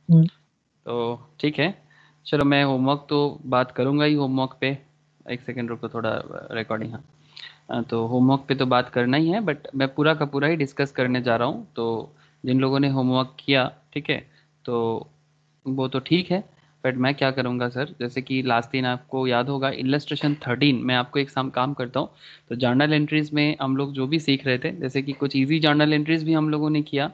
तो ठीक है, चलो मैं होमवर्क तो बात करूंगा ही होमवर्क पे। एक सेकंड रुको, थोड़ा रिकॉर्डिंग। हाँ, तो होमवर्क पे तो बात करना ही है, बट मैं पूरा का पूरा ही डिस्कस करने जा रहा हूँ। तो जिन लोगों ने होमवर्क किया, ठीक है, तो वो तो ठीक है। बट मैं क्या करूँगा सर, जैसे कि लास्ट दिन आपको याद होगा इलस्ट्रेशन 13, मैं आपको एक काम करता हूँ। तो जर्नल एंट्रीज में हम लोग जो भी सीख रहे थे, जैसे कि कुछ इजी जर्नल एंट्रीज भी हम लोगों ने किया,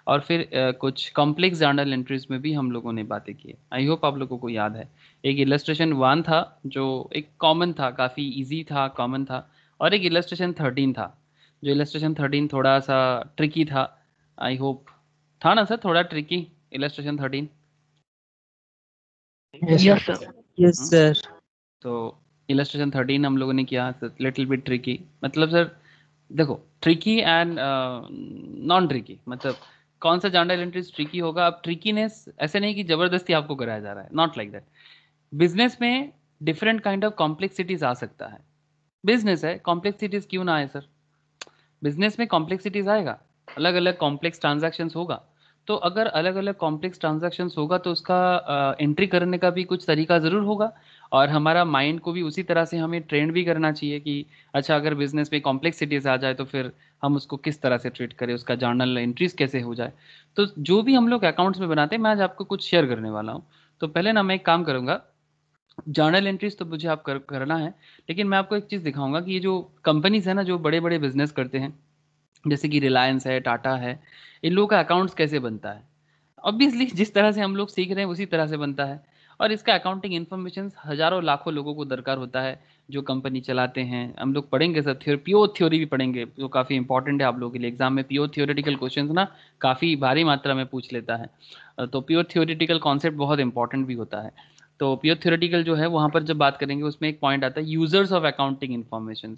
और फिर कुछ कॉम्प्लेक्स जर्नल एंट्रीज में भी हम लोगों ने बातें की। आई होप आप लोगों को याद है। एक इलस्ट्रेशन 1 था जो एक कॉमन था, काफ़ी इजी था, कॉमन था। और एक इलस्ट्रेशन 13 था, जो इलस्ट्रेशन 13 थोड़ा सा ट्रिकी था। आई होप था ना सर, थोड़ा tricky illustration 13। Yes yes sir. Sir. Yes sir. तो इलस्ट्रेशन 13 हम लोगों ने किया, लिटिल बिट ट्रिकी, मतलब सर देखो, ट्रिकी एंड नॉन ट्रिकी, मतलब कौन सा जर्नल एंट्रीज ट्रिकी होगा। अब ट्रिकीनेस ऐसे नहीं कि जबरदस्ती आपको कराया जा रहा है, नॉट लाइक दैट। बिजनेस में डिफरेंट काइंड ऑफ कॉम्प्लेक्सिटीज आ सकता है। बिजनेस है, कॉम्प्लेक्सिटीज क्यों ना आए सर। बिजनेस में कॉम्प्लेक्सिटीज आएगा, अलग अलग कॉम्प्लेक्स ट्रांजैक्शंस होगा। तो अगर अलग अलग कॉम्प्लेक्स ट्रांजैक्शंस होगा तो उसका एंट्री करने का भी कुछ तरीका ज़रूर होगा। और हमारा माइंड को भी उसी तरह से हमें ट्रेंड भी करना चाहिए कि अच्छा, अगर बिजनेस में कॉम्प्लेक्सिटीज आ जाए तो फिर हम उसको किस तरह से ट्रीट करें, उसका जर्नल एंट्रीज कैसे हो जाए। तो जो भी हम लोग अकाउंट्स में बनाते हैं, मैं आज आपको कुछ शेयर करने वाला हूँ। तो पहले ना मैं एक काम करूँगा, जर्नल एंट्रीज तो मुझे आप करना है, लेकिन मैं आपको एक चीज़ दिखाऊंगा कि ये जो कंपनीज है ना, जो बड़े बड़े बिजनेस करते हैं, जैसे कि रिलायंस है, टाटा है, इन लोगों का अकाउंट्स कैसे बनता है। ऑब्वियसली जिस तरह से हम लोग सीख रहे हैं उसी तरह से बनता है। और इसका अकाउंटिंग इन्फॉर्मेशन हजारों लाखों लोगों को दरकार होता है, जो कंपनी चलाते हैं। हम लोग पढ़ेंगे सर, प्योर थ्योरी भी पढ़ेंगे, जो काफ़ी इंपॉर्टेंट है आप लोगों के लिए। एग्जाम में प्योर थियोरेटिकल क्वेश्चंस ना काफ़ी भारी मात्रा में पूछ लेता है। तो प्योर थियोरेटिकल कॉन्सेप्ट बहुत इंपॉर्टेंट भी होता है। तो प्योर थियोरेटिकल जो है, वहाँ पर जब बात करेंगे उसमें एक पॉइंट आता है यूजर्स ऑफ अकाउंटिंग इन्फॉर्मेशन।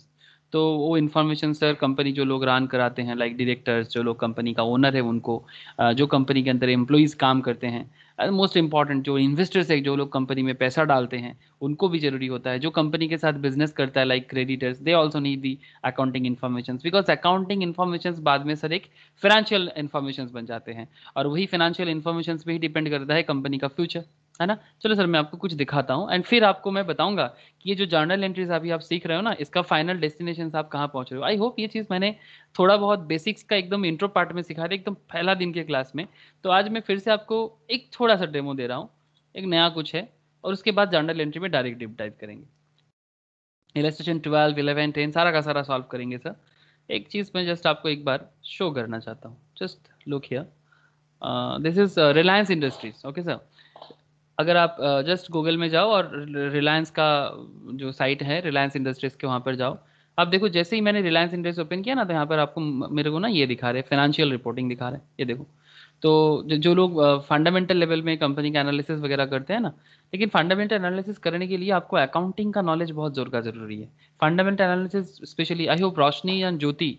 तो वो इन्फॉर्मेशन सर कंपनी जो लोग रन कराते हैं, लाइक डायरेक्टर्स, जो लोग कंपनी का ओनर है उनको, जो कंपनी के अंदर एम्प्लॉइज़ काम करते हैं, मोस्ट इंपॉर्टेंट जो इन्वेस्टर्स है, जो लोग कंपनी में पैसा डालते हैं, उनको भी जरूरी होता है। जो कंपनी के साथ बिजनेस करता है, like creditors, they also need the accounting information, because accounting information बाद में सर एक फाइनेंशियल इन्फॉर्मेशन बन जाते हैं। और वही फाइनेंशियल इन्फॉर्मेशन पे ही डिपेंड करता है कंपनी का फ्यूचर, है ना। चलो सर, मैं आपको कुछ दिखाता हूँ एंड फिर आपको मैं बताऊंगा कि ये जो जर्नल एंट्रीज अभी आप सीख रहे हो ना, इसका फाइनल डेस्टिनेशन आप कहाँ पहुंच रहे हो। आई होप ये चीज़ मैंने थोड़ा बहुत बेसिक्स का एकदम इंट्रो पार्ट में सिखा दिया, एकदम पहला दिन के क्लास में। तो आज मैं फिर से आपको एक थोड़ा सा डेमो दे रहा हूँ, एक नया कुछ है, और उसके बाद जर्नल एंट्री में डायरेक्ट डीप डाइव करेंगे। इलस्ट्रेशन 12, 11, 10 सारा का सारा सॉल्व करेंगे सर। एक चीज़ मैं जस्ट आपको एक बार शो करना चाहता हूँ, just look here. This is Reliance industries, okay sir. अगर आप जस्ट गूगल में जाओ और रिलायंस का जो साइट है, रिलायंस इंडस्ट्रीज के, वहाँ पर जाओ। आप देखो, जैसे ही मैंने रिलायंस इंडस्ट्रीज ओपन किया ना, तो यहाँ पर आपको मेरे को ना ये दिखा रहे, फाइनेंशियल रिपोर्टिंग दिखा रहे हैं, ये देखो। तो जो लोग फंडामेंटल लेवल में कंपनी का एनालिसिस वगैरह करते हैं ना, लेकिन फंडामेंटल एनालिसिस करने के लिए आपको अकाउंटिंग का नॉलेज बहुत जोर का जरूरी है। Fundamental analysis specially, I hope Roshni and Jyoti,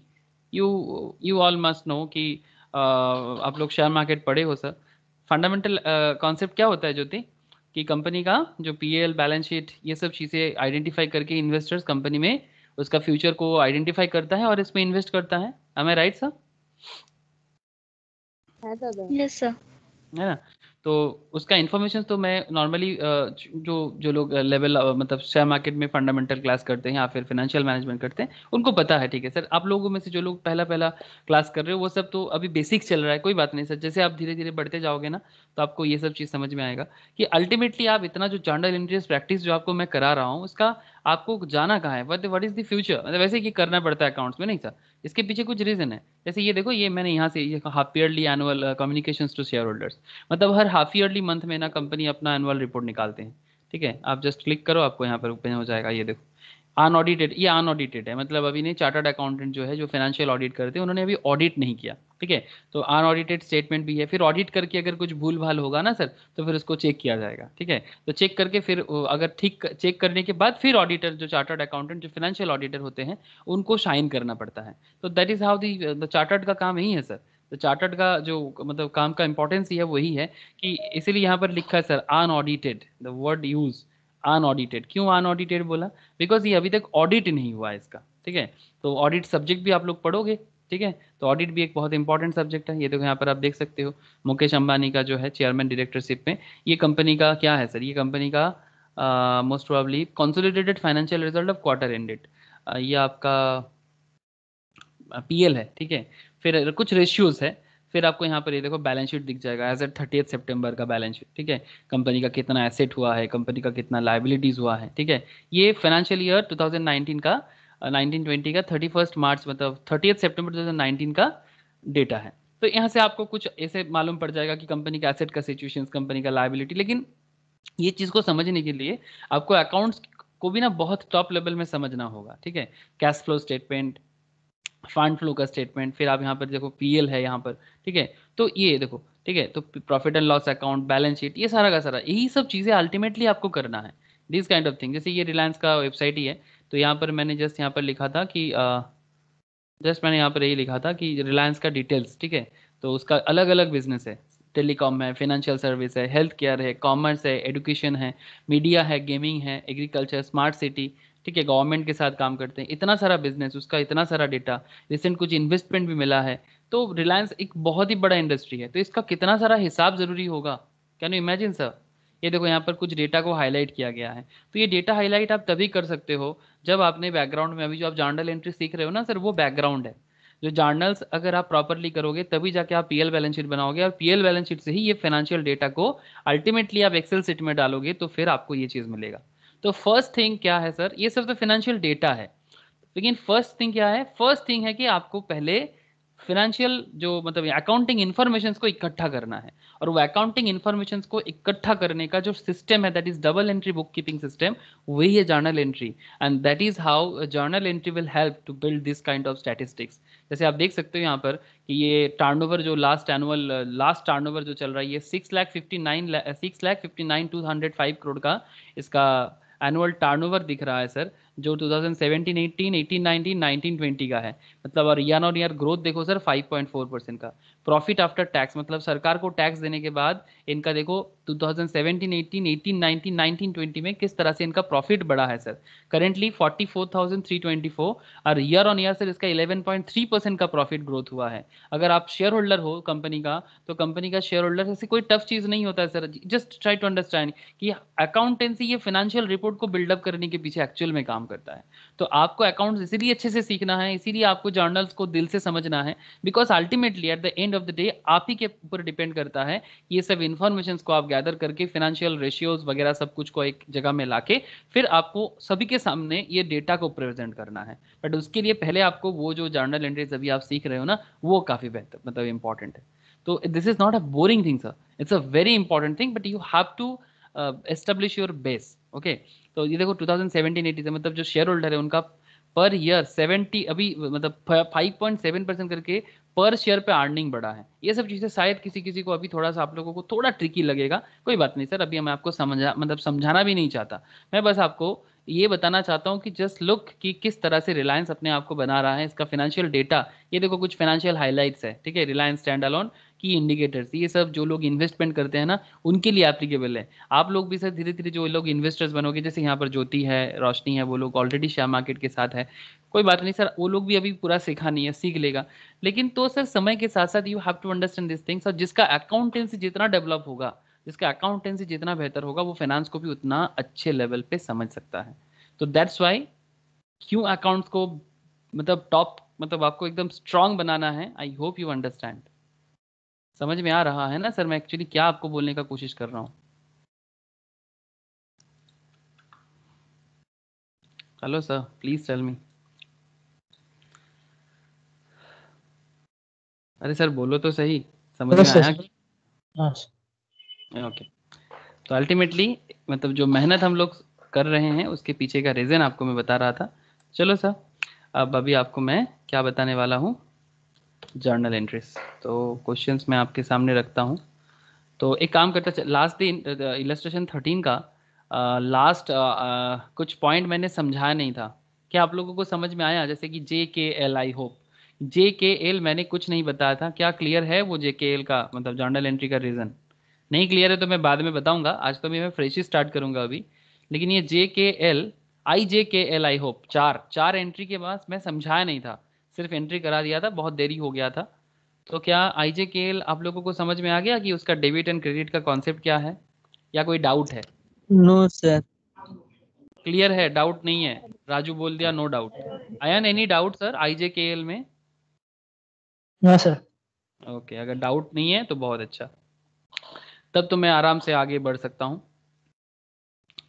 you you all must know कि आप लोग शेयर मार्केट पढ़े हो सर। फंडामेंटल कॉन्सेप्ट क्या होता है ज्योति, कि कंपनी का जो पीएल, बैलेंस शीट, ये सब चीज़ें आइडेंटिफाई करके इन्वेस्टर्स कंपनी में उसका फ्यूचर को आइडेंटिफाई करता है और इसमें इन्वेस्ट करता है। एम आई राइट सर? Yes sir. है ना। तो उसका इन्फॉर्मेशन तो मैं नॉर्मली जो जो लोग लेवल मतलब शेयर मार्केट में फंडामेंटल क्लास करते हैं या फिर फाइनेंशियल मैनेजमेंट करते हैं, उनको पता है, ठीक है सर। आप लोगों में से जो लोग पहला पहला क्लास कर रहे हो, वो सब तो अभी बेसिक चल रहा है, कोई बात नहीं सर। जैसे आप धीरे धीरे बढ़ते जाओगे ना, तो आपको ये सब चीज़ समझ में आएगा कि अल्टीमेटली आप इतना जो जर्नल एंट्रीज प्रैक्टिस जो आपको मैं करा रहा हूँ, उसका आपको जाना कहाँ है, व्हाट इज द फ्यूचर, मतलब वैसे कि करना पड़ता है अकाउंट्स में, नहीं सर। इसके पीछे कुछ रीजन है। जैसे ये देखो, ये मैंने यहाँ से ये half yearly annual communications to share holders, मतलब हर हाफ ईयरली मंथ में ना कंपनी अपना एनुअल रिपोर्ट निकालते हैं। ठीक है, आप जस्ट क्लिक करो, आपको यहाँ पर ओपन हो जाएगा। ये देखो, अनऑडिटेड, ये अनऑडिटेड है, मतलब अभी नहीं, चार्टर्ड अकाउंटेंट जो है, जो फाइनेंशियल ऑडिट करते हैं, उन्होंने अभी ऑडिट नहीं किया। ठीक है, तो अनऑडिटेड स्टेटमेंट भी है। फिर ऑडिट करके अगर कुछ भूल भाल होगा ना सर, तो फिर उसको चेक किया जाएगा। ठीक है, तो चेक करके फिर अगर ठीक चेक करने के बाद फिर ऑडिटर, जो चार्टर्ड अकाउंटेंट, जो फाइनेंशियल ऑडिटर होते हैं, उनको साइन करना पड़ता है। तो that is how the chartered का काम यही है सर। तो चार्टर्ड का जो मतलब काम का इंपॉर्टेंस ही है, वही है कि इसीलिए यहाँ पर लिखा है sir unaudited, the word use unaudited. क्यों अनऑडिटेड बोला? बिकॉज ये अभी तक ऑडिट नहीं हुआ है इसका। ठीक है, तो ऑडिट सब्जेक्ट भी आप लोग पढ़ोगे, ठीक है। तो ऑडिट भी एक बहुत इंपॉर्टेंट सब्जेक्ट है। ये देखो यहाँ पर आप देख सकते हो, मुकेश अंबानी का जो है चेयरमैन डायरेक्टरशिप में, ये कंपनी का क्या है सर, ये कंपनी का most probably consolidated financial result of quarter ended, ये आपका पीएल है, ठीक है। फिर कुछ रेशियोज है, फिर आपको यहाँ पर ये देखो बैलेंस शीट दिख जाएगा एज एट 30 सितंबर का बैलेंस शीट, ठीक है। कंपनी का कितना एसेट हुआ है, कंपनी का कितना लाइबिलिटीज हुआ है, ठीक है। ये फाइनेंशियल ईयर 2019 का 1920 का 31 मार्च मतलब 30 सितंबर 2019 का डेटा है। तो यहाँ से आपको कुछ ऐसे मालूम पड़ जाएगा कि कंपनी का एसेट का सिचुएशन, कंपनी का लाइबिलिटी। लेकिन ये चीज़ को समझने के लिए आपको अकाउंट्स को भी ना बहुत टॉप लेवल में समझना होगा, ठीक है। Cash flow statement, fund flow का स्टेटमेंट, फिर आप यहाँ पर देखो पीएल है यहाँ पर, ठीक है। तो ये देखो, ठीक है, तो profit and loss account, balance sheet, ये सारा का सारा यही सब चीज़ें अल्टीमेटली आपको करना है, दिस काइंड ऑफ थिंग। जैसे ये रिलायंस का वेबसाइट ही है, तो यहाँ पर मैंने जस्ट यहाँ पर लिखा था कि जस्ट मैंने यहाँ पर यही लिखा था कि रिलायंस का डिटेल्स, ठीक है। तो उसका अलग अलग बिजनेस है, टेलीकॉम है, फाइनेंशियल सर्विस है, हेल्थ केयर है, कॉमर्स है, एडुकेशन है, मीडिया है, गेमिंग है, एग्रीकल्चर, स्मार्ट सिटी, ठीक है, गवर्नमेंट के साथ काम करते हैं, इतना सारा बिजनेस, उसका इतना सारा डेटा, रिसेंट कुछ इन्वेस्टमेंट भी मिला है। तो रिलायंस एक बहुत ही बड़ा इंडस्ट्री है, तो इसका कितना सारा हिसाब जरूरी होगा, कैन यू इमेजिन सर। ये देखो यहाँ पर कुछ डेटा को हाईलाइट किया गया है। तो ये डेटा हाईलाइट आप तभी कर सकते हो जब आपने बैकग्राउंड में, अभी जो आप जर्नल एंट्री सीख रहे हो ना सर, वो बैकग्राउंड है। जो जर्नल्स अगर आप प्रॉपरली करोगे तभी जाके आप पीएल बैलेंस शीट बनाओगे, और पीएल बैलेंस शीट से ही ये फाइनेंशियल डेटा को अल्टीमेटली आप एक्सेल शीट में डालोगे, तो फिर आपको ये चीज़ मिलेगा। तो फर्स्ट थिंग क्या है सर, ये सब तो फाइनेंशियल डेटा है, लेकिन फर्स्ट थिंग क्या है, फर्स्ट थिंग है कि आपको पहले फाइनेंशियल जो मतलब अकाउंटिंग इन्फॉर्मेशन को इकट्ठा करना है। और वो अकाउंटिंग इन्फॉर्मेशन को इकट्ठा करने का जो सिस्टम है, that is double entry book keeping system, वही है journal entry. And that is how journal entry will help to build this kind of statistics. जैसे आप देख सकते हो यहाँ पर कि ये टर्नओवर जो लास्ट टर्नओवर जो चल रहा है, ये 6,59,205 करोड़ का इसका एनुअल टर्नओवर दिख रहा है सर, जो 2017 18 18 19 19 20 का है। मतलब और ईयर ऑन ईयर ग्रोथ देखो सर 5.4% का। प्रॉफिट आफ्टर टैक्स मतलब सरकार को टैक्स देने के बाद इनका देखो 2017 18 18 19 19 20 में किस तरह से इनका प्रॉफिट बढ़ा है सर। करेंटली 44,324, और ईयर ऑन ईयर सर इसका 11.3% का प्रॉफिट ग्रोथ हुआ है। अगर आप शेयर होल्डर हो कंपनी का, तो कंपनी का शेयर होल्डर ऐसी कोई टफ चीज़ नहीं होता है sir. Just try to understand कि अकाउंटेंसी ये फाइनेंशियल रिपोर्ट को बिल्डअप करने के पीछे एक्चुअल में काम करता है। तो आपको अकाउंट्स इसीलिए अच्छे से सीखना है, इसीलिए आपको जर्नल्स को दिल से समझना है, because ultimately at the end of the day आप ही के ऊपर डिपेंड करता है ये सब इन्फॉर्मेशन को आप गैदर करके फाइनेंशियल रेशियोज वगैरह सब कुछ को एक जगह में लाके फिर आपको सभी के सामने ये डेटा को प्रेजेंट करना है। बट उसके लिए पहले आपको वो जो जर्नल एंट्रीज अभी आप सीख रहे हो ना, वो काफ़ी बेहतर मतलब इंपॉर्टेंट है। तो this is not a boring thing sir, it's a very important thing, but you have to establish your base, okay. तो ये देखो 2017-18 से मतलब जो शेयर होल्डर है उनका पर ईयर 70 अभी मतलब 5.7% करके पर शेयर पे अर्निंग बढ़ा है। ये सब चीज़ें शायद किसी किसी को अभी थोड़ा सा आप लोगों को थोड़ा ट्रिकी लगेगा, कोई बात नहीं सर, अभी मैं आपको समझाना भी नहीं चाहता। मैं बस आपको ये बताना चाहता हूँ कि जस्ट लुक कि किस तरह से रिलायंस अपने आप को बना रहा है, इसका फाइनेंशियल डेटा। ये देखो कुछ फाइनेंशियल हाइलाइट्स है, ठीक है, रिलायंस स्टैंड अलोन की इंडिकेटर्स, ये सब जो लोग इन्वेस्टमेंट करते हैं ना उनके लिए एप्लीकेबल है। आप लोग भी सर धीरे धीरे जो लोग इन्वेस्टर्स बनोगे, जैसे यहाँ पर ज्योति है, रोशनी है, वो लोग ऑलरेडी शेयर मार्केट के साथ है, कोई बात नहीं सर, वो लोग भी अभी पूरा सीखा नहीं है, सीख लेगा। लेकिन तो सर समय के साथ साथ you have to understand this things, और जिसका अकाउंटेंसी जितना डेवलप होगा, जिसका अकाउंटेंसी जितना बेहतर होगा, वो फाइनेंस को भी उतना अच्छे लेवल पे समझ सकता है। तो दैट्स वाई क्यों अकाउंट्स को मतलब टॉप मतलब आपको एकदम स्ट्रांग बनाना है। I hope you understand. समझ में आ रहा है ना सर मैं एक्चुअली क्या आपको बोलने का कोशिश कर रहा हूँ। Hello sir, please tell me. अरे सर बोलो तो सही, समझ में आया कि हाँ ओके। तो अल्टीमेटली मतलब जो मेहनत हम लोग कर रहे हैं उसके पीछे का रीज़न आपको मैं बता रहा था। चलो सर, अब अभी आपको मैं क्या बताने वाला हूँ, जर्नल एंट्रीज। तो क्वेश्चंस मैं आपके सामने रखता हूँ। तो एक काम करता, लास्ट दिन इलस्ट्रेशन 13 का लास्ट कुछ पॉइंट मैंने समझाया नहीं था, क्या आप लोगों को समझ में आया? जैसे कि JKL, आई होप JKL मैंने कुछ नहीं बताया था, क्या क्लियर है वो JKL का मतलब जर्नल एंट्री का रीज़न? नहीं क्लियर है तो मैं बाद में बताऊंगा, आज तो मैं फ्रेश ही स्टार्ट करूंगा अभी। लेकिन ये JKL, IJKL, आई होप चार चार एंट्री के बाद मैं समझाया नहीं था, सिर्फ एंट्री करा दिया था, बहुत देरी हो गया था। तो क्या IJKL आप लोगों को समझ में आ गया कि उसका डेबिट एंड क्रेडिट का कॉन्सेप्ट क्या है, या कोई डाउट है? No sir. क्लियर है, डाउट नहीं है? राजू बोल दिया no doubt. Ayan any doubt sir IJKL में? No sir. ओके, अगर डाउट नहीं है तो बहुत अच्छा, तब तो मैं आराम से आगे बढ़ सकता हूँ।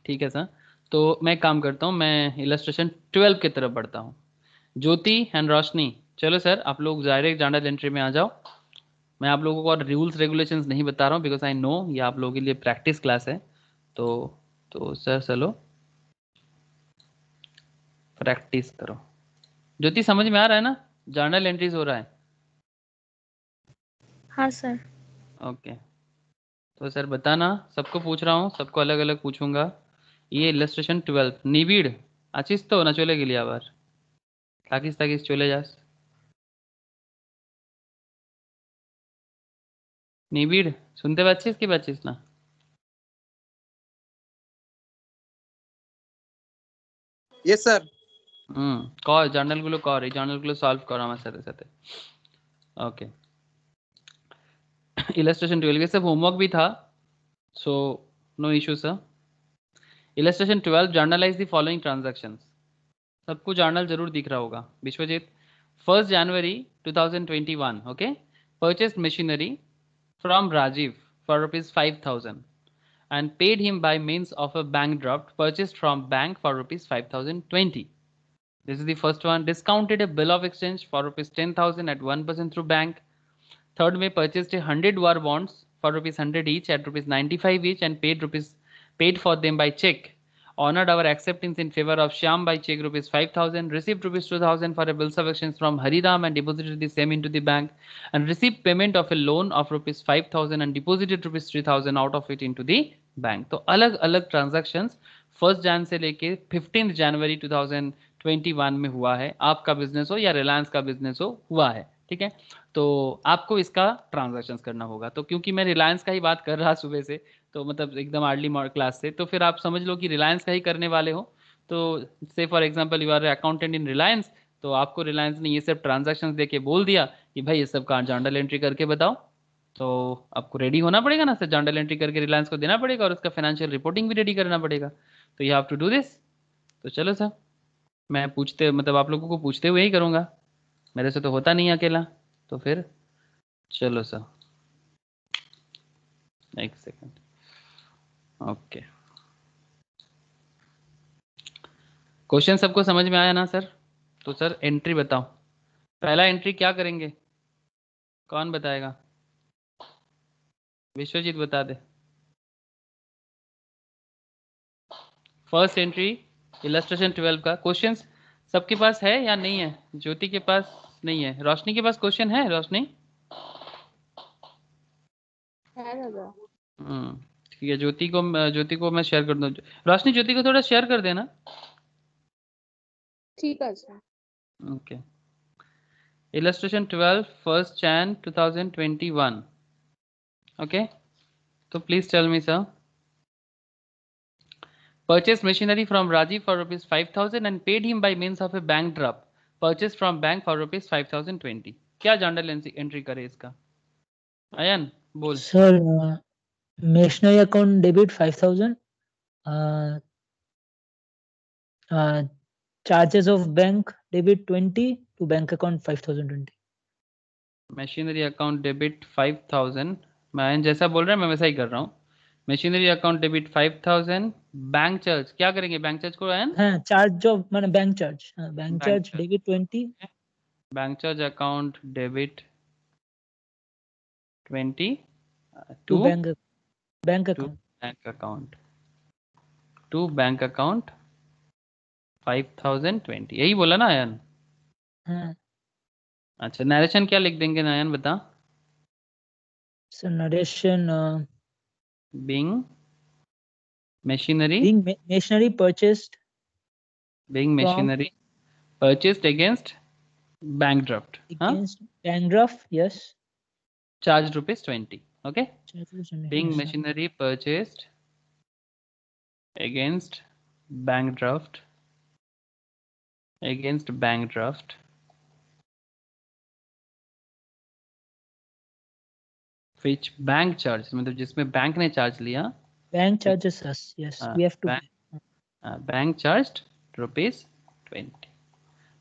ठीक है सर, तो मैं काम करता हूँ, मैं इलस्ट्रेशन 12 की तरफ बढ़ता हूँ। ज्योति एंड रोशनी, चलो सर आप लोग डायरेक्ट जर्नल एंट्री में आ जाओ। मैं आप लोगों को और रूल्स रेगुलेशंस नहीं बता रहा हूँ, बिकॉज आई नो ये आप लोगों के लिए प्रैक्टिस क्लास है। तो सर चलो प्रैक्टिस करो। ज्योति समझ में आ रहा है ना, जर्नल एंट्रीज हो रहा है? हाँ सर। ओके, तो सर बताना, सबको पूछ रहा हूँ, सबको अलग अलग पूछूंगा। ये इलस्ट्रेशन 12 निविड आचिस तो ना चले गली आबार ताकिस ताकिस चले जास निविड सुनते पाচ্ছিস কি পাচ্ছিস না? Yes sir. কর জার্নালগুলো কর, এই জার্নালগুলো সলভ কর আমার সাথে সাথে। ओके इलस्ट्रेशन 12 ये सब होमवर्क भी था, so no issue sir. Illustration 12 journalise the following transactions. सबको जर्नल जरूर दिख रहा होगा। विश्वजीत 1 जनवरी 2021 okay, purchased machinery from Rajiv for ₹5,000 and paid him by means of a bank draft purchased from bank for ₹5,020. This is the first one. Discounted a bill of exchange for ₹10,000 at 1% through bank. Third way, purchased 100 war bonds for ₹100 each at ₹95 each and paid for them by check. Honored our acceptance in favor of Shyam by check ₹5,000. Received ₹2,000 for a bill of exchange from Haridam and deposited the same into the bank. And received payment of a loan of ₹5,000 and deposited ₹3,000 out of it into the bank. तो अलग अलग transactions 1 जन से लेके 15 जनवरी 2021 में हुआ है। आपका बिजनेस हो या रिलायंस का बिजनेस हो, हुआ है। ठीक है, तो आपको इसका ट्रांजैक्शंस करना होगा। तो क्योंकि मैं रिलायंस का ही बात कर रहा सुबह से, तो मतलब एकदम अर्ली क्लास से, तो फिर आप समझ लो कि रिलायंस का ही करने वाले हो। तो से for example you are accountant in Reliance, तो आपको रिलायंस ने ये सब ट्रांजैक्शंस देके बोल दिया कि भाई ये सब का जर्नल एंट्री करके बताओ, तो आपको रेडी होना पड़ेगा ना सर, जर्नल एंट्री करके रिलायंस को देना पड़ेगा और उसका फाइनेंशियल रिपोर्टिंग भी रेडी करना पड़ेगा। तो you have to do this. तो चलो सर, मैं पूछते मतलब आप लोगों को पूछते हुए ही करूँगा, मेरे से तो होता नहीं अकेला। तो फिर चलो सर, एक सेकंड। ओके, क्वेश्चन सबको समझ में आया ना सर? तो सर एंट्री बताओ, पहला एंट्री क्या करेंगे, कौन बताएगा? विश्वजीत बता दे। फर्स्ट एंट्री इलस्ट्रेशन 12 का क्वेश्चंस सबके पास है या नहीं है? ज्योति के पास नहीं है, रोशनी के पास क्वेश्चन है? रोशनी ठीक है, ज्योति को मैं शेयर कर दूं। रोशनी ज्योति को थोड़ा शेयर कर देना। ठीक है sir. Okay, illustration 12 1 Jan 2021 okay, तो please tell me sir. Purchased machinery from Rajiv for ₹5,000 and paid him by means of a bank draft purchased from bank for ₹5,020। क्या जर्नल एंट्री करे इसका? अयन बोल। Sir machinery account debit 5000, charges of bank debit 20 to bank account 5020। Machinery account debit 5000, मैं अयन जैसा बोल रहा है मैं वैसा ही कर रहा हूँ। Machinery account debit 5000, bank charge क्या करेंगे बैंक चार्ज को अयन? हाँ, चार्ज ऑफ माने bank charge debit 20 bank charge account debit 20 to to bank bank account to bank account 5020, यही बोला ना अयन? हाँ अच्छा, नरेशन क्या लिख देंगे नयन बता? Sir narration being machinery being machinery purchased being from machinery purchased against bank draft, huh? against bank draft, yes, Charged ₹20, okay? charges Being yes. machinery purchased against bank draft which bank charge, मतलब जिसमें bank ने charge लिया, Bank charges us. Yes, we have to bank, pay. bank charged rupees 20.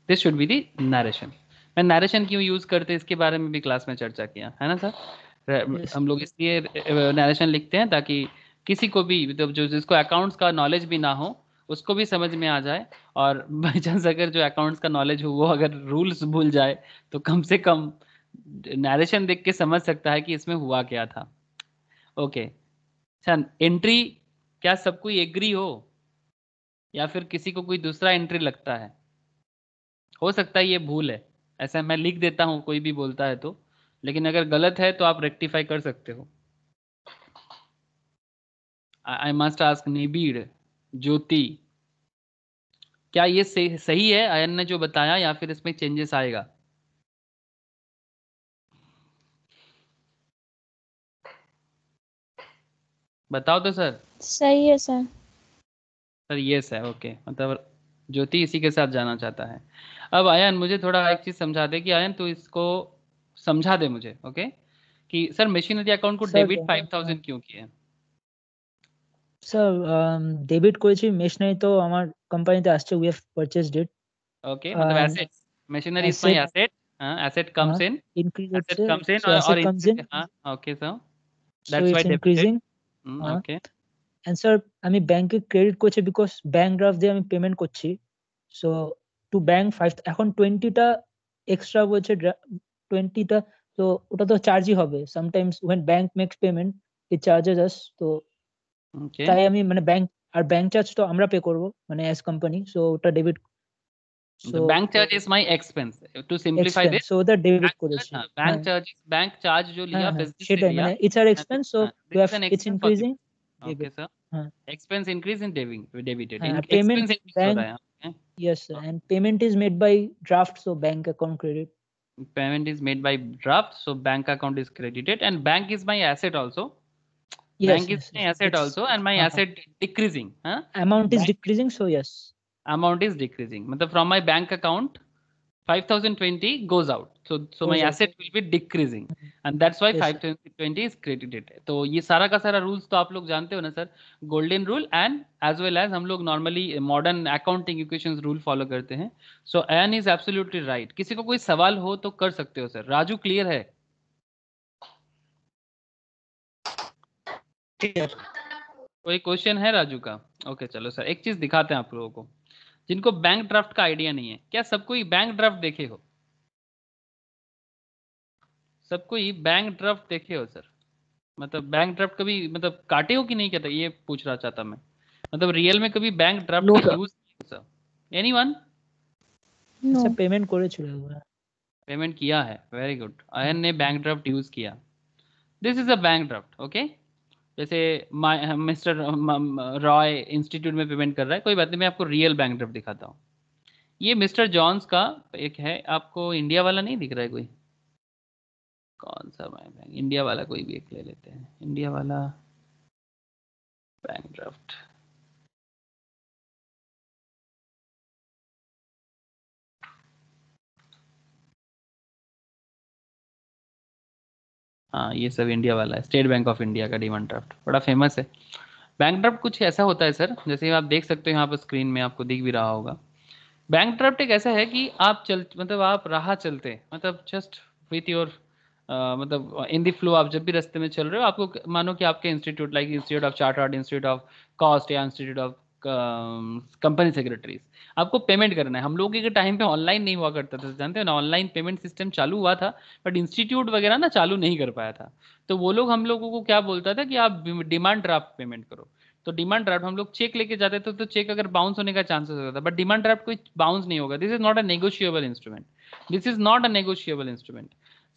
This should be the narration. मैं narration क्यों use करते हैं इसके बारे में भी क्लास में चर्चा किया है ना सर. Yes. हम लोग इसलिए narration लिखते हैं ताकि किसी को भी मतलब जो जिसको अकाउंट्स का नॉलेज भी ना हो उसको भी समझ में आ जाए, और बाई चांस अगर जो अकाउंट्स का नॉलेज हो वो अगर रूल्स भूल जाए तो कम से कम नरेशन देख के समझ सकता है कि इसमें हुआ क्या था. ओके अच्छा, एंट्री क्या सब कोई एग्री हो या फिर किसी को कोई दूसरा एंट्री लगता है? हो सकता है ये भूल है, ऐसा मैं लिख देता हूँ कोई भी बोलता है तो, लेकिन अगर गलत है तो आप रेक्टिफाई कर सकते हो. आई मस्ट आस्क निबीड़, ज्योति, क्या ये सही है आयन ने जो बताया या फिर इसमें चेंजेस आएगा? बताओ तो सर. सही है सर. सर यस है. ओके मतलब ज्योति इसी के साथ जाना चाहता है. अब आयन मुझे थोड़ा एक चीज समझा दे कि आयन तू इसको समझा दे मुझे. ओके कि सर मशीनरी अकाउंट को Sir, डेबिट 5000 क्यों किया? স্যার ডেবিট করেছি মেশিনারি তো আমার কোম্পানিতে আসছে we have purchased it okay मतलब asset, machinery is my asset, asset comes in, increase asset হচ্ছে कम्स इन সো অ্যাসেট और কামস ইন हाँ okay sir so that's why it's debited. Increasing okay and sir আমি ব্যাংকে credit করছি because bank draft দিয়ে আমি payment করছি so to bank 5 এখন 20টা এক্সট্রা বলছে 20টা তো ওটা তো চার্জই হবে sometimes when bank makes payment it charges us তো ओके তাই আমি মানে ব্যাংক আর ব্যাংক চার্জ তো আমরা পে করব মানে অ্যাজ কোম্পানি সো ওটা debit the bank charge is my expense. To simplify this, expense so ওটা ডেবিট बैंक করেছি बैंक चार्ज, बैंक चार्ज जो लिया হ্যাঁ बिजनेस से সেটাই लिया, মানে it's our expense so this we is have an it's expense for increasing the, okay sir, হ্যাঁ expense increase in debited, হ্যাঁ পেমেন্ট expense increase हो ব্যাংক रहा है. Okay? yes sir and payment is made by draft so bank account credit Payment is made by draft, so bank account is credited, and bank is my asset also. yes Bank is yes, my yes. asset It's, also, and my asset decreasing. Huh? amount is Bank decreasing so yes amount is decreasing. मतलब from my bank account 5020 goes out, so my goes out. asset will be decreasing, and that's why Yes, sir. 5020 is credited. तो ये सारा का सारा rules तो आप लोग जानते हो ना sir, golden rule and as well as हम लोग normally modern accounting equations rule follow करते हैं. So Ayan is absolutely right. किसी को कोई सवाल हो तो कर सकते हो सर. राजू क्लियर है? कोई क्वेश्चन है राजू का? ओके चलो सर एक चीज दिखाते हैं आप लोगों को जिनको बैंक ड्राफ्ट का आइडिया नहीं है. क्या सब कोई बैंक ड्राफ्ट देखे हो? सब कोई बैंक ड्राफ्ट देखे हो सर? मतलब बैंक ड्राफ्ट कभी मतलब काटे हो कि नहीं कहता ये पूछ रहा चाहता मैं. मतलब रियल में कभी बैंक ड्राफ्ट No, का sir. Use sir anyone no. আচ্ছা পেমেন্ট করেছিল একবার पेमेंट किया है? Very good. आयन ने बैंक ड्राफ्ट यूज किया. This is a bank draft. Okay जैसे मिस्टर रॉय इंस्टीट्यूट में पेमेंट कर रहा है, कोई बात नहीं, मैं आपको रियल बैंक ड्राफ्ट दिखाता हूँ. ये मिस्टर जॉन्स का एक है, आपको इंडिया वाला नहीं दिख रहा है कोई? कौन सा बैंक? इंडिया वाला कोई भी एक ले लेते हैं. इंडिया वाला बैंक ड्राफ्ट. हाँ ये सब इंडिया वाला है. स्टेट बैंक ऑफ इंडिया का डिमांड ड्राफ्ट बड़ा फेमस है. बैंक ड्राफ्ट कुछ ऐसा होता है सर, जैसे आप देख सकते हो यहाँ पर स्क्रीन में आपको दिख भी रहा होगा. बैंक ड्राफ्ट एक ऐसा है कि आप मतलब आप राह चलते मतलब जस्ट विथ योर मतलब इन द फ्लो, आप जब भी रास्ते में चल रहे हो, आपको मानो कि आपके institute like institute of chartered, institute of cost या इंस्टीट्यूट ऑफ कंपनी सेक्रेटरीज, आपको पेमेंट करना है. हम लोगों के टाइम पे ऑनलाइन नहीं हुआ करता था, जानते हो ना, ऑनलाइन पेमेंट सिस्टम चालू हुआ था बट इंस्टीट्यूट वगैरह ना चालू नहीं कर पाया था. तो वो लोग हम लोगों को क्या बोलता था कि आप डिमांड ड्राफ्ट पेमेंट करो. तो डिमांड ड्राफ्ट हम लोग चेक लेके जाते थे तो चेक अगर बाउंस होने का चांसेस होता था, बट डिमांड ड्राफ्ट कोई बाउंस नहीं होगा. This is not a negotiable instrument. This is not a negotiable instrument.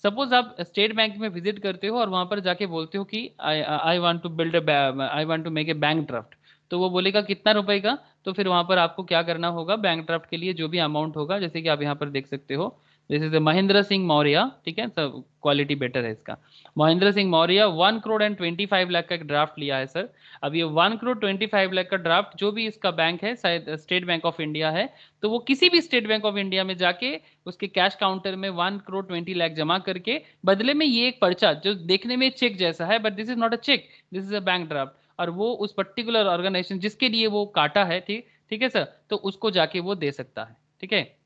Suppose आप स्टेट बैंक में विजिट करते हो और वहां पर जाके बोलते हो कि I want to build I want to make a bank draft, तो वो बोलेगा कितना रुपए का. तो फिर वहां पर आपको क्या करना होगा, बैंक ड्राफ्ट के लिए जो भी अमाउंट होगा, जैसे कि आप यहाँ पर देख सकते हो, दिस इज महेंद्र सिंह मौर्य, ठीक है, सब क्वालिटी बेटर है इसका. महेंद्र सिंह मौर्य 1 करोड़ एंड 25 लाख का ड्राफ्ट लिया है सर. अब ये 1 करोड़ 25 लाख का ड्राफ्ट जो भी इसका बैंक है, शायद स्टेट बैंक ऑफ इंडिया है, तो वो किसी भी स्टेट बैंक ऑफ इंडिया में जाके उसके कैश काउंटर में 1,20,00,000 जमा करके बदले में ये एक पर्चा जो देखने में चेक जैसा है, but this is not a cheque, this is a bank draft, और वो उस पर्टिकुलर ऑर्गेनाइजेशन जिसके लिए वो काटा है, ठीक ठीक है सर, तो उसको जाके वो दे सकता है, ठीक है,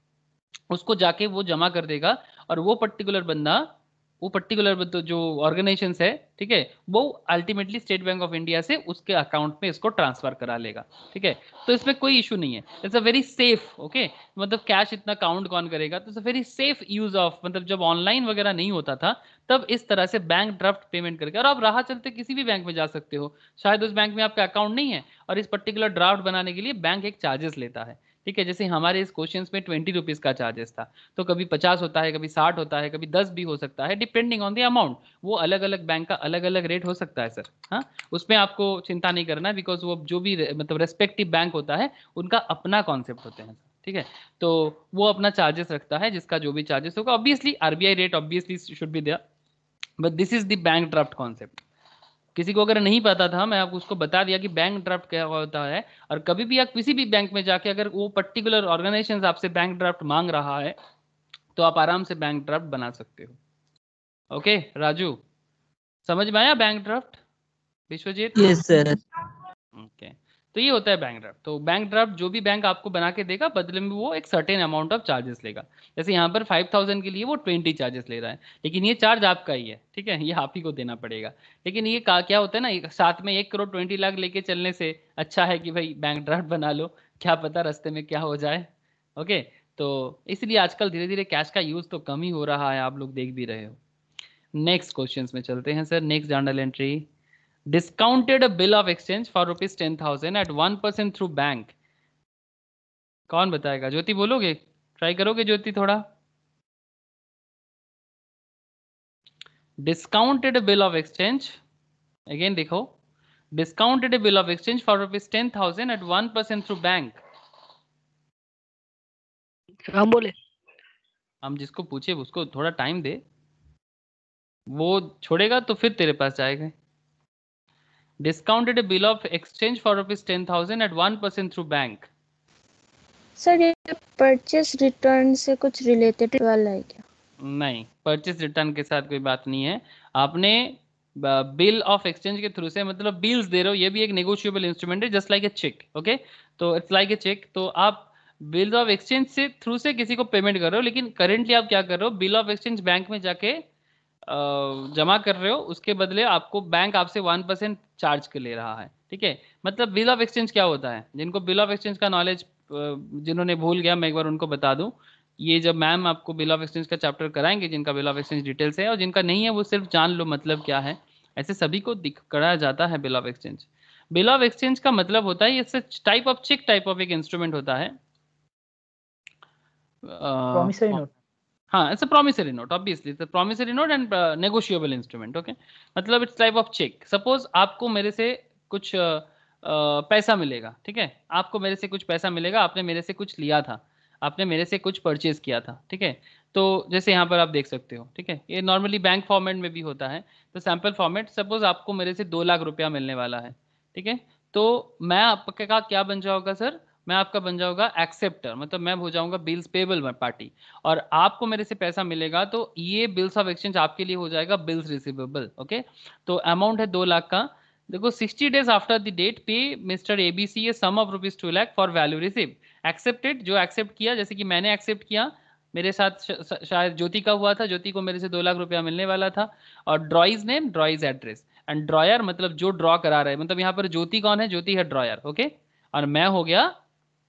उसको जाके वो जमा कर देगा, और वो पर्टिकुलर बंदा, वो पर्टिकुलर जो ऑर्गेनाइजेशन है, ठीक है, वो ultimately state bank of India से उसके अकाउंट में इसको ट्रांसफर करा लेगा, ठीक है। तो इसमें कोई इशू नहीं है, it's a very safe, okay, मतलब कैश इतना काउंट कौन करेगा, तो it's a very safe use of, मतलब जब ऑनलाइन वगैरह नहीं होता था तब इस तरह से बैंक ड्राफ्ट पेमेंट करके, और आप राह चलते किसी भी बैंक में जा सकते हो, शायद उस बैंक में आपका अकाउंट नहीं है, और इस पर्टिकुलर ड्राफ्ट बनाने के लिए बैंक एक चार्जेस लेता है, ठीक है। जैसे हमारे इस क्वेश्चंस में 20 रुपीज का चार्जेस था, तो कभी 50 होता है, कभी 60 होता है, कभी 10 भी हो सकता है, डिपेंडिंग ऑन द अमाउंट, वो अलग अलग बैंक का अलग अलग रेट हो सकता है सर। हाँ, उसमें आपको चिंता नहीं करना, बिकॉज वो जो भी मतलब रेस्पेक्टिव बैंक होता है उनका अपना कॉन्सेप्ट होते हैं, ठीक है, तो वो अपना चार्जेस रखता है, जिसका जो भी चार्जेस होगा, obviously RBI rate obviously should be there, but this is the bank draft concept. किसी को अगर नहीं पता था, मैं आपको उसको बता दिया कि बैंक ड्राफ्ट क्या होता है, और कभी भी आप किसी भी बैंक में जाके अगर वो पर्टिकुलर ऑर्गेनाइजेशन आपसे बैंक ड्राफ्ट मांग रहा है तो आप आराम से बैंक ड्राफ्ट बना सकते हो। ओके राजू, समझ में आया bank draft Biswajit? Yes sir. Okay, तो ये होता है बैंक ड्राफ्ट। तो बैंक ड्राफ्ट जो भी बैंक आपको बना के देगा, बदले में वो एक सर्टेन अमाउंट ऑफ चार्जेस लेगा। जैसे यहाँ पर 5,000 के लिए वो 20 चार्जेस ले रहा है, लेकिन ये चार्ज आपका ही है, ठीक है, ये आप ही को देना पड़ेगा। लेकिन ये क्या होता है ना, साथ में 1,20,00,000 लेके चलने से अच्छा है कि भाई बैंक ड्राफ्ट बना लो, क्या पता रास्ते में क्या हो जाए। ओके, तो इसलिए आजकल धीरे धीरे कैश का यूज तो कम ही हो रहा है, आप लोग देख भी रहे हो। नेक्स्ट क्वेश्चन में चलते हैं sir. Next journal entry, discounted a bill of exchange for rupees 10,000 at 1% through bank। कौन बताएगा? ज्योति बोलोगे? ट्राई करोगे ज्योति थोड़ा? discounted a bill of exchange, again देखो, discounted a bill of exchange for rupees 10,000 at 1% through bank। हम बोले, हम जिसको पूछे उसको थोड़ा टाइम दे, वो छोड़ेगा तो फिर तेरे पास जाएगा। discounted a bill of exchange for rupees 10,000 at 1% through bank। Sir ये परचेस रिटर्न से कुछ रिलेटेड वाला है क्या? नहीं, परचेस रिटर्न के साथ कोई बात नहीं है। आपने बिल ऑफ एक्सचेंज के थ्रू से, मतलब बिल्स दे रहे हो, ये भी एक नेगोशिएबल इंस्ट्रूमेंट है, just like a cheque, okay, तो इट्स लाइक ए चेक। तो आप बिल्स ऑफ एक्सचेंज से थ्रू से किसी को पेमेंट कर रहे हो, लेकिन करेंटली आप क्या कर रहे हो, बिल ऑफ एक्सचेंज बैंक में जाके जमा कर रहे हो, उसके बदले आपको बैंक आपसे 1% चार्ज कर ले रहा है, ठीक है। मतलब बिल ऑफ एक्सचेंज क्या होता है, जिनको बिल ऑफ एक्सचेंज का नॉलेज, जिन्होंने भूल गया, मैं एक बार उनको बता दूं, ये जब मैम आपको बिल ऑफ एक्सचेंज का चैप्टर कराएंगे, जिनका बिल ऑफ एक्सचेंज डिटेल्स है, और जिनका नहीं है वो सिर्फ जान लो मतलब क्या है, ऐसे सभी को कराया जाता है bill of exchange. Bill of exchange का मतलब होता है, ये type of cheque type of एक इंस्ट्रूमेंट होता है। Promissory note. हाँ, it's a promissory note, obviously it's a promissory note and negotiable instrument, okay. मतलब it's type of cheque. Suppose आपको मेरे से कुछ पैसा मिलेगा, ठीक है, आपको मेरे से कुछ पैसा मिलेगा, आपने मेरे से कुछ लिया था, आपने मेरे से कुछ परचेज किया था, ठीक है। तो जैसे यहाँ पर आप देख सकते हो, ठीक है, ये नॉर्मली बैंक फॉर्मेट में भी होता है। तो सैम्पल फॉर्मेट, सपोज आपको मेरे से 2 लाख रुपया मिलने वाला है, ठीक है, तो मैं आपका क्या बन जाऊंगा सर, मैं आपका बन जाऊंगा एक्सेप्टर, मतलब मैं हो जाऊंगा बिल्स पेबल पार्टी, और आपको मेरे से पैसा मिलेगा तो ये बिल्स ऑफ एक्सचेंज आपके लिए हो जाएगा बिल्स रिसीवेबल, ओके। तो अमाउंट है 2 लाख का। देखो, 60 days आफ्टर द डेट पे mister ABC a sum of rupees 2 lakh for value receive. Accepted, जो एक्सेप्ट किया, जैसे कि मैंने एक्सेप्ट किया, मेरे साथ शायद ज्योति का हुआ था, ज्योति को मेरे से 2 लाख रुपया मिलने वाला था। और ड्रॉइज नेम, ड्रॉइज एड्रेस, एंड ड्रॉयर मतलब जो ड्रॉ करा रहा है, मतलब यहाँ पर ज्योति कौन है, ज्योति है ड्रॉयर, ओके, और मैं हो गया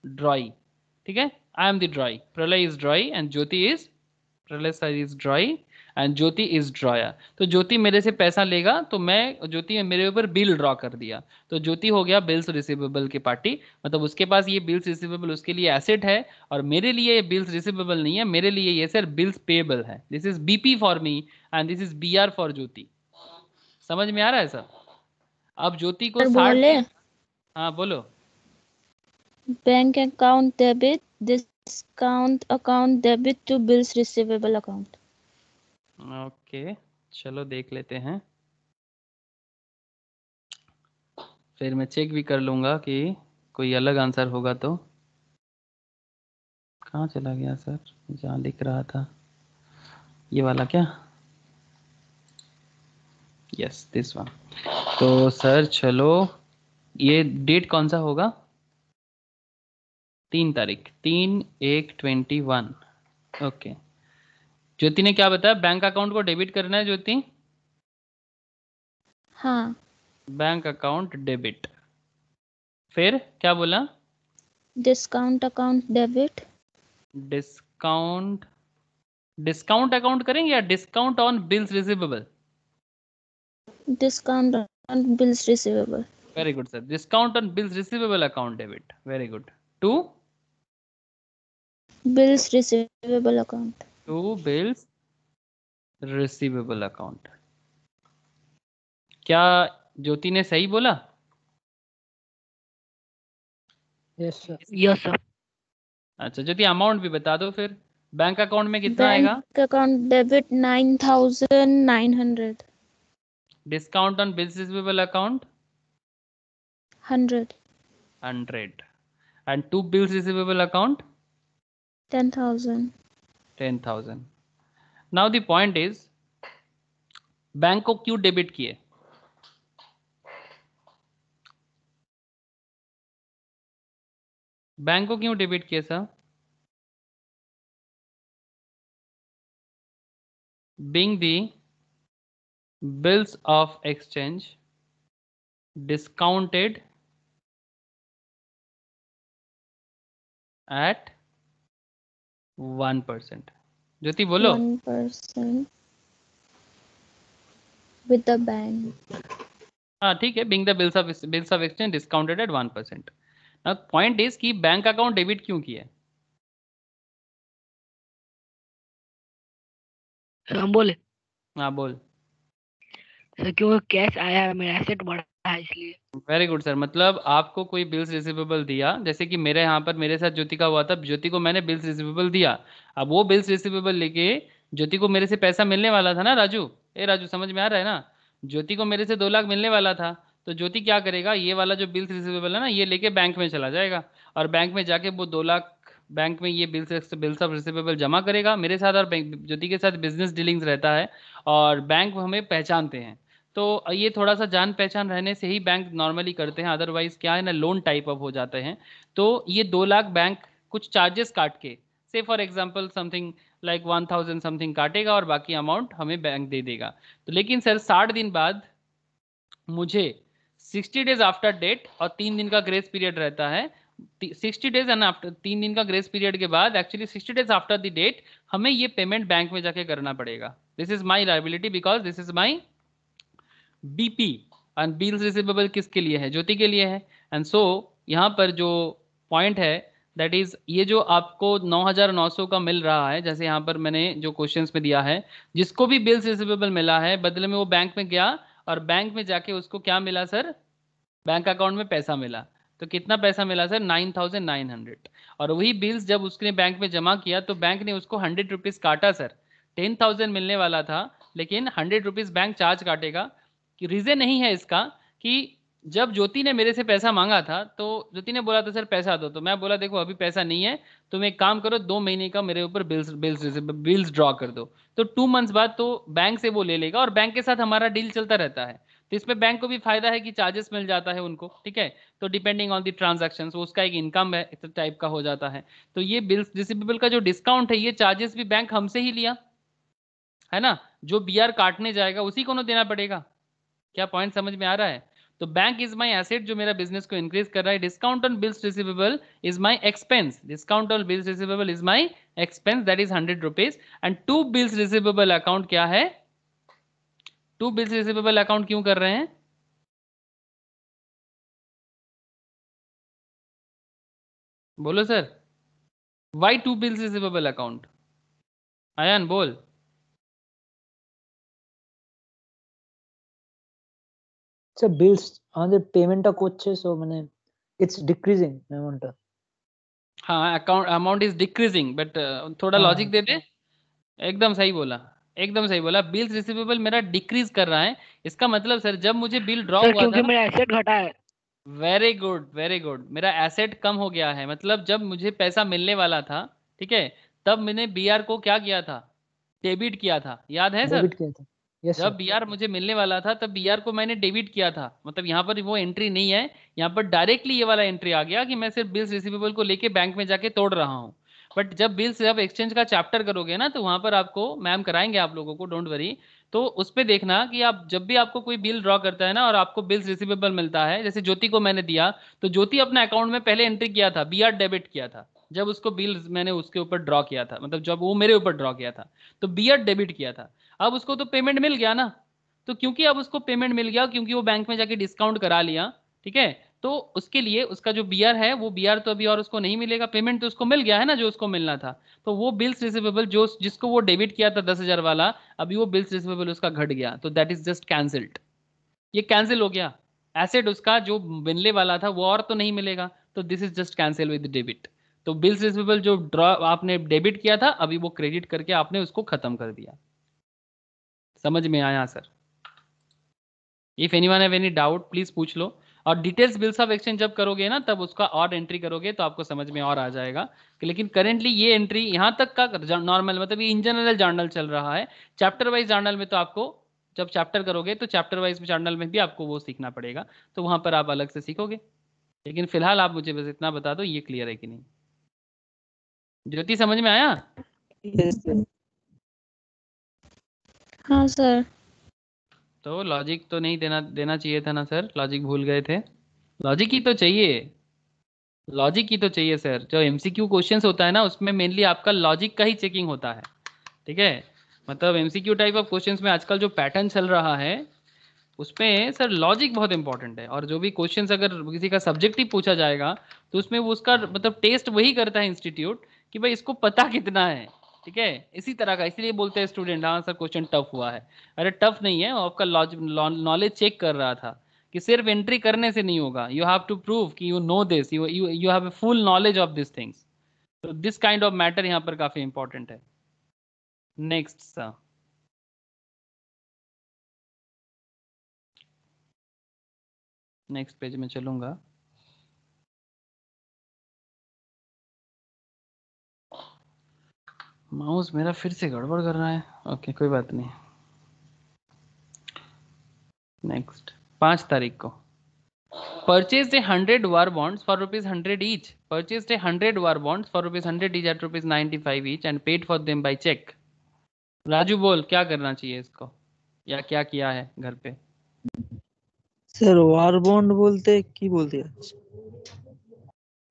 ड्रॉई, ठीक है। I am the drawee, Pralay is drawee and Jyoti is, Pralay sir is drawee and Jyoti is drawer. तो ज्योति मेरे से पैसा लेगा, तो मैं, ज्योति मेरे ऊपर बिल ड्रॉ कर दिया, तो ज्योति हो गया बिल्स रिसीवेबल की पार्टी, मतलब उसके पास ये बिल्स रिसीवेबल उसके लिए एसेट है, और मेरे लिए ये बिल्स रिसीवेबल नहीं है, मेरे लिए ये सर बिल्स पेएबल है। This is BP for me and this is BR for Jyoti. समझ में आ रहा है सर? अब ज्योति को सर 60 बोले, दिन, हाँ बोलो। Bank account debit, discount account debit to bills receivable account. Okay, चलो देख लेते हैं, फिर मैं चेक भी कर लूंगा कि कोई अलग आंसर होगा तो। कहाँ चला गया सर, जहाँ लिख रहा था ये वाला क्या, यस दिस वन। तो सर चलो ये डेट कौन सा होगा, 3 तारीख, 3/1/21। ओके, ज्योति ने क्या बताया, बैंक अकाउंट को डेबिट करना है ज्योति, हाँ। बैंक अकाउंट डेबिट, फिर क्या बोला, discount account debit. Discount, discount account करेंगे या discount on bills receivable, discount on bills receivable. Very good sir, discount on bills receivable account debit, very good. To bills receivable account. To bills receivable account. क्या ज्योति ने सही बोला, yes sir. Yes sir. अच्छा ज्योति amount भी बता दो फिर, bank account में कितना आएगा, bank account debit 9,900। Discount on bills receivable account 100। 100 and to bills receivable account 10,000। 10,000। Now the point is bank को क्यों डेबिट किए, बैंक को क्यों डेबिट किए sir, being the bills of exchange discounted at 1%। Jyoti बोलो 1% with the bank। हाँ ठीक है, being the bills of exchange discounted at 1%। now point is कि बैंक अकाउंट डेबिट क्यों किया, सर हम बोले हाँ बोल। सर क्योंकि कैश आया है, मेरा एसेट बढ़ा है इसलिए। वेरी गुड सर, मतलब आपको कोई बिल्स रिसीवेबल दिया, जैसे कि मेरे यहाँ पर मेरे साथ ज्योति का हुआ था, ज्योति को मैंने बिल्स रिसीवेबल दिया, अब वो बिल्स रिसीवेबल लेके ज्योति को मेरे से पैसा मिलने वाला था ना राजू, ए राजू समझ में आ रहा है ना, ज्योति को मेरे से 2 लाख मिलने वाला था, तो ज्योति क्या करेगा, ये वाला जो बिल्स रिसीवेबल है ना ये लेके बैंक में चला जाएगा, और बैंक में जाके वो 2 लाख बैंक में ये बिल्स ऑफ रिसीवेबल जमा करेगा मेरे साथ, और बैंक ज्योति के साथ बिजनेस डीलिंग्स रहता है, और बैंक हमें पहचानते हैं, तो ये थोड़ा सा जान पहचान रहने से ही बैंक नॉर्मली करते हैं, अदरवाइज क्या है ना लोन टाइप ऑफ हो जाते हैं। तो ये 2 लाख बैंक कुछ चार्जेस काट के, से for example something like 1,000 something काटेगा और बाकी अमाउंट हमें बैंक दे देगा। तो लेकिन सर 60 दिन बाद मुझे 60 डेज आफ्टर डेट, और 3 दिन का ग्रेस पीरियड रहता है, 60 डेज एंड आफ्टर 3 दिन का ग्रेस पीरियड के बाद actually 60 days after the date हमें ये पेमेंट बैंक में जाके करना पड़ेगा। This is my liability because this is my BP, and bills receivable किसके लिए है, ज्योति के लिए है। एंड सो यहाँ पर जो पॉइंट है दैट इज ये जो आपको 9,900 का मिल रहा है, जैसे यहाँ पर मैंने जो क्वेश्चंस में दिया है, जिसको भी बिल्स रिसीवेबल मिला है बदले में वो बैंक में गया और बैंक में जाके उसको क्या मिला सर, बैंक अकाउंट में पैसा मिला। तो कितना पैसा मिला सर, 9,900। और वही बिल्स जब उसने बैंक में जमा किया तो बैंक ने उसको 100 रुपीज़ काटा सर, 10,000 मिलने वाला था लेकिन 100 रुपीज़ बैंक चार्ज काटेगा। कि रीज़न नहीं है इसका कि जब ज्योति ने मेरे से पैसा मांगा था तो ज्योति ने बोला था सर पैसा दो, तो मैं बोला देखो अभी पैसा नहीं है, तुम एक काम करो 2 महीने का मेरे ऊपर बिल्स ड्रॉ कर दो, तो 2 मंथ्स बाद तो बैंक से वो ले लेगा, और बैंक के साथ हमारा डील चलता रहता है, तो इसमें बैंक को भी फायदा है कि चार्जेस मिल जाता है उनको, ठीक है। तो डिपेंडिंग ऑन द ट्रांजैक्शन उसका एक इनकम टाइप का हो जाता है। तो ये बिल्स रिसीवेबल का जो डिस्काउंट है ये चार्जेस भी बैंक हमसे ही लिया है ना, जो बीआर काटने जाएगा उसी को ना देना पड़ेगा। क्या पॉइंट समझ में आ रहा है। तो बैंक इज माई एसेट जो मेरा बिजनेस को इंक्रीज कर रहा है, discount on bills receivable is my expense, discount on bills receivable is my expense that is 100 rupees. And to bills receivable account क्या है, टू बिल्स रिसीवेबल अकाउंट क्यों कर रहे हैं, बोलो sir, why to bills receivable account, Ayan बोल। আচ্ছা বিলস আমাদের পেমেন্টটা করছে সো মানে ইটস ডিক্রিজিং অ্যামাউন্টটা। हाँ अमाउंट इज डिक्रीजिंग बट थोड़ा हाँ। लॉजिक दे दे। एकदम सही बोला, एकदम सही बोला, बिल्स रिसीवेबल मेरा डिक्रीज कर रहा है, इसका मतलब सर जब मुझे बिल ड्रॉ सर हुआ क्योंकि था, मेरा एसेट घटा है। वेरी गुड वेरी गुड, मेरा एसेट कम हो गया है, मतलब जब मुझे पैसा मिलने वाला था ठीक है, तब मैंने बीआर को क्या किया था, डेबिट किया था, याद है सर? डेबिट किया था। यस जब सर। बीआर मुझे मिलने वाला था तब बीआर को मैंने डेबिट किया था, मतलब यहाँ पर वो एंट्री नहीं है, यहाँ पर डायरेक्टली ये वाला एंट्री आ गया कि मैं सिर्फ बिल्स रिसीवेबल को लेके बैंक में जाके तोड़ रहा हूँ। बट जब बिल्स जब एक्सचेंज का चैप्टर करोगे ना, तो वहां पर आपको मैम कराएंगे आप लोगों को, डोंट वरी। तो उस पे देखना कि आप जब भी आपको कोई बिल ड्रॉ करता है ना और आपको बिल्स रिसीवेबल मिलता है, जैसे ज्योति को मैंने दिया, तो ज्योति अपने अकाउंट में पहले एंट्री किया था, बीआर डेबिट किया था जब उसको बिल मैंने उसके ऊपर ड्रॉ किया था, मतलब जब वो मेरे ऊपर ड्रॉ किया था तो बीआर डेबिट किया था। अब उसको तो पेमेंट मिल गया ना, तो क्योंकि अब उसको पेमेंट मिल गया, क्योंकि वो बैंक में जाके डिस्काउंट करा लिया, ठीक है, तो उसके लिए उसका जो बीआर है वो बीआर तो अभी और उसको नहीं मिलेगा, पेमेंट तो उसको मिल गया है ना जो उसको मिलना था। तो वो बिल्स रिसीवेबल जो जिसको वो डेबिट किया था 10,000 वाला, अभी वो बिल्स रिसीवेबल उसका घट गया, तो दैट इज जस्ट कैंसिल्ड, ये कैंसिल हो गया। एसेट उसका जो मिलने वाला था वो और तो नहीं मिलेगा, तो this is just cancel with debit. तो बिल्स रिसीवेबल जो ड्रॉ आपने डेबिट किया था, अभी वो क्रेडिट करके आपने उसको खत्म कर दिया। समझ में आया sir? If anyone have any doubt please पूछ लो। और डिटेल्स बिल्स ऑफ एक्सचेंज जब करोगे ना, तब उसका और एंट्री करोगे तो आपको समझ में और आ जाएगा कि, लेकिन करेंटली ये एंट्री यहाँ तक का नॉर्मल, मतलब ये इन जनरल जर्नल चल रहा है। चैप्टर वाइज जर्नल में तो आपको जब चैप्टर करोगे तो चैप्टर वाइज जर्नल में भी आपको वो सीखना पड़ेगा, तो वहां पर आप अलग से सीखोगे। लेकिन फिलहाल आप मुझे बस इतना बता दो ये क्लियर है कि नहीं। ज्योति समझ में आया? Yes sir. हाँ सर। तो लॉजिक तो नहीं देना देना चाहिए था ना सर, लॉजिक भूल गए थे? लॉजिक ही तो चाहिए, लॉजिक ही तो चाहिए सर। जो एमसीक्यू क्वेश्चंस होता है ना, उसमें मेनली आपका लॉजिक का ही चेकिंग होता है, ठीक है। मतलब एमसीक्यू टाइप ऑफ क्वेश्चंस में आजकल जो पैटर्न चल रहा है उसमें सर लॉजिक बहुत इंपॉर्टेंट है। और जो भी क्वेश्चंस अगर किसी का सब्जेक्टिव पूछा जाएगा तो उसमें वो उसका मतलब टेस्ट वही करता है इंस्टीट्यूट कि भाई इसको पता कितना है, ठीक है, इसी तरह का। इसलिए बोलते हैं स्टूडेंट हाँ सर क्वेश्चन टफ हुआ है। अरे टफ नहीं है, वो आपका नॉलेज चेक कर रहा था कि सिर्फ एंट्री करने से नहीं होगा, यू हैव टू प्रूव कि you know this, you you you have a full knowledge of this things. तो दिस काइंड ऑफ मैटर यहाँ पर काफी इंपॉर्टेंट है। नेक्स्ट सर, नेक्स्ट पेज में चलूंगा। माउस मेरा फिर से गड़बड़ कर रहा है, ओके कोई बात नहीं। नेक्स्ट 5 तारीख को purchased 100 war bonds for ₹100 each, purchased 100 war bonds for ₹100 each at ₹95 each and paid for them by check। Raju बोल क्या करना चाहिए इसको, या क्या किया है घर पे? सर वार बॉन्ड बोलते की बोलते हैं?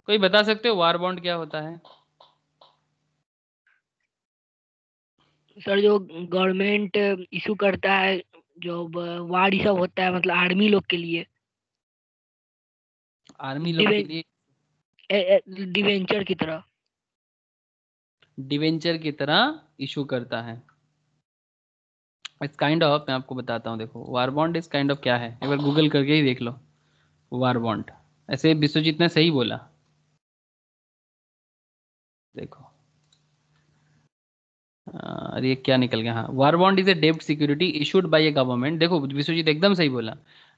कोई बता सकते हो वार बॉन्ड क्या होता है? सर जो गवर्नमेंट इशू करता है, जो वार ये सब होता है, मतलब आर्मी लोग के लिए, आर्मी लोग के लिए डिवेंचर की तरह। डिवेंचर की तरह इशू करता है। इट्स काइंड ऑफ, मैं आपको बताता हूँ, देखो वार बॉन्ड इस काइंड ऑफ क्या है, एक बार गूगल करके ही देख लो वार बॉन्ड। ऐसे विश्वजीत ने सही बोला, देखो अरे ये क्या निकल गया, हाँ, वार बॉन्ड इज ए डेब्ट security issued by a government. देखो विश्वजीत एकदम सही बोला,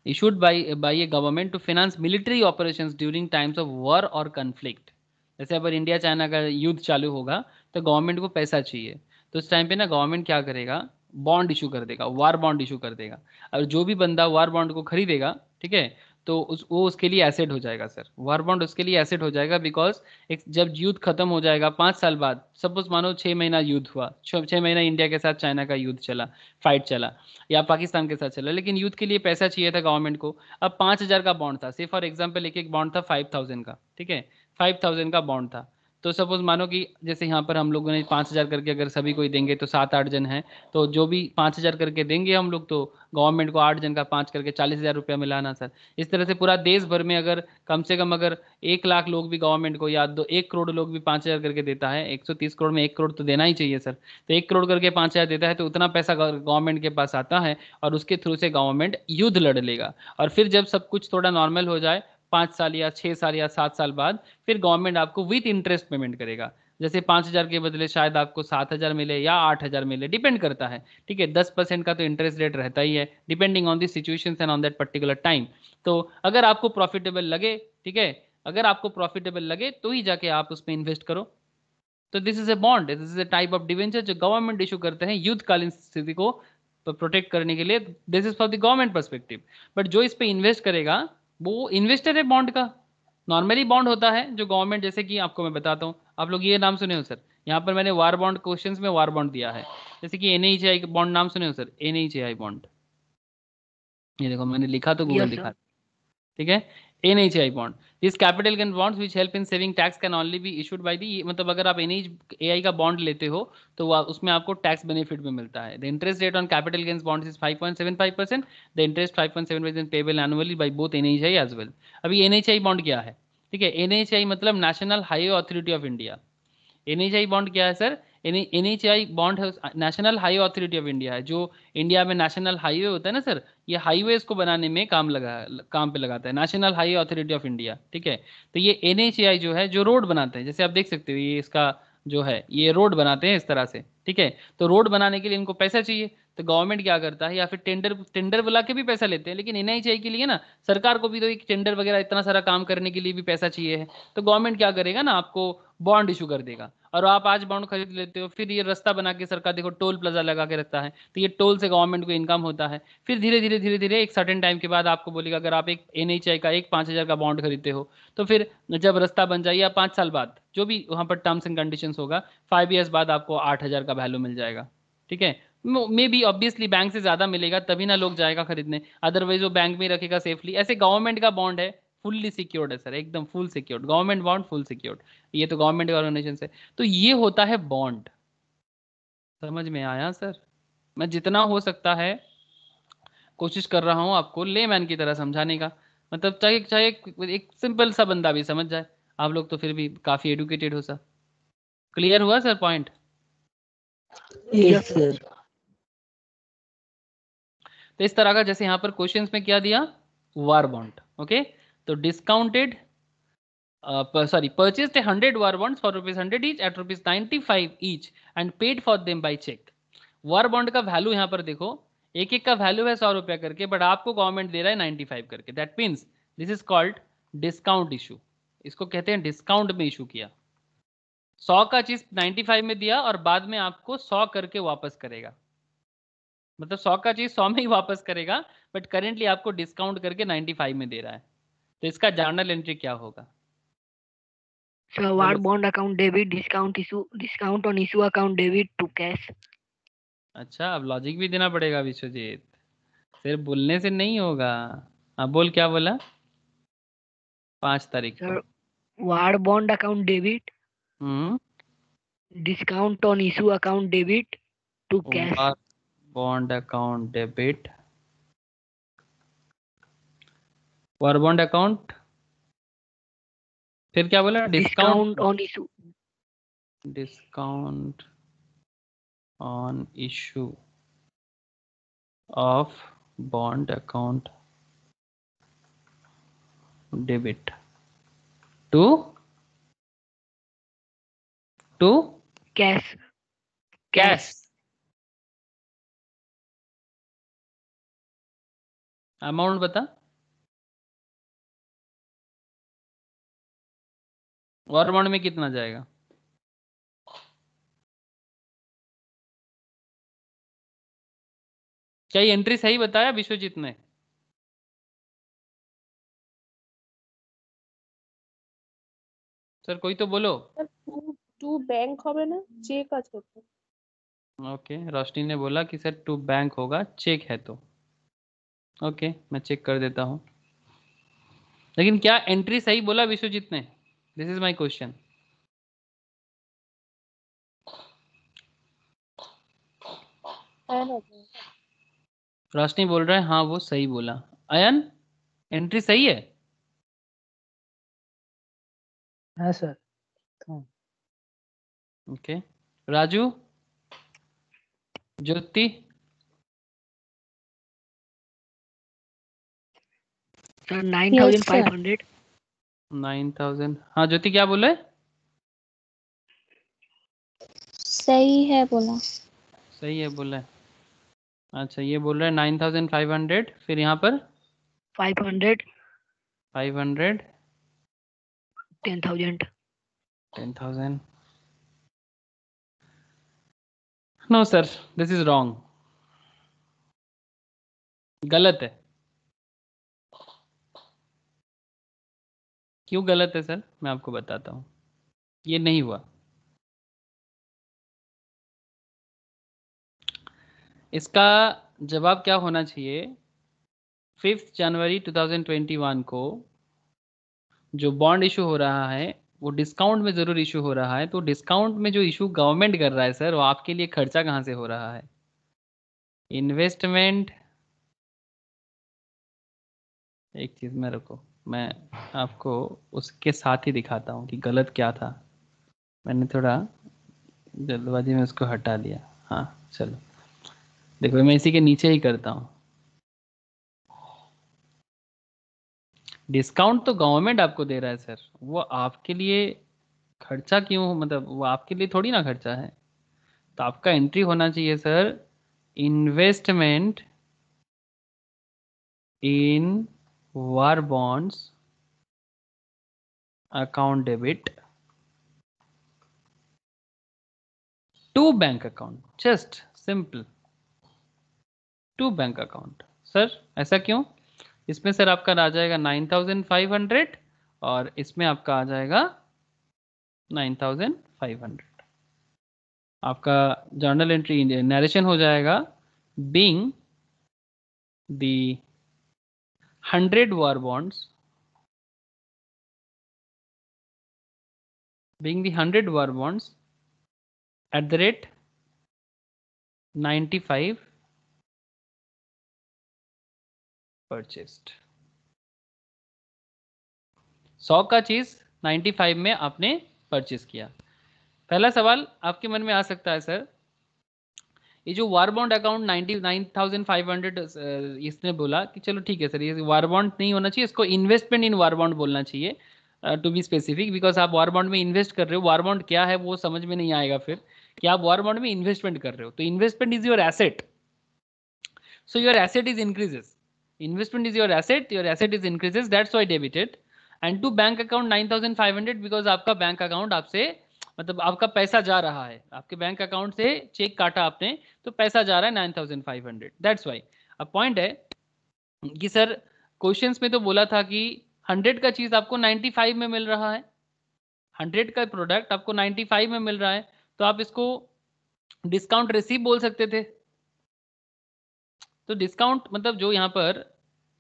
issued by a government to finance military operations during times of war और कन्फ्लिक्ट। जैसे अगर इंडिया चाइना का युद्ध चालू होगा तो गवर्नमेंट को पैसा चाहिए, तो उस टाइम पे ना गवर्नमेंट क्या करेगा, बॉन्ड इशू कर देगा, वार बॉन्ड इशू कर देगा। और जो भी बंदा वार बॉन्ड को खरीदेगा, ठीक है, तो वो उसके लिए एसेट हो जाएगा सर, वार बॉन्ड उसके लिए एसेट हो जाएगा। बिकॉज एक जब युद्ध खत्म हो जाएगा 5 साल बाद, सपोज मानो 6 महीना युद्ध हुआ, 6 महीना इंडिया के साथ चाइना का युद्ध चला, फाइट चला, या पाकिस्तान के साथ चला, लेकिन युद्ध के लिए पैसा चाहिए था गवर्नमेंट को। अब 5,000 का बॉन्ड था, से फॉर एग्जाम्पल एक एक बॉन्ड था 5,000 का, ठीक है, 5,000 का बॉन्ड था। तो सपोज मानो कि जैसे यहाँ पर हम लोगों ने 5,000 करके अगर सभी कोई देंगे तो 7-8 जन हैं, तो जो भी 5,000 करके देंगे हम लोग, तो गवर्नमेंट को 8 जन का 5 करके 40,000 रुपया मिलाना सर। इस तरह से पूरा देश भर में अगर कम से कम अगर 1 लाख लोग भी गवर्नमेंट को, या 1 करोड़ लोग भी 5,000 करके देता है, 130 करोड़ में 1 करोड़ तो देना ही चाहिए सर। तो 1 करोड़ करके 5,000 देता है, तो उतना पैसा गवर्नमेंट के पास आता है और उसके थ्रू से गवर्नमेंट युद्ध लड़ लेगा। और फिर जब सब कुछ थोड़ा नॉर्मल हो जाए, 5 साल या 6 साल या 7 साल बाद, फिर गवर्नमेंट आपको विथ इंटरेस्ट पेमेंट करेगा। जैसे 5,000 के बदले शायद आपको 7,000 मिले या 8,000 मिले, डिपेंड करता है, ठीक है। 10% का तो इंटरेस्ट रेट रहता ही है, depending on the situation and on that particular time. तो अगर आपको प्रॉफिटेबल लगे, ठीक है, अगर आपको प्रॉफिटेबल लगे तो ही जाके आप उसमें इन्वेस्ट करो। तो this is a bond, this is a type of debenture जो गवर्नमेंट इशू करते हैं युद्धकालीन स्थिति को प्रोटेक्ट करने के लिए। This is for the government perspective. But जो इस पे इन्वेस्ट करेगा वो इन्वेस्टर है बॉन्ड का। नॉर्मली बॉन्ड होता है जो गवर्नमेंट, जैसे कि आपको मैं बताता हूँ, आप लोग ये नाम सुने हो सर, यहाँ पर मैंने वार बॉन्ड क्वेश्चंस में वार बॉन्ड दिया है, जैसे कि NHAI बॉन्ड नाम सुने हो सर, NHAI बॉन्ड, ये देखो मैंने लिखा तो गूगल यस दिखा, सर। ठीक है। NHAI bond, this capital gain bonds which help in saving tax can only be issued by the, मतलब अगर आप NHAI का बॉन्ड लेते हो तो उसमें आपको टैक्स बेनिफिट में मिलता है। The interest rate on capital gains bonds is 5.75%, the interest 5.75% payable annually by both NHAI as well. अभी NHAI बॉन्ड क्या है, ठीक है, NHAI मतलब national highway authority of India. NHAI bond क्या है सर, NHAI बॉन्ड है national highway authority of India है, जो इंडिया में नेशनल हाईवे होता है ना सर, ये हाईवेज को बनाने में काम पे लगाता है, national highway authority of India, ठीक है। तो ये NHAI जो है जो रोड बनाते हैं, जैसे आप देख सकते हो ये इसका जो है ये रोड बनाते हैं इस तरह से, ठीक है। तो रोड बनाने के लिए इनको पैसा चाहिए, तो गवर्नमेंट क्या करता है, या फिर टेंडर टेंडर बुला के भी पैसा लेते हैं, लेकिन NHAI के लिए ना सरकार को भी तो एक टेंडर वगैरह इतना सारा काम करने के लिए भी पैसा चाहिए है, तो गवर्नमेंट क्या करेगा ना, आपको बॉन्ड इशू कर देगा, और आप आज बॉन्ड खरीद लेते हो, फिर ये रास्ता बना के सरकार देखो टोल प्लाजा लगा के रखता है, तो ये टोल से गवर्नमेंट को इनकम होता है। फिर धीरे धीरे एक सर्टेन टाइम के बाद आपको बोलेगा, अगर आप एक NHAI का एक 5,000 का बॉन्ड खरीदते हो, तो फिर जब रास्ता बन जाए या 5 साल बाद जो भी वहाँ पर टर्म्स एंड कंडीशंस होगा, 5 ईयर्स बाद आपको 8,000 का वैल्यू मिल जाएगा, ठीक है। मे बी ऑब्वियसली बैंक से ज्यादा मिलेगा तभी ना लोग जाएगा खरीदने, अदरवाइज वो बैंक में रखेगा सेफली। ऐसे गवर्नमेंट का बॉन्ड है, फुल्ली सिक्योर्ड है सर, एकदम full secured, government bond full secured, ये तो गवर्नमेंट ऑर्गेनाइजेशन से। तो ये होता है बॉन्ड, समझ में आया सर? मैं जितना हो सकता है कोशिश कर रहा हूँ आपको लेमैन की तरह समझाने का, मतलब चाहे चाहे एक सिंपल सा बंदा भी समझ जाए। आप लोग तो फिर भी काफी एडुकेटेड हो सर। क्लियर हुआ सर पॉइंट? Yes sir. तो इस तरह का, जैसे यहाँ पर क्वेश्चंस में क्या दिया, वार बॉन्ड, ओके। तो discounted purchased 100 war bonds for ₹100 each at ₹95 each and paid for them by check। War bond का वैल्यू यहाँ पर देखो, एक एक का वैल्यू है 100 रुपया करके, बट आपको गवर्नमेंट दे रहा है 95 करके, that means this is called discount issue. इसको कहते हैं डिस्काउंट में इशू किया। 100 का चीज 95 में दिया और बाद में आपको 100 करके वापस करेगा, मतलब 100 का चीज 100 में ही वापस करेगा, बट करेंटली आपको डिस्काउंट करके 95 में दे रहा है। तो इसका जर्नल एंट्री क्या होगा? Sir war bond account debit, discount on issue account debit to cash. अच्छा, अब लॉजिक भी देना पड़ेगा विश्वजीत, सिर्फ बोलने से नहीं होगा। हाँ बोल, क्या बोला? 5 तारीख को sir war bond account debit, hmm discount on issue account debit to cash. War bond account debit, war bond account, फिर क्या बोला? Discount on issue, discount on issue of bond account debit to cash. Cash. Amount बता, war bond में कितना जाएगा? क्या ये entry सही बताया विश्वजीत ने? सर कोई तो बोलो। टू बैंक হবে না, চেক আছে তো। ओके, रोशनी ने बोला कि सर टू बैंक होगा, चेक है तो ओके, मैं चेक कर देता हूँ। लेकिन क्या एंट्री सही बोला विश्वजीत ने? This is my question. है ना? रोशनी बोल रहा है हाँ वो सही बोला। अयन, एंट्री सही है? हाँ सर। हाँ। ओके, राजू, ज्योति, सर 9,500। 9,000। हाँ ज्योति क्या बोले? सही है बोला। सही है बोला है। अच्छा, ये बोल रहा है 9,500, फिर यहाँ पर 500, 500, 10,000। 10,000, no sir, this is wrong, गलत है। क्यों गलत है सर, मैं आपको बताता हूँ। ये नहीं हुआ। इसका जवाब क्या होना चाहिए, 5 जनवरी 2021 को जो बॉन्ड इशू हो रहा है वो डिस्काउंट में जरूर इशू हो रहा है, तो डिस्काउंट में जो इशू गवर्नमेंट कर रहा है सर, वो आपके लिए खर्चा कहाँ से हो रहा है? इन्वेस्टमेंट। एक चीज में रुको, मैं आपको उसके साथ ही दिखाता हूँ कि गलत क्या था। मैंने थोड़ा जल्दबाजी में उसको हटा दिया। हाँ चलो, देखो मैं इसी के नीचे ही करता हूँ। डिस्काउंट तो गवर्नमेंट आपको दे रहा है सर, वो आपके लिए खर्चा क्यों, मतलब वो आपके लिए थोड़ी ना खर्चा है। तो आपका एंट्री होना चाहिए sir, investment in war bonds account debit to bank account, just simple to bank account. Sir ऐसा क्यों? इसमें सर आपका आ जाएगा 9500 और इसमें आपका आ जाएगा 9500। आपका जर्नल एंट्री नरेशन हो जाएगा, being the 100 war bonds, being the 100 war bonds at the rate 95 purchased। 100 का चीज 95 में आपने परचेस किया। पहला सवाल आपके मन में आ सकता है सर, ये जो वार बॉन्ड अकाउंट 99,500 इसने बोला कि चलो ठीक है सर, ये वार बॉन्ड नहीं होना चाहिए, इसको इन्वेस्टमेंट इन वार बॉन्ड बोलना चाहिए, टू बी स्पेसिफिक, बिकॉज आप वार बॉन्ड में इन्वेस्ट कर रहे हो। वार बॉन्ड क्या है वो समझ में नहीं आएगा फिर कि आप वार बॉन्ड में इन्वेस्टमेंट कर रहे हो। तो investment is your asset, so your asset is increases, investment is your asset is increases, that's why debited। and to bank account 9500 because आपका बैंक अकाउंट आपसे, मतलब आपका पैसा जा रहा है, आपके बैंक अकाउंट से चेक काटा आपने तो पैसा जा रहा है 9500, दैट्स वाई। अब पॉइंट है कि सर क्वेश्चंस में तो बोला था कि 100 का चीज आपको 95 में मिल रहा है, 100 का प्रोडक्ट आपको 95 में मिल रहा है, तो आप इसको डिस्काउंट रिसीव बोल सकते थे। तो डिस्काउंट मतलब जो यहाँ पर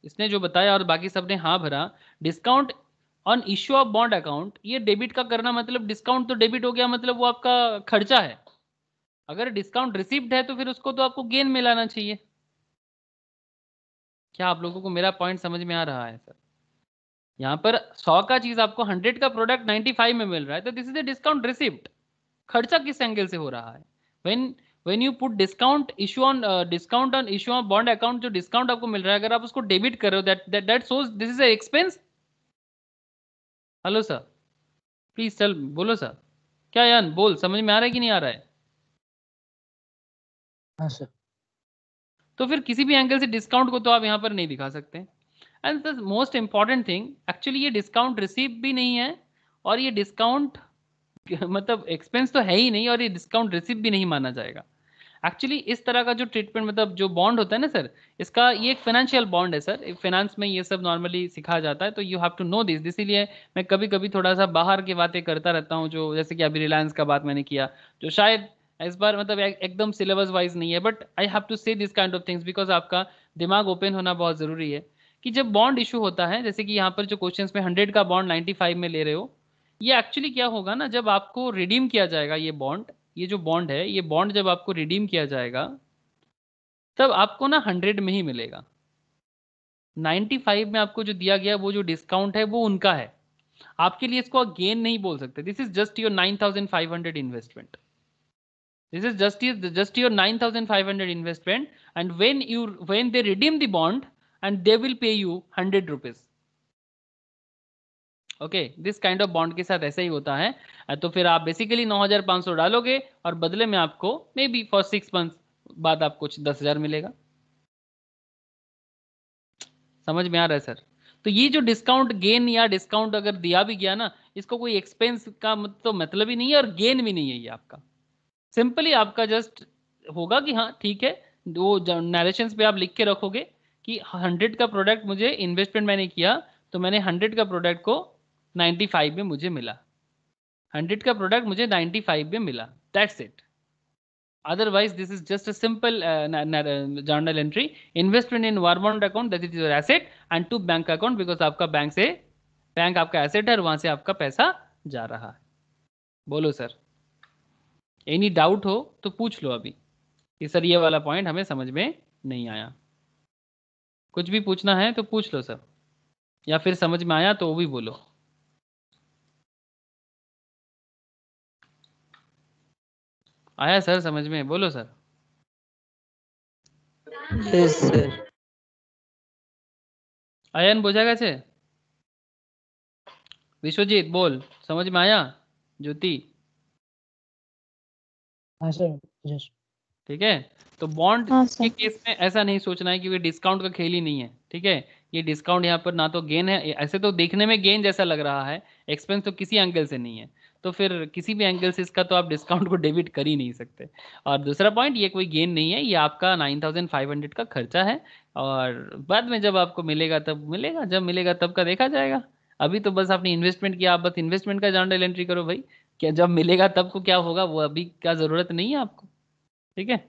इसने जो बताया और बाकी सबने हाँ भरा, discount on issue of bond account, ये डेबिट का करना मतलब डिस्काउंट तो डेबिट हो गया, मतलब वो आपका खर्चा है। अगर डिस्काउंट रिसीव्ड है तो फिर उसको तो आपको गेन में लाना चाहिए। क्या आप लोगों को मेरा पॉइंट समझ में आ रहा है सर? यहाँ पर 100 का चीज आपको 100 का प्रोडक्ट 95 में मिल रहा है, तो this is a discount receipt. खर्चा किस एंगल से हो रहा है? when you put discount issue on discount on issue of bond account, जो डिस्काउंट आपको मिल रहा है अगर आप उसको डेबिट कर रहे हो, that shows this is a expense। Hello sir, please चल बोलो सर, क्या यान बोल, समझ में आ रहा है कि नहीं आ रहा है? हाँ सर। तो फिर किसी भी एंगल से डिस्काउंट को तो आप यहाँ पर नहीं दिखा सकते। And the most important thing, actually ये डिस्काउंट रिसीव भी नहीं है और ये डिस्काउंट मतलब एक्सपेंस तो है ही नहीं, और ये डिस्काउंट रिसीव भी नहीं माना जाएगा। एक्चुअली इस तरह का जो ट्रीटमेंट, मतलब जो बॉन्ड होता है ना सर, इसका ये एक फाइनेंशियल बॉन्ड है सर, फाइनेंस में ये सब नॉर्मली सिखाया जाता है, तो you have to know this. इसीलिए मैं कभी कभी थोड़ा सा बाहर की बातें करता रहता हूँ, जो जैसे कि अभी रिलायंस का बात मैंने किया, जो शायद इस बार मतलब एकदम सिलेबस वाइज नहीं है, बट आई हैव टू से this kind of things because आपका दिमाग ओपन होना बहुत ज़रूरी है। कि जब बॉन्ड इशू होता है, जैसे कि यहाँ पर जो क्वेश्चन में 100 का बॉन्ड 95 में ले रहे हो, ये एक्चुअली क्या होगा ना, जब आपको रिडीम किया जाएगा ये बॉन्ड, ये जो बॉन्ड है, ये बॉन्ड जब आपको रिडीम किया जाएगा तब आपको ना 100 में ही मिलेगा। 95 में आपको जो दिया गया वो जो डिस्काउंट है वो उनका है, आपके लिए इसको गेन नहीं बोल सकते। This is just your 9500 investment, this is just your 9500 investment, and when they redeem the bond and they will pay you 100 rupees। Okay, this kind of bond के साथ ऐसा ही होता है। तो फिर आप बेसिकली 9500 डालोगे और बदले में आपको मे बी फॉर 6 मंथ बाद आपको कुछ 10,000 मिलेगा। समझ में आ रहा है सर? तो ये जो डिस्काउंट गेन या डिस्काउंट अगर दिया भी गया ना, इसको कोई एक्सपेंस का तो मतलब ही नहीं है और गेन भी नहीं है, ये आपका सिंपली आपका जस्ट होगा कि हाँ ठीक है, वो नरेशंस पे आप लिख के रखोगे कि 100 का प्रोडक्ट मुझे इन्वेस्टमेंट मैंने किया, तो मैंने 100 का प्रोडक्ट को 95 में मुझे मिला, 100 का प्रोडक्ट मुझे 95 में मिला, that's it. Otherwise, this is just a simple journal entry. Investment in war bond account, that is your asset, and to bank account because आपका बैंक से, बैंक आपका एसेट है और वहां से आपका पैसा जा रहा है. बोलो सर, एनी डाउट हो तो पूछ लो अभी कि सर ये वाला पॉइंट हमें समझ में नहीं आया. कुछ भी पूछना है तो पूछ लो सर, या फिर समझ में आया तो वो भी बोलो. आया सर समझ में? बोलो सर. Yes sir. आयन बोझा गया? विश्वजीत बोल, समझ में आया? ज्योति हाँ सर. यस. ठीक है. तो बॉन्ड हाँ के सर. केस में ऐसा नहीं सोचना है कि ये डिस्काउंट का खेल ही नहीं है. ठीक है, ये डिस्काउंट यहाँ पर ना तो गेन है, ऐसे तो देखने में गेन जैसा लग रहा है, एक्सपेंस तो किसी एंगल से नहीं है, तो फिर किसी भी एंगल से इसका तो आप डिस्काउंट को डेबिट कर ही नहीं सकते. और दूसरा पॉइंट, ये कोई गेन नहीं है, ये आपका 9500 का खर्चा है, और बाद में जब आपको मिलेगा तब मिलेगा, जब मिलेगा तब का देखा जाएगा. अभी तो बस आपने इन्वेस्टमेंट किया, आप बस इन्वेस्टमेंट का जर्नल एंट्री करो भाई. क्या जब मिलेगा तब को क्या होगा वो अभी क्या जरूरत नहीं है आपको. ठीक है,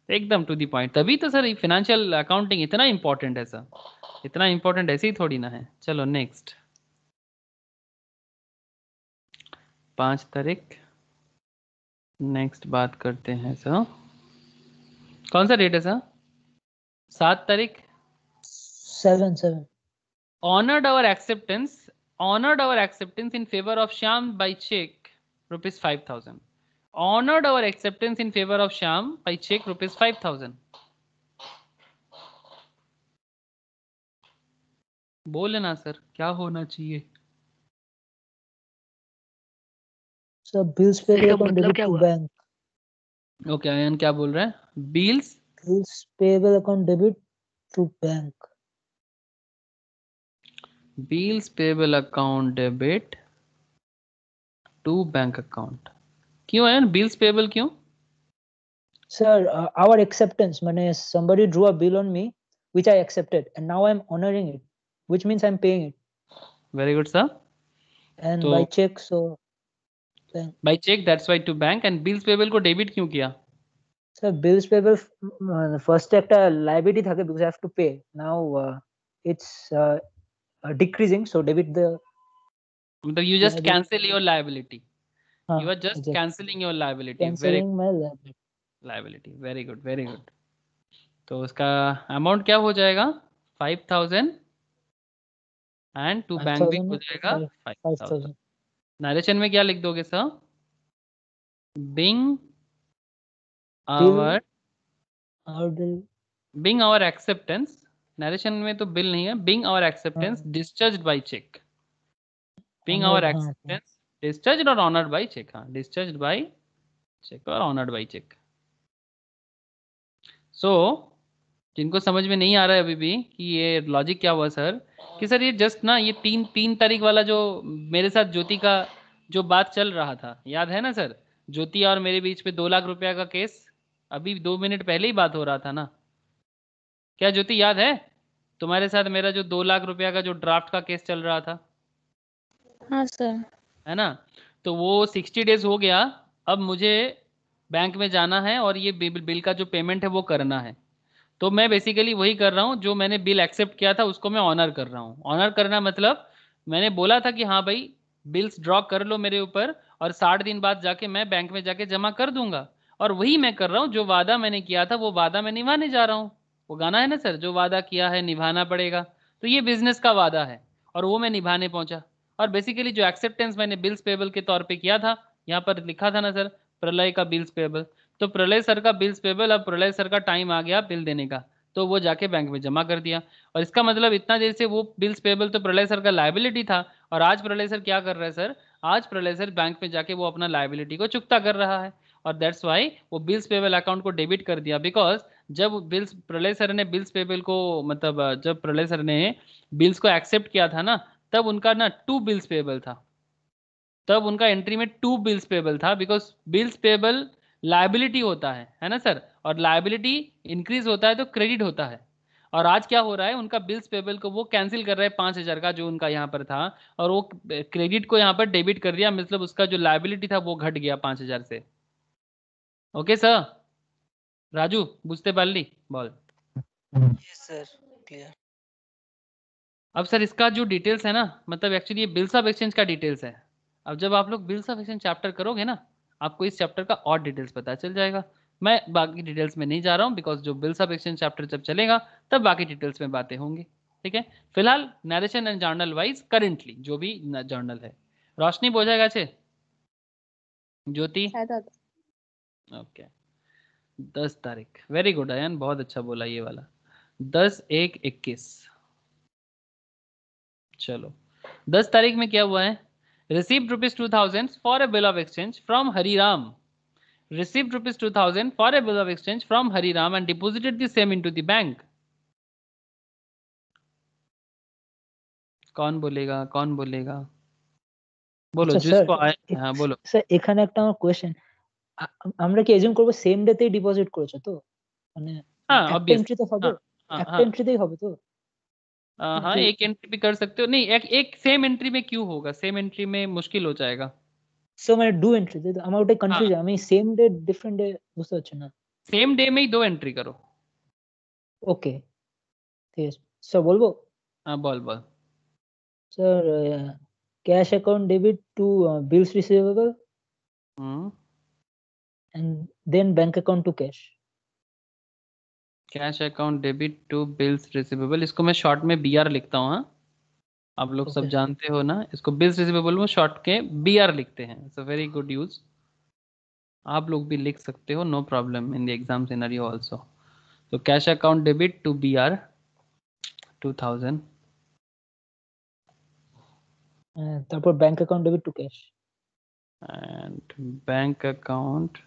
एकदम टू दी पॉइंट. तभी तो सर फाइनेंशियल अकाउंटिंग इतना इंपॉर्टेंट है सर, इतना इंपॉर्टेंट ऐसे ही थोड़ी ना है. चलो नेक्स्ट, 5 तारीख नेक्स्ट बात करते हैं सर. कौन सा डेट है सर? 7 तारीख. 7. Honored our acceptance in favor of Shyam by check rupees 5,000. Honored our acceptance in favor of Shyam by check rupees 5,000. बोले ना सर, क्या होना चाहिए? सर बिल्स पेबल इसका अकाउंट मतलब डेबिट क्या टू हुआ? बैंक. ओके, आयन क्या बोल रहा है? Bills bills payable account debit to bank. bills payable account debit to bank account. क्यों आयन बिल्स पेबल क्यों? Sir, our acceptance, mane somebody drew a bill on me, which I accepted, and now I'm honoring it, which means I'm paying it. Very good sir. And तो by check, so bank. by check, that's why to bank. And bills payable को debit क्यों किया? Sir, bills payable first একটা liability থাকে because I have to pay. Now it's decreasing, so debit the. मतलब you just cancel your liability. हाँ, You are just exactly. cancelling your liability. Cancelling my liability. Liability. Very good, very good. तो उसका amount क्या हो जाएगा? 5,000 and to bank भी हो जाएगा 5,000. 5,000. नरेशन में क्या लिख दोगे सर? Being Bill, our, our bill. Being our acceptance. Narration में तो बिल नहीं है. Being our acceptance discharged by cheque. Being our Honored, हाँ, एक्सेप्टेंस डिस्चार्ज्ड और ऑनर्ड बाय चेक. हाँ, डिस्चार्ज्ड बाय चेक और ऑनर्ड बाय चेक. सो जिनको समझ में नहीं आ रहा है अभी भी कि ये लॉजिक क्या हुआ सर, कि सर ये जस्ट ना ये 3 तारीख वाला जो मेरे साथ ज्योति का जो बात चल रहा था, याद है ना सर? ज्योति और मेरे बीच में 2 लाख रुपया का केस, अभी 2 मिनट पहले ही बात हो रहा था ना. क्या ज्योति याद है तुम्हारे साथ मेरा जो 2 लाख रुपया का जो ड्राफ्ट का केस चल रहा था? हाँ सर. है ना? तो वो 60 डेज हो गया. अब मुझे बैंक में जाना है और ये बिल का जो पेमेंट है वो करना है. तो मैं बेसिकली वही कर रहा हूँ, जो मैंने बिल एक्सेप्ट किया था उसको मैं ऑनर कर रहा हूँ. ऑनर करना मतलब मैंने बोला था कि हाँ भाई बिल्स ड्रॉ कर लो मेरे ऊपर, और 60 दिन बाद जाके मैं बैंक में जाके जमा कर दूंगा. और वही मैं कर रहा हूँ, जो वादा मैंने किया था वो वादा मैं निभाने जा रहा हूँ. वो गाना है ना सर, जो वादा किया है निभाना पड़ेगा. तो ये बिजनेस का वादा है और वो मैं निभाने पहुंचा. और बेसिकली जो एक्सेप्टेंस मैंने बिल्स पेबल के तौर पे किया था, यहाँ पर लिखा था ना सर, प्रलय का बिल्स पेबल. तो प्रलय सर का बिल्स पेबल, अब प्रलय सर का टाइम आ गया बिल देने का, तो वो जाके बैंक में जमा कर दिया. और इसका मतलब इतना देर से वो बिल्स पेबल तो प्रलय सर का लायबिलिटी था, और आज प्रलय सर क्या कर रहा है सर? आज प्रलय सर बैंक में जाके वो अपना लायबिलिटी को चुकता कर रहा है. और दैट्स वाई वो बिल्स पेबल अकाउंट को डेबिट कर दिया. बिकॉज जब बिल्स प्रलय सर ने बिल्स पेबल को, मतलब जब प्रलय सर ने बिल्स को एक्सेप्ट किया था ना, तब उनका ना 2 बिल्स पेबल था. तब उनका एंट्री में 2 बिल्स पेबल था. बिकॉज बिल्स पेबल लायबिलिटी होता है ना सर, और लायबिलिटी इंक्रीज होता है तो क्रेडिट होता है। और आज क्या हो रहा है, उनका बिल्स पेबल को वो कैंसिल कर रहा है 5,000 का जो उनका यहाँ पर था, और वो क्रेडिट को यहाँ पर डेबिट कर दिया, मतलब उसका जो लायबिलिटी था वो घट गया 5,000 से। ओके सर, राजू बुझते पारली बॉल। Yes sir, clear. अब सर इसका जो डिटेल्स है ना, मतलब एक्चुअली ये बिल्स ऑफ एक्सचेंज का डिटेल्स है। अब जब आप लोग बिल्स ऑफ एक्सचेंज चैप्टर करोगे ना, आपको इस चैप्टर का और डिटेल्स पता चल जाएगा। मैं बाकी डिटेल्स में नहीं जा रहा हूँ, बिकॉज जो बिल्स ऑफ एक्सचेंज चैप्टर जब चलेगा तब बाकी डिटेल्स में बातें होंगी। ठीक है, फिलहाल narration and journal wise currently जो भी जर्नल है। रोशनी बोझा गया छे, ज्योति शायद आता। ओके 10 तारीख, वेरी गुड अयन, बहुत अच्छा बोला ये वाला। 10/1/21। चलो 10 तारीख में क्या हुआ है, received ₹2,000 for a bill of exchange from Hariram. Received ₹2,000 for a bill of exchange from Hariram and deposited the same into the bank. कौन बोलेगा, कौन बोलेगा, बोलो আচ্ছা जिसको স্যার, आए। हाँ बोलो। স্যার এখানে একটা আমার কোয়েশ্চেন, আমরা কি এজিউম করব সেম ডেতেই ডিপোজিট করেছো তো? মানে हाँ একটা ऑब्वियस। এন্ট্রি তো হবে, हाँ हाँ একটা हाँ এন্ট্রিতেই হবে তো? हाँ, নাকি एक एंट्री भी कर सकते हो, नहीं एक सेम एंट्री में क्यों होगा, सेम एंट्री में मुश्किल हो जाएगा। সো মানে ডু এন্ট্রি, তাই তো? আমার ওটাই हाँ কনফিউজ, আমি সেম ডে ডিফারেন্ট ডে বুঝতে পারছি না। सेम डे में ही 2 एंट्री करो। ওকে, ঠিক আছে স্যার, বলবো? हाँ बोल बोल। Sir, cash account debit to bills receivable and then bank account to cash. Cash account debit to bills receivable, इसको मैं शॉर्ट में BR लिखता हूँ। हाँ आप लोग सब ओके जानते हो ना, इसको बिल्स रिसीवेबल में शॉर्ट के BR लिखते हैं। It's a very good use, आप लोग भी लिख सकते हो, no problem in the exam scenario also. तो cash account debit to BR 2000 তারপর bank account debit to cash. and bank account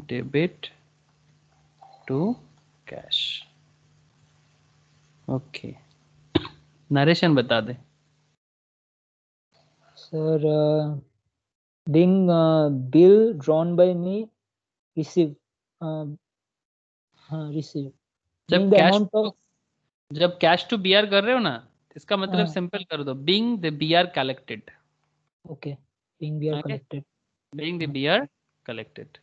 debit to cash। Okay narration बता दे। Sir, being bill drawn by me, receive, हाँ receive, being जब the cash amount of, जब cash to BR कर रहे हो ना, इसका मतलब हाँ सिंपल कर दो, being the BR collected. Okay, being bill okay, collected, being the BR collected.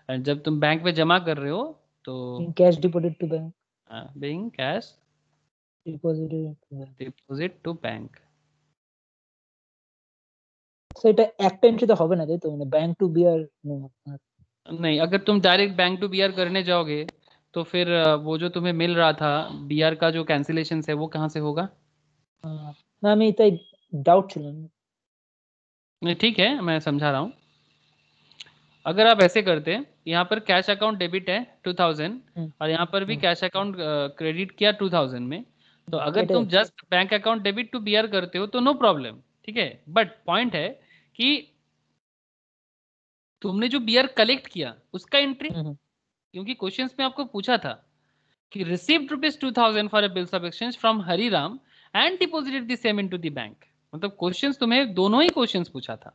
और जब तुम बैंक में जमा कर रहे हो तो being cash deposited to bank, being cash deposited to bank। Deposit to bank. So এটা একটা এন্ট্রিতে হবে না, তাই তো? মানে ব্যাংক টু বিআর নো। नहीं, अगर तुम डायरेक्ट बैंक टू BR करने जाओगे तो फिर वो जो तुम्हें मिल रहा था BR का जो कैंसिलेशन है वो कहाँ से होगा। না, আমি তাই ডাউট ছিল। नहीं ठीक है, मैं समझा रहा हूँ। अगर आप ऐसे करते हैं, यहाँ पर कैश अकाउंट डेबिट है 2000 और यहाँ पर भी कैश अकाउंट क्रेडिट किया 2000 में, तो अगर এটাই तुम হচ্ছে। Just bank account debit to BR करते हो तो नो प्रॉब्लम, ठीक है। बट पॉइंट है कि तुमने जो BR कलेक्ट किया उसका एंट्री, क्योंकि क्वेश्चंस में आपको पूछा था कि received ₹2,000 for a bills of exchange from Hariram and deposited the same into the bank, मतलब क्वेश्चंस तुम्हें दोनों ही क्वेश्चंस पूछा था।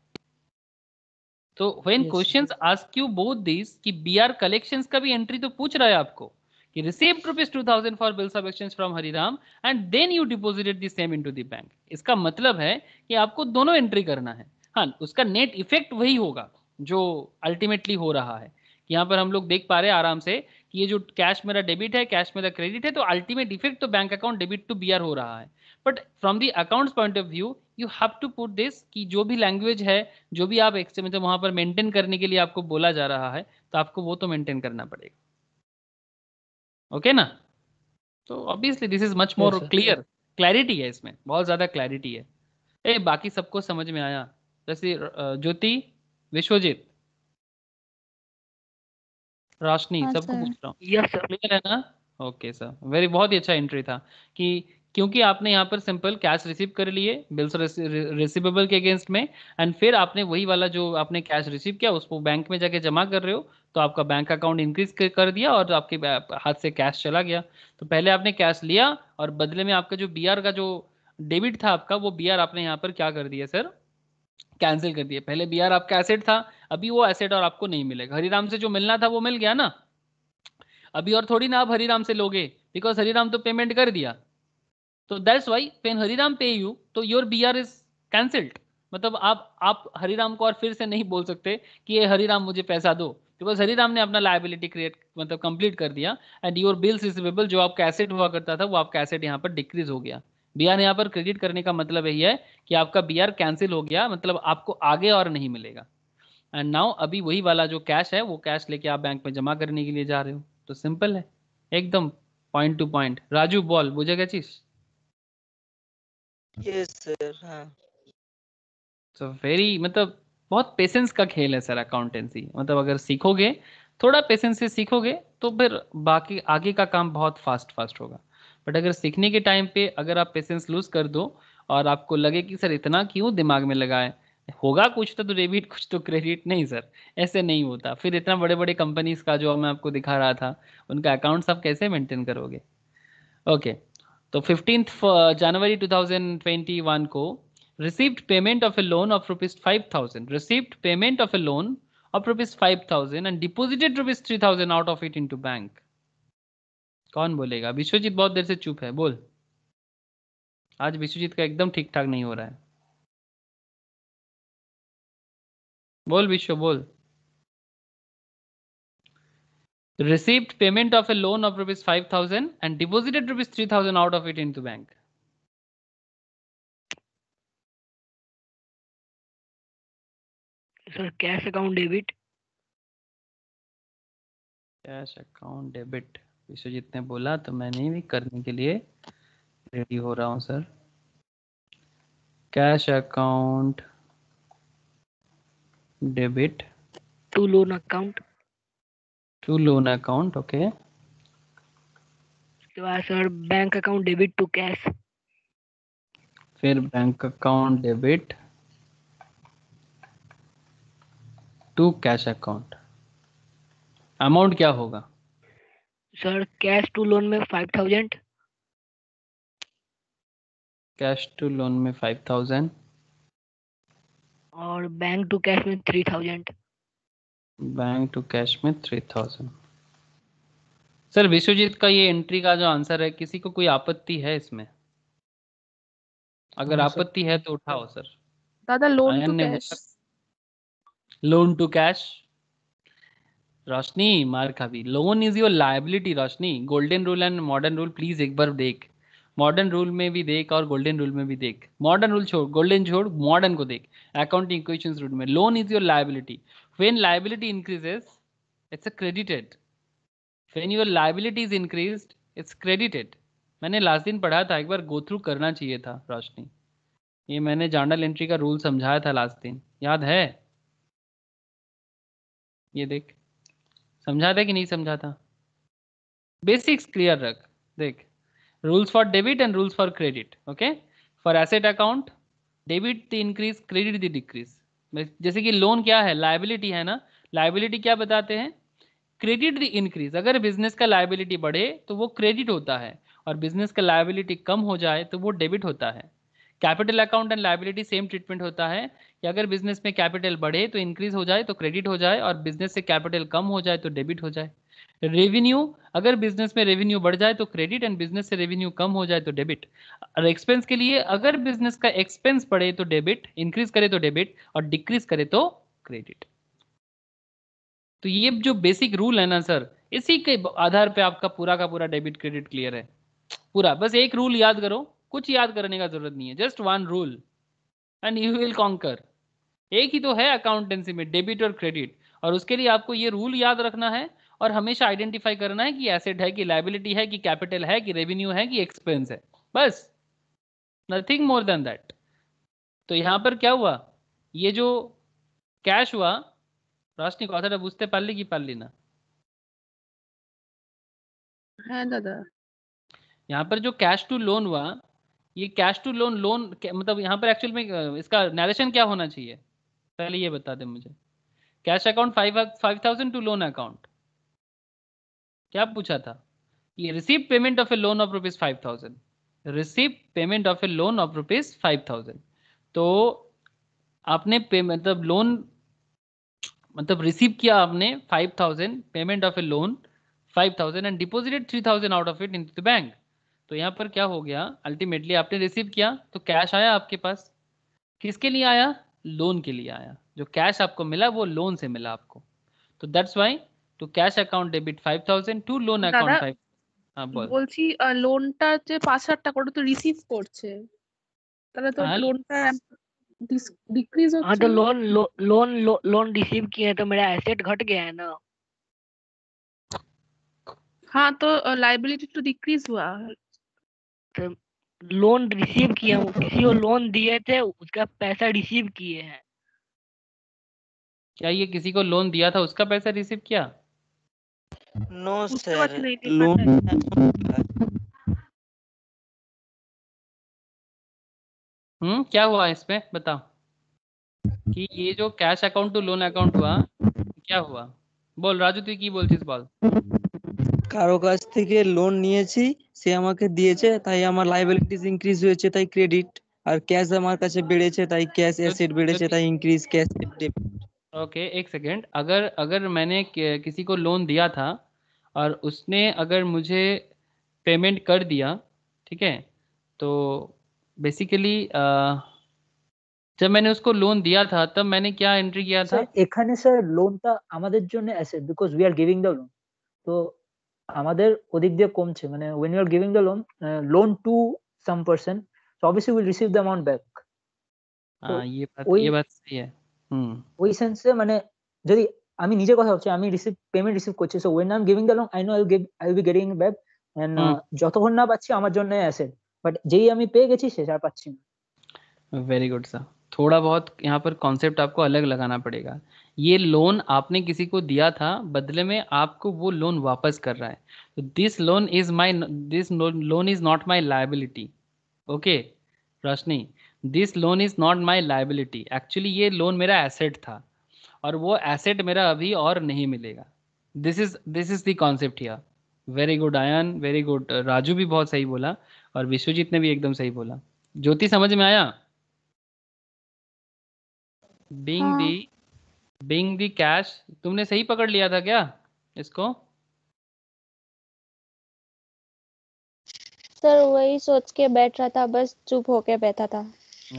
तो when Yes. Questions ask you both this कि BR कलेक्शंस का भी एंट्री तो पूछ रहा है आपको कि received ₹2,000 for bills of exchange from Hariram and then you deposited the same into the bank, इसका मतलब है कि आपको दोनों एंट्री करना है। हाँ, उसका नेट इफेक्ट वही होगा जो अल्टीमेटली हो रहा है। यहाँ पर हम लोग देख पा रहे हैं आराम से कि ये जो कैश मेरा डेबिट है, कैश मेरा क्रेडिट है, तो अल्टीमेट इफेक्ट तो bank account debit to BR हो रहा है। But from the accounts point of view you have to put this कि जो भी लैंग्वेज है, जो भी आप मतलब वहां पर मेंटेन करने के लिए आपको बोला जा रहा है, तो आपको वो तो मेंटेन करना पड़ेगा। ओके ना, तो obviously this is much more sir. Clear, clarity है इसमें, बहुत ज्यादा क्लैरिटी है। ए बाकी सबको समझ में आया, जैसे ज्योति, विश्वजीत, रोशनी, हाँ सबको सर। पूछ रहा हूँ, यस सर। क्लियर है ना। ओके सर, वेरी बहुत ही अच्छा एंट्री था कि क्योंकि आपने यहाँ पर सिंपल कैश रिसीव कर लिए बिल्स रिसीवेबल के अगेंस्ट में, एंड फिर आपने वही वाला जो आपने कैश रिसीव किया उसको बैंक में जाके जमा कर रहे हो, तो आपका बैंक अकाउंट इंक्रीज कर दिया और आपके हाथ से कैश चला गया। तो पहले आपने कैश लिया और बदले में आपका जो BR का जो डेबिट था आपका, वो BR आपने यहाँ पर क्या कर दिया सर, कैंसिल कर दिए। पहले बीआर आपका एसेट था, अभी वो एसेट और आपको नहीं मिलेगा। हरिराम से जो मिलना था वो मिल गया ना, अभी और थोड़ी ना आप हरिराम से लोगे, बिकॉज हरिराम तो पेमेंट कर दिया। तो दैट्स वाई व्हेन हरिराम पे यू तो योर बीआर इज कैंसिल्ड। मतलब आप हरिराम को और फिर से नहीं बोल सकते कि ये हरिराम मुझे पैसा दो, बिकॉज हरिराम ने अपना लायबिलिटी क्रिएट मतलब कंप्लीट कर दिया। एंड योर बिल्स रिसीवेबल जो आपका एसेट हुआ करता था वो आपका एसेट यहाँ पर डिक्रीज हो गया। बीआर यहाँ पर क्रेडिट करने का मतलब यही है कि आपका बीआर कैंसिल हो गया, मतलब आपको आगे और नहीं मिलेगा। एंड नाउ अभी वही वाला जो कैश है वो कैश लेके आप बैंक में जमा करने के लिए जा रहे हो। तो सिंपल है एकदम, पॉइंट टू पॉइंट। राजू बॉल बुझेगा चीज? Yes sir. हाँ तो वेरी मतलब बहुत पेशेंस का खेल है सर अकाउंटेंसी। मतलब अगर सीखोगे, थोड़ा पेशेंस से सीखोगे तो फिर बाकी आगे का काम बहुत फास्ट फास्ट होगा। बट अगर सीखने के टाइम पे अगर आप पेशेंस लूज कर दो और आपको लगे कि सर इतना क्यों दिमाग में लगाए, होगा कुछ तो डेबिट कुछ तो क्रेडिट, नहीं सर ऐसे नहीं होता। फिर इतना बड़े बड़े कंपनीज का जो मैं आपको दिखा रहा था उनका अकाउंट्स आप कैसे मेंटेन करोगे? ओके तो 15 जनवरी 2021 को received payment of a loan of rupees 5,000, received payment of a loan of rupees 5,000 and deposited rupees 3,000 out of it into bank। कौन बोलेगा? विश्वजीत बहुत देर से चुप है, बोल। आज विश्वजीत का एकदम ठीक ठाक नहीं हो रहा है, बोल विश्व बोल। Received payment of a loan of rupees 5,000 and deposited rupees 3,000 out of it into bank। Sir cash account debit. Cash account debit Vishwajit ने बोला तो मैंने भी करने के लिए रेडी हो रहा हूँ sir. Cash account debit to loan account. To loan account, okay. उसके बाद sir bank account debit to cash. फिर bank account debit to cash account. Amount क्या होगा? सर कैश टू लोन में 5,000 कैश टू लोन में 5,000 और bank to cash में 3,000। Bank to cash में 3,000। सर विश्वजीत का ये एंट्री का जो आंसर है, किसी को कोई आपत्ति है इसमें? अगर हाँ सर। आपत्ति है तो उठाओ सर। दादा लोन आयन टू ने cash. Loan to cash. Roshni मार खा भी, loan is your liability. Roshni golden rule and modern rule please एक बार देख, मॉडर्न रूल में भी देख और गोल्डन रूल में भी देख। मॉडर्न रूल छोड़, गोल्डन छोड़, मॉडर्न को देख। अकाउंटिंग इक्वेशंस रूल में loan is your liability. When liability increases it's a credited, when your liability is increased it's credited. मैंने लास्ट दिन पढ़ा था, एक बार गो थ्रू करना चाहिए था रोशनी। ये मैंने जर्नल एंट्री का रूल समझाया था लास्ट दिन, याद है? ये देख, समझा था कि नहीं समझा था? बेसिक्स क्लियर रख। देख, rules for debit and rules for credit, okay. For asset account debit the increase, credit the decrease. जैसे कि लोन क्या है? लायबिलिटी है ना। लायबिलिटी क्या बताते हैं? Credit the increase. अगर बिजनेस का लायबिलिटी बढ़े तो वो क्रेडिट होता है, और बिजनेस का लायबिलिटी कम हो जाए तो वो डेबिट होता है। Capital account and liability same treatment होता है कि अगर बिजनेस में कैपिटल बढ़े तो इंक्रीज हो जाए तो क्रेडिट हो जाए, और बिजनेस से कैपिटल कम हो जाए तो डेबिट हो जाए। रेवेन्यू, अगर बिजनेस में रेवेन्यू बढ़ जाए तो क्रेडिट, एंड बिजनेस से रेवेन्यू कम हो जाए तो डेबिट। और एक्सपेंस के लिए, अगर बिजनेस का एक्सपेंस बढ़े तो डेबिट, इंक्रीज करे तो डेबिट, और डिक्रीज करे तो क्रेडिट। तो ये जो बेसिक रूल है ना सर, इसी के आधार पे आपका पूरा का पूरा डेबिट क्रेडिट क्लियर है पूरा। बस एक रूल याद करो, कुछ याद करने का जरूरत नहीं है, just one rule and you will conquer. एक ही तो है अकाउंटेंसी में, डेबिट और क्रेडिट, और उसके लिए आपको ये रूल याद रखना है और हमेशा आइडेंटिफाई करना है कि एसेट है कि लायबिलिटी है कि कैपिटल है कि रेवेन्यू है कि एक्सपेंस है, बस, नथिंग मोर देन दैट। तो यहां पर क्या हुआ, ये जो कैश हुआ, रोशनी कथा बुझते पारली कि पारली ना? हाँ दादा। यहाँ पर जो कैश टू लोन हुआ, ये कैश टू लोन मतलब यहाँ पर एक्चुअल में इसका नरेशन क्या होना चाहिए, पहले ये बता दे मुझे। Cash account 5,000 to loan account, क्या पूछा था? ये receive payment of a loan of rupees 5,000, receive payment of a loan of rupees 5,000। तो आपने मतलब लोन मतलब रिसीव किया आपने 5,000 payment of a loan 5,000 and deposited 3,000 out of it into the bank. तो यहाँ पर क्या हो गया, अल्टीमेटली आपने रिसीव किया तो कैश आया आपके पास, किसके लिए आया, लोन के लिए आया। जो कैश आपको मिला वो लोन से मिला आपको। तो that's why to cash account debit 5,000 to loan account দাদা 5। हाँ बोल। বলছি লোনটা যে 5,000 টাকা ওটা তো রিসিভ করছে, তাহলে তো हाँ লোনটা ডিক্রিজ हाँ হচ্ছে तो না। लोन रिसीव किए तो मेरा एसेट घट गया है ना। हाँ तो लाइबिलिटी तो डिक्रीज हुआ है। तो लोन रिसीव किया हूँ, किसी को लोन दिए थे उसका पैसा रिसीव किए हैं। क्या ये किसी को लोन दिया था उसका पैसा रिसीव किया? नो বুঝতে सर, পারছি না এই लोन क्या हुआ इस पे बताओ कि ये जो cash account to loan account हुआ क्या हुआ? বল রাজু, তুই কি বলছিস বল। কারো কাছ থেকে লোন নিয়েছি, সে আমাকে দিয়েছে, তাই আমার লায়াবিলিটিস ইনক্রিজ হয়েছে, তাই ক্রেডিট। আর ক্যাশ আমার কাছে বেড়েছে, তাই ক্যাশ এসেট বেড়েছে, তাই ইনক্রিজ ক্যাশ डेबिट। ओके एक सेकेंड, अगर अगर मैंने किसी को लोन दिया था और उसने अगर मुझे पेमेंट कर दिया, ठीक है, तो बेसिकली जब मैंने उसको लोन दिया था तब मैंने क्या एंट्री किया था? স্যার এখানে স্যার লোনটা আমাদের জন্য asset because we are giving the loan. তো আমাদের ওদিক দিয়ে কমছে, মানে when you are giving the loan to some person, so obviously we'll receive the amount back। তো हाँ ওই ये बात सही है। ওই সেন্সে মানে যদি আমি নিজের কথা ভাবছি, আমি পেমেন্ট রিসিভ করছি, so when I'm giving the loan I know I will be getting it back and যতক্ষণ না পাচ্ছি আমার জন্য অ্যাসেট, বাট যেই আমি পেয়ে গেছি সে আর পাচ্ছি না। Very good sir. थोड़ा बहुत यहाँ पर कॉन्सेप्ट आपको अलग लगाना पड़ेगा। ये लोन आपने किसी को दिया था, बदले में आपको वो लोन वापस कर रहा है। तो this loan is not my liability. Okay Roshni, this loan is not my liability. Actually ये लोन मेरा एसेट था और वो एसेट मेरा अभी और नहीं मिलेगा। This is the concept here. Very good ion, very good. Raju भी बहुत सही बोला और विश्वजीत ने भी एकदम सही बोला। ज्योति समझ में आया? बीइंग दी कैश, तुमने सही पकड़ लिया था क्या इसको? सर वही सोच के बैठ रहा था, बस चुप होके बैठा था।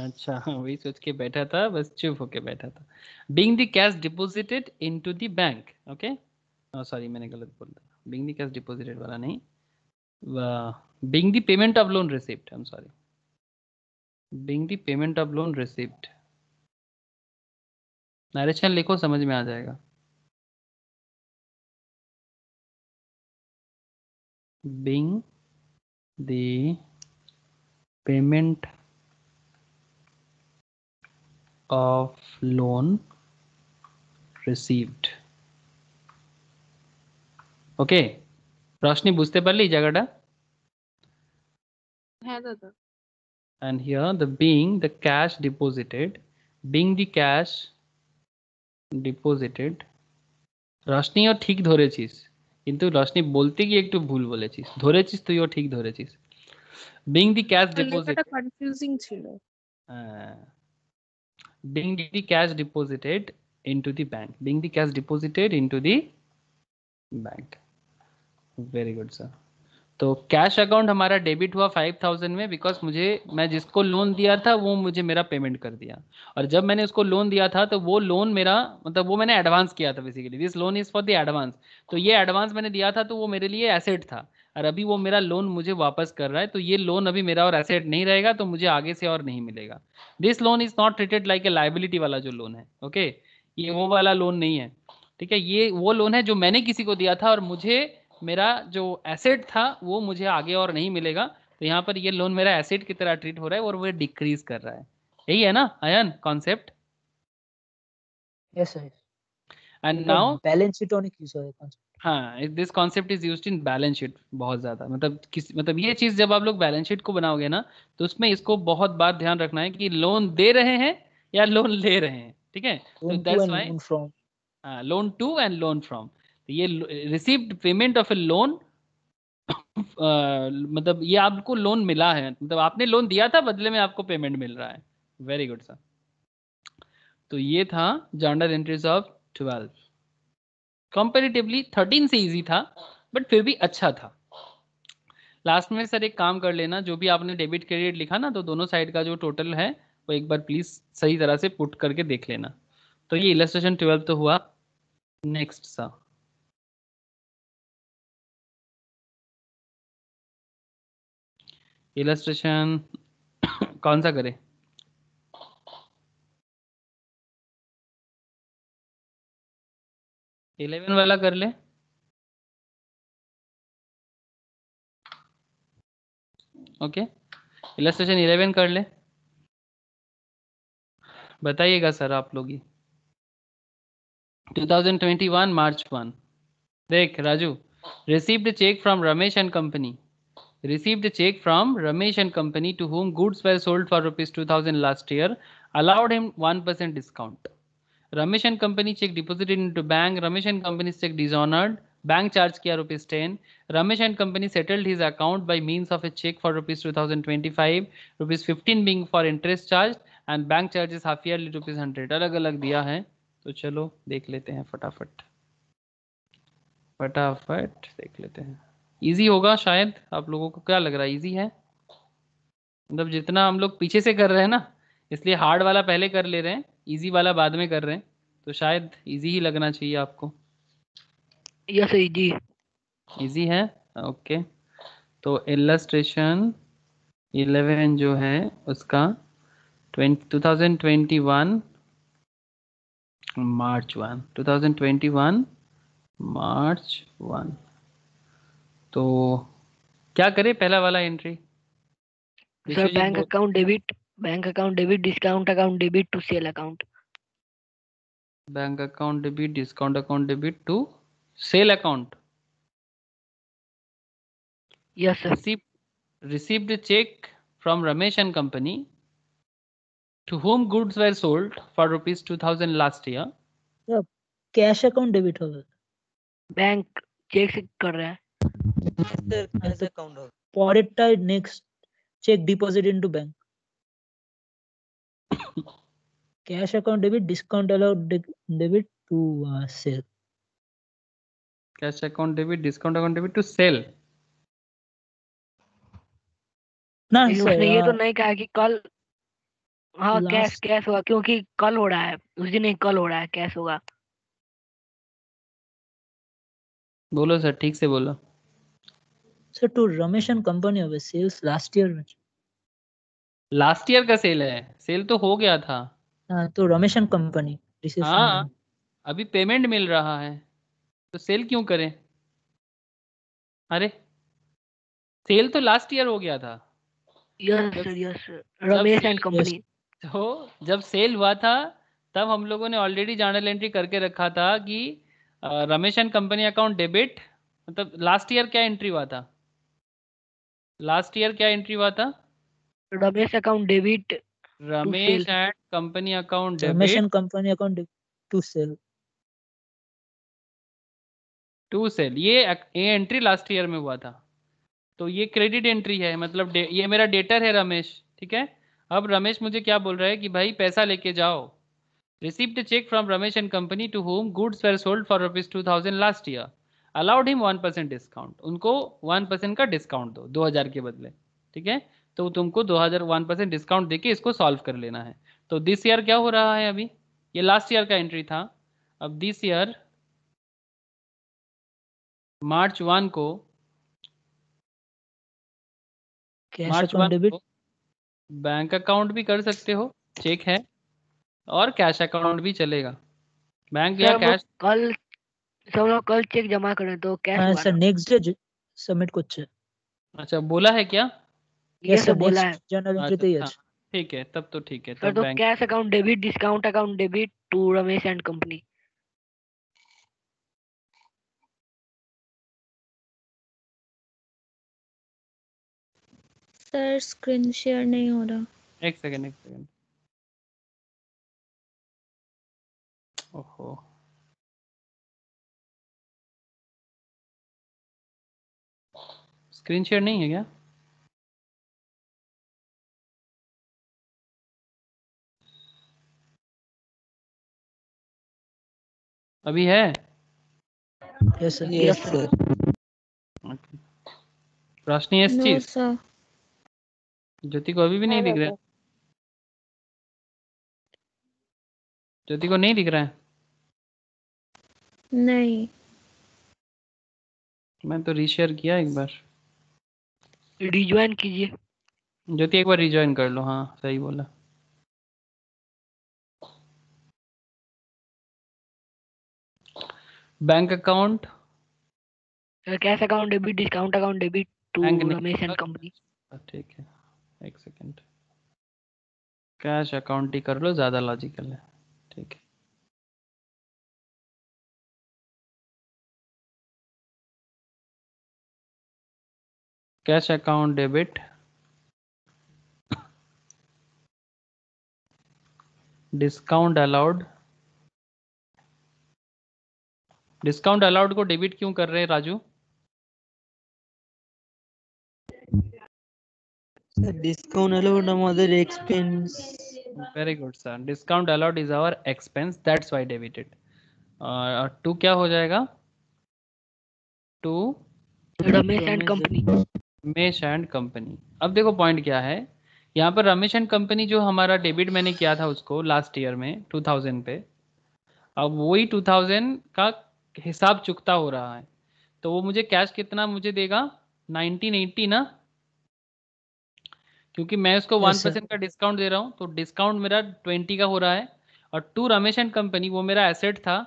अच्छा वही सोच के बैठा था, बस चुप होके बैठा था। Being the cash deposited into the bank. Okay sorry मैंने गलत बोल दिया, बीइंग दी कैश डिपॉजिटेड वाला नहीं, being the payment of loan received. I am sorry, being the payment of loan received. Narration लिखो, समझ में आ जाएगा। Being the payment of loan received। ওকে রশনি বুঝতে পারলি এই জায়গাটা? হ্যাঁ দাদা। and here the being the cash deposited, being the cash deposited। রশনিও ঠিক ধরেছিস, কিন্তু রশনি বলতে গিয়ে একটু ভুল বলেছিস, ধরেছিস তুইও ঠিক ধরেছিস। being the cash deposited, লেখাটা কনফিউজিং ছিল। being the cash deposited into the bank, being the cash deposited into the bank। Very good sir. तो कैश अकाउंट हमारा डेबिट हुआ 5,000 में, बिकॉज मैं जिसको लोन दिया था वो मुझे मेरा पेमेंट कर दिया। और जब मैंने उसको लोन दिया था तो वो लोन मेरा मतलब वो मैंने एडवांस किया था। Basically this loan is for the advance. तो ये एडवांस मैंने दिया था तो वो मेरे लिए एसेट था, और अभी वो मेरा लोन मुझे वापस कर रहा है। तो ये लोन अभी मेरा और एसेट नहीं रहेगा, तो मुझे आगे से और नहीं मिलेगा। This loan is not treated like a liability वाला जो लोन है। ओके ये वो वाला लोन नहीं है, ठीक है। ये वो लोन है जो मैंने किसी को दिया था और मुझे मेरा जो एसेट था वो मुझे आगे और नहीं मिलेगा। तो यहाँ पर ये लोन मेरा एसेट की तरह ट्रीट हो रहा है और वो डिक्रीज कर रहा है। यही है ना ion concept? Yes sir. And now balance sheet on use होता है। हाँ this concept is used in balance sheet बहुत ज्यादा। मतलब ये चीज जब आप लोग बैलेंस शीट को बनाओगे ना, तो उसमें इसको बहुत बार ध्यान रखना है कि लोन दे रहे हैं या लोन ले रहे हैं, ठीक है। तो that's why loan to and loan from. तो ये received payment of a loan, मतलब ये आपको लोन मिला है, मतलब आपने लोन दिया था, बदले में आपको पेमेंट मिल रहा है। Very good sir. तो ये था जर्नल एंट्रीज ऑफ 12। कंपैरेटिवली 13 से इजी था, बट फिर भी अच्छा था। लास्ट में सर एक काम कर लेना, जो भी आपने डेबिट क्रेडिट लिखा ना, तो दोनों साइड का जो टोटल है वो एक बार प्लीज सही तरह से पुट करके देख लेना। तो ये इलस्ट्रेशन 12 तो हुआ। नेक्स्ट सा इलस्ट्रेशन कौन सा करें? इलेवन वाला कर ले। ओके, इलस्ट्रेशन 11 कर ले। बताइएगा सर आप लोग ही। 2021 March 1। देख Raju, received a check from Ramesh and company. Received a check from Ramesh and company to whom goods were sold for rupees 2000 last year. Allowed him 1% discount. Ramesh and company check deposited into bank. Ramesh and company's check dishonored. Bank charge किया rupees 10. Ramesh and company settled his account by means of a check for rupees 2025. Rupees 15 being for interest charged and bank charges half yearly rupees 100. अलग अलग दिया है, तो चलो देख लेते हैं फटाफट फटाफट देख लेते हैं। इजी होगा शायद, आप लोगों को क्या लग रहा है? इजी है? मतलब जितना हम लोग पीछे से कर रहे हैं ना, इसलिए हार्ड वाला पहले कर ले रहे हैं, इजी वाला बाद में कर रहे हैं, तो शायद इजी ही लगना चाहिए आपको। यस जी, इजी है। ओके, तो इलस्ट्रेशन 11 जो है उसका 2021 मार्च 1, 2021 मार्च 1। तो क्या करें पहला वाला entry? Sir bank account debit discount account debit to sale account. Bank account debit discount account debit to sale account. Yes sir. Received a check from Ramesh and company to whom goods were sold for rupees 2000 last year. Cash account debit होगा, bank cheque से कर रहा है। Cash account होगा। পরেরটা next cheque deposit into bank. Cash account debit discount allowed debit to sale. Cash account debit discount account debit to sell. ना लेकिन sir, उसने ये तो नहीं कहा कि कल, हाँ लास्ट कैश होगा, क्योंकि कल हो रहा है, उस दिन नहीं कल हो रहा है, कैश होगा। बोलो सर, ठीक से बोलो। Sir to Ramesh and company होगा, सेल्स लास्ट ईयर में। लास्ट ईयर का सेल है, सेल तो हो गया था। हाँ, तो Ramesh and company receive from हाँ, अभी पेमेंट मिल रहा है, तो सेल क्यों करें? अरे सेल तो लास्ट ईयर हो गया था। यस जब सर, यस जब रमेश सेल एंड कंपनी। तो जब सेल हुआ था तब हम लोगों ने ऑलरेडी जर्नल एंट्री करके रखा था कि Ramesh and company account debit, मतलब लास्ट ईयर क्या एंट्री हुआ था? लास्ट ईयर क्या एंट्री हुआ था? Ramesh account debit to Ramesh sale. And company account Ramesh debit and company account to sale. To sale, ये एंट्री लास्ट ईयर में हुआ था, तो ये क्रेडिट एंट्री है, मतलब ये मेरा डेटर है रमेश, ठीक है। अब रमेश मुझे क्या बोल रहा है कि भाई पैसा लेके जाओ। Received cheque from Ramesh and company to home goods were sold for rupees 2000 last year. Allowed him 1% discount, उनको 1% का डिस्काउंट दो 2000 के बदले, ठीक है। तो तुमको 2000 1% डिस्काउंट देके इसको सॉल्व कर लेना है। तो दिस ईयर क्या हो रहा है? अभी ये लास्ट ईयर का एंट्री था, अब दिस ईयर मार्च 1 को, कैश मार्च अकाउंट 1 डेबिट। को बैंक अकाउंट भी कर सकते हो, चेक है, और कैश अकाउंट भी चलेगा, बैंक सर या हम लोग कैश। कल सब लोग कल चेक जमा करें तो कैश हाँ होगा सर, ना? नेक्स्ट डे सबमिट করছে। अच्छा बोला है क्या? ये यस सब सर, बोला है। नेक्स्ट जर्नल अच्छा एंट्रीতেই हाँ, আছে। ठीक है, तब तो ठीक है, सर तब तो bank. Cash account debit discount account debit to Ramesh and company. Sir screen share नहीं हो रहा। एक सेकेंड, एक सेकेंड। ओहो, स्क्रीन शेयर नहीं है क्या? अभी है? Yes sir. Yes sir. Roshni इस नो चीज सर। ज्योति को अभी भी नहीं दिख रहा है? ज्योति को नहीं दिख रहा है? नहीं। मैं तो रीशेयर किया एक बार। रिज्वाइन कीजिए। ज्योति एक बार रिजॉइन कर लो। हाँ सही बोला। Bank account, cash account debit, discount account debit to bank नहीं रमेश एंड होगा। कंपनी। ठीक है, एक सेकेंड। कैश अकाउंट ही कर लो, ज्यादा लॉजिकल है। ठीक है, cash account debit, discount allowed. Discount allowed को डेबिट क्यों कर रहे हैं राजू? डिस्काउंट अलाउड আমাদের expense। Very good sir. Discount allowed is our expense, that's why debited. और टू क्या हो जाएगा? To Ramesh and company. Ramesh and company. अब देखो पॉइंट क्या है यहाँ पर। रमेश एंड कंपनी जो हमारा डेबिट मैंने किया था उसको लास्ट ईयर में 2000 पे, अब वही 2000 का हिसाब चुकता हो रहा है। तो वो मुझे कैश कितना मुझे देगा? 1980 ना, क्योंकि मैं उसको Yes, sir. 1% का डिस्काउंट दे रहा हूँ, तो डिस्काउंट मेरा 20 का हो रहा है। और टू रमेश एंड कंपनी वो मेरा एसेट था।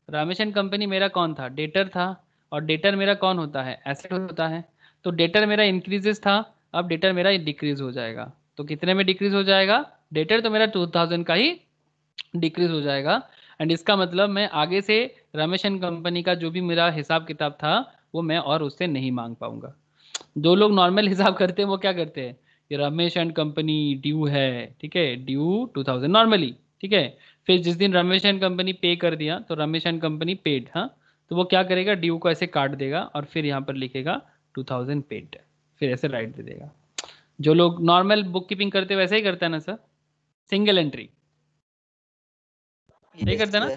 रमेश एंड कंपनी मेरा कौन था? डेटर था। और डेटर मेरा कौन होता है? एसेट होता है। तो डेटर मेरा इंक्रीजेस था, अब डेटर मेरा डिक्रीज हो जाएगा। तो कितने में डिक्रीज हो जाएगा? डेटर तो मेरा 2000 का ही डिक्रीज हो जाएगा। एंड इसका मतलब मैं आगे से रमेश एंड कंपनी का जो भी मेरा हिसाब किताब था वो मैं और उससे नहीं मांग पाऊंगा। जो लोग नॉर्मल हिसाब करते हैं वो क्या करते हैं, ये रमेश एंड कंपनी ड्यू है, ठीक है, ड्यू 2000 नॉर्मली, ठीक है। फिर जिस दिन रमेश एंड कंपनी पे कर दिया तो रमेश एंड कंपनी पेड, हाँ, तो वो क्या करेगा, ड्यू को ऐसे काट देगा और फिर यहाँ पर लिखेगा 2000 पेड, फिर ऐसे राइट दे देगा। जो लोग नॉर्मल बुक कीपिंग करते हैं वैसे ही करता है ना सर, सिंगल एंट्री सही करता है ना,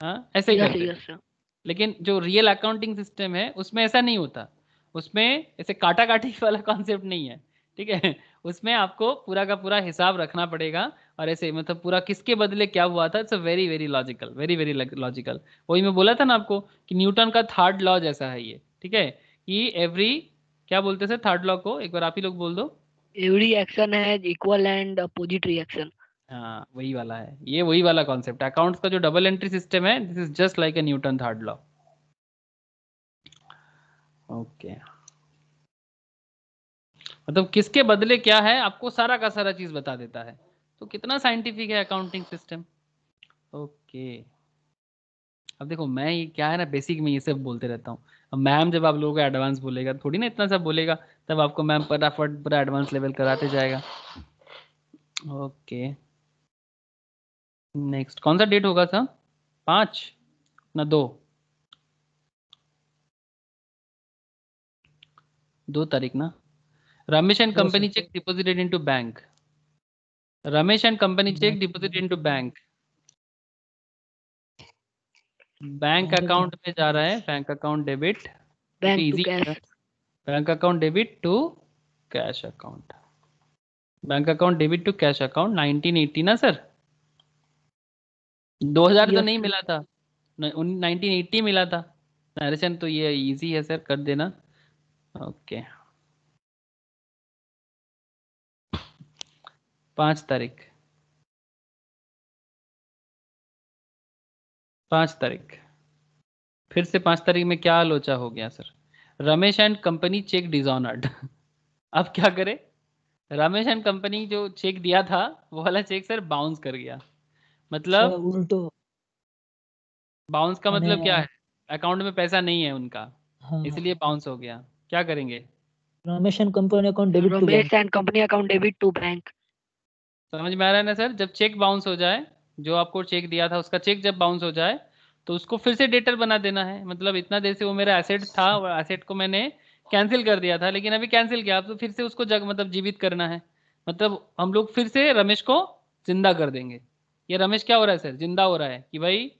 हाँ ऐसे ही यस करते हैं। Yes sir. लेकिन जो रियल अकाउंटिंग सिस्टम है उसमें ऐसा नहीं होता, उसमें ऐसे काटा काटी वाला कॉन्सेप्ट नहीं है, ठीक है। उसमें आपको पूरा का पूरा हिसाब रखना पड़ेगा और ऐसे मतलब पूरा किसके बदले क्या हुआ था। It's a very very logical, very very logical. वही मैं बोला था ना आपको कि न्यूटन का थर्ड लॉ जैसा है ये, ठीक है, कि एवरी, क्या बोलते हैं सर थर्ड लॉ को, एक बार आप ही लोग बोल दो। Every action has equal and opposite reaction. हाँ वही वाला है, ये वही वाला कॉन्सेप्ट है। अकाउंट्स का जो डबल एंट्री सिस्टम है, this is just like A Newton third law. Okay, मतलब किसके बदले क्या है आपको सारा का सारा चीज बता देता है। तो कितना साइंटिफिक है अकाउंटिंग सिस्टम। ओके, अब देखो मैं ये क्या है ना, बेसिक में ये सब बोलते रहता हूँ। अब मैम जब आप लोगों को एडवांस बोलेगा थोड़ी ना इतना सब बोलेगा, तब आपको मैम फटाफट पूरा एडवांस लेवल कराते जाएगा। ओके, नेक्स्ट कौन सा डेट होगा सर? 5 ना 2? 2 तारीख ना। Ramesh and No, company sir. Cheque deposited into bank. Ramesh and company cheque deposit into bank. Bank Bank account account. में जा रहा है, बैंक अकाउंट डेबिट, क्योंकि बैंक टू इजी है। Cash. Bank account debit to cash account. Bank account debit to cash account 1980 ना sir, 2000 तो yes नहीं मिला था, 1980 मिला था। नरेशन तो ये इजी है सर, कर देना। ओके, 5 तारीख, 5 तारीख, फिर से 5 तारीख में क्या लोचा हो गया sir? Ramesh and company check dishonoured. अब क्या करे, रमेश एंड कंपनी जो चेक दिया था वो वाला चेक सर बाउंस कर गया। Sir, मतलब उल्टो बाउंस का मैंने मतलब क्या है, अकाउंट में पैसा नहीं है उनका, हाँ इसलिए बाउंस हो गया। क्या करेंगे? Ramesh and company account debit to Ramesh bank. And company account debit to bank. समझ में आ रहा है ना सर? जब चेक बाउंस हो जाए, जो आपको चेक दिया था उसका चेक जब बाउंस हो जाए तो उसको फिर से डेटर बना देना है। मतलब इतना देर से वो मेरा एसेट था, वो एसेट को मैंने कैंसिल कर दिया था, लेकिन अभी कैंसिल किया, अब तो फिर से उसको मतलब जीवित करना है। मतलब हम लोग फिर से रमेश को जिंदा कर देंगे। ये रमेश क्या हो रहा है सर? जिंदा हो रहा है कि भाई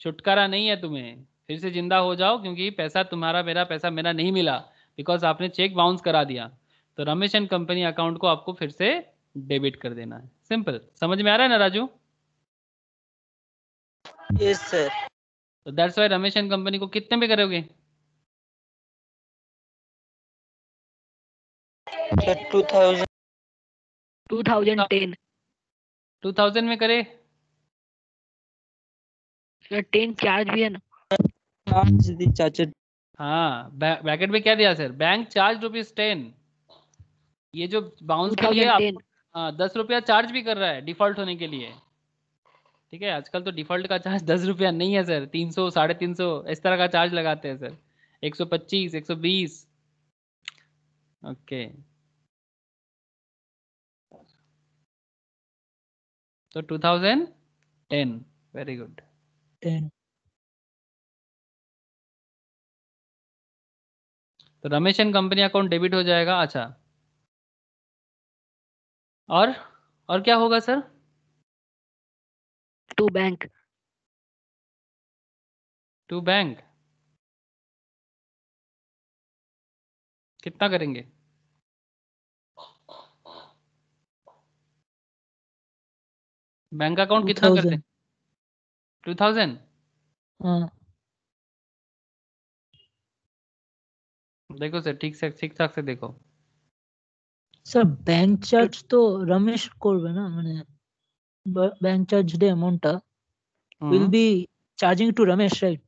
छुटकारा नहीं है तुम्हें, फिर से जिंदा हो जाओ, क्योंकि पैसा तुम्हारा मेरा पैसा मेरा नहीं मिला, बिकॉज आपने चेक बाउंस करा दिया। तो रमेश एंड कंपनी अकाउंट को आपको फिर से डेबिट कर देना है। सिंपल, समझ में आ रहा है ना राजू? Yes sir. तो that's why Ramesh and company को कितने में करोगे? सर 2000 2010 2000 में करे? सर 10 चार्ज भी है ना? चार्ज दी चाचा। हाँ, ब्रैकेट में क्या दिया सर? Bank charge ₹10। ये जो बाउंस के लिए 2010 आप 10 रुपया चार्ज भी कर रहा है डिफॉल्ट होने के लिए। ठीक है, आजकल तो डिफॉल्ट का चार्ज 10 रुपया नहीं है सर, 300 350 इस तरह का चार्ज लगाते हैं सर, 125 120। ओके, तो 2010, वेरी गुड। 10 तो Ramesh and company account debit हो जाएगा। अच्छा, और क्या होगा sir? To bank to bank कितना करेंगे? बैंक अकाउंट कितना करते 2000 हैं? 2000। हाँ देखो सर, ठीक ठाक से देखो। স্যার ব্যাংক চার্জ তো রমেশ করবে না, মানে ব্যাংক চার্জ যে অ্যামাউন্টটা will be charging to Ramesh, right?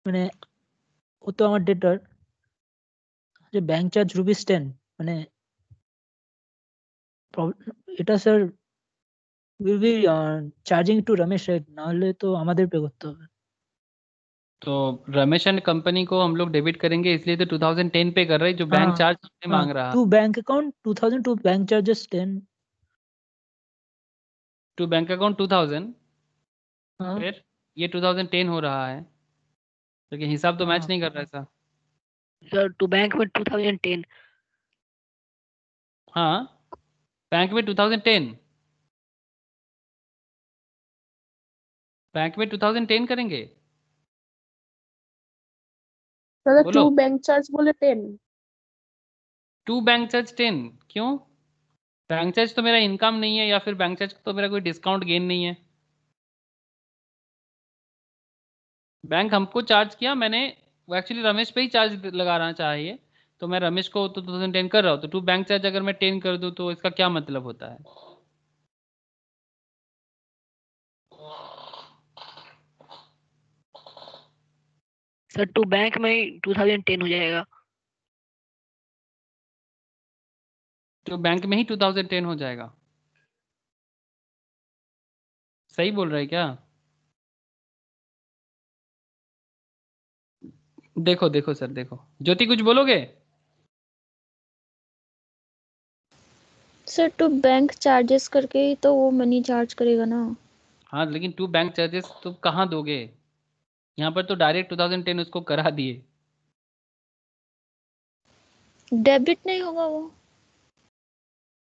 মানে ও তো আমার ডেটার, যে ব্যাংক চার্জ ₹10, মানে এটা sir will be charging to Ramesh, right? না হলে তো আমাদের পে করতে হবে। तो रमेश एंड कंपनी को हम लोग डेबिट करेंगे, इसलिए तो 2010 पे कर रहे हैं, जो बैंक चार्ज हमने मांग रहा। To bank account 2000 to bank charges 10। To bank account 2000, हाँ फिर ये 2010 हो रहा है, लेकिन हिसाब तो मैच नहीं कर रहा है ऐसा। सर टू बैंक में 2010 हाँ, बैंक में 2010, बैंक में 2010 करेंगे। दादा बोलो। 2 बैंक चार्ज बोले 10। टू बैंक चार्ज 10 क्यों? बैंक चार्ज तो मेरा इनकम नहीं है, या फिर बैंक चार्ज तो मेरा कोई डिस्काउंट गेन नहीं है। बैंक हमको चार्ज किया, मैंने वो एक्चुअली रमेश पे ही चार्ज लगाना चाहिए, तो मैं रमेश को तो 2010 कर रहा हूँ, तो टू बैंक चार्ज अगर मैं 10 कर दूँ तो इसका क्या मतलब होता है? सर टू बैंक में 2010 हो जाएगा। तो बैंक में ही 2010 हो जाएगा। सही बोल रहे क्या? देखो देखो सर, देखो ज्योति कुछ बोलोगे? सर टू बैंक चार्जेस करके ही तो वो मनी चार्ज करेगा ना। हाँ, लेकिन टू बैंक चार्जेस तो कहाँ दोगे? यहाँ पर तो डायरेक्ट 2010 उसको करा दिए। डेबिट नहीं होगा वो?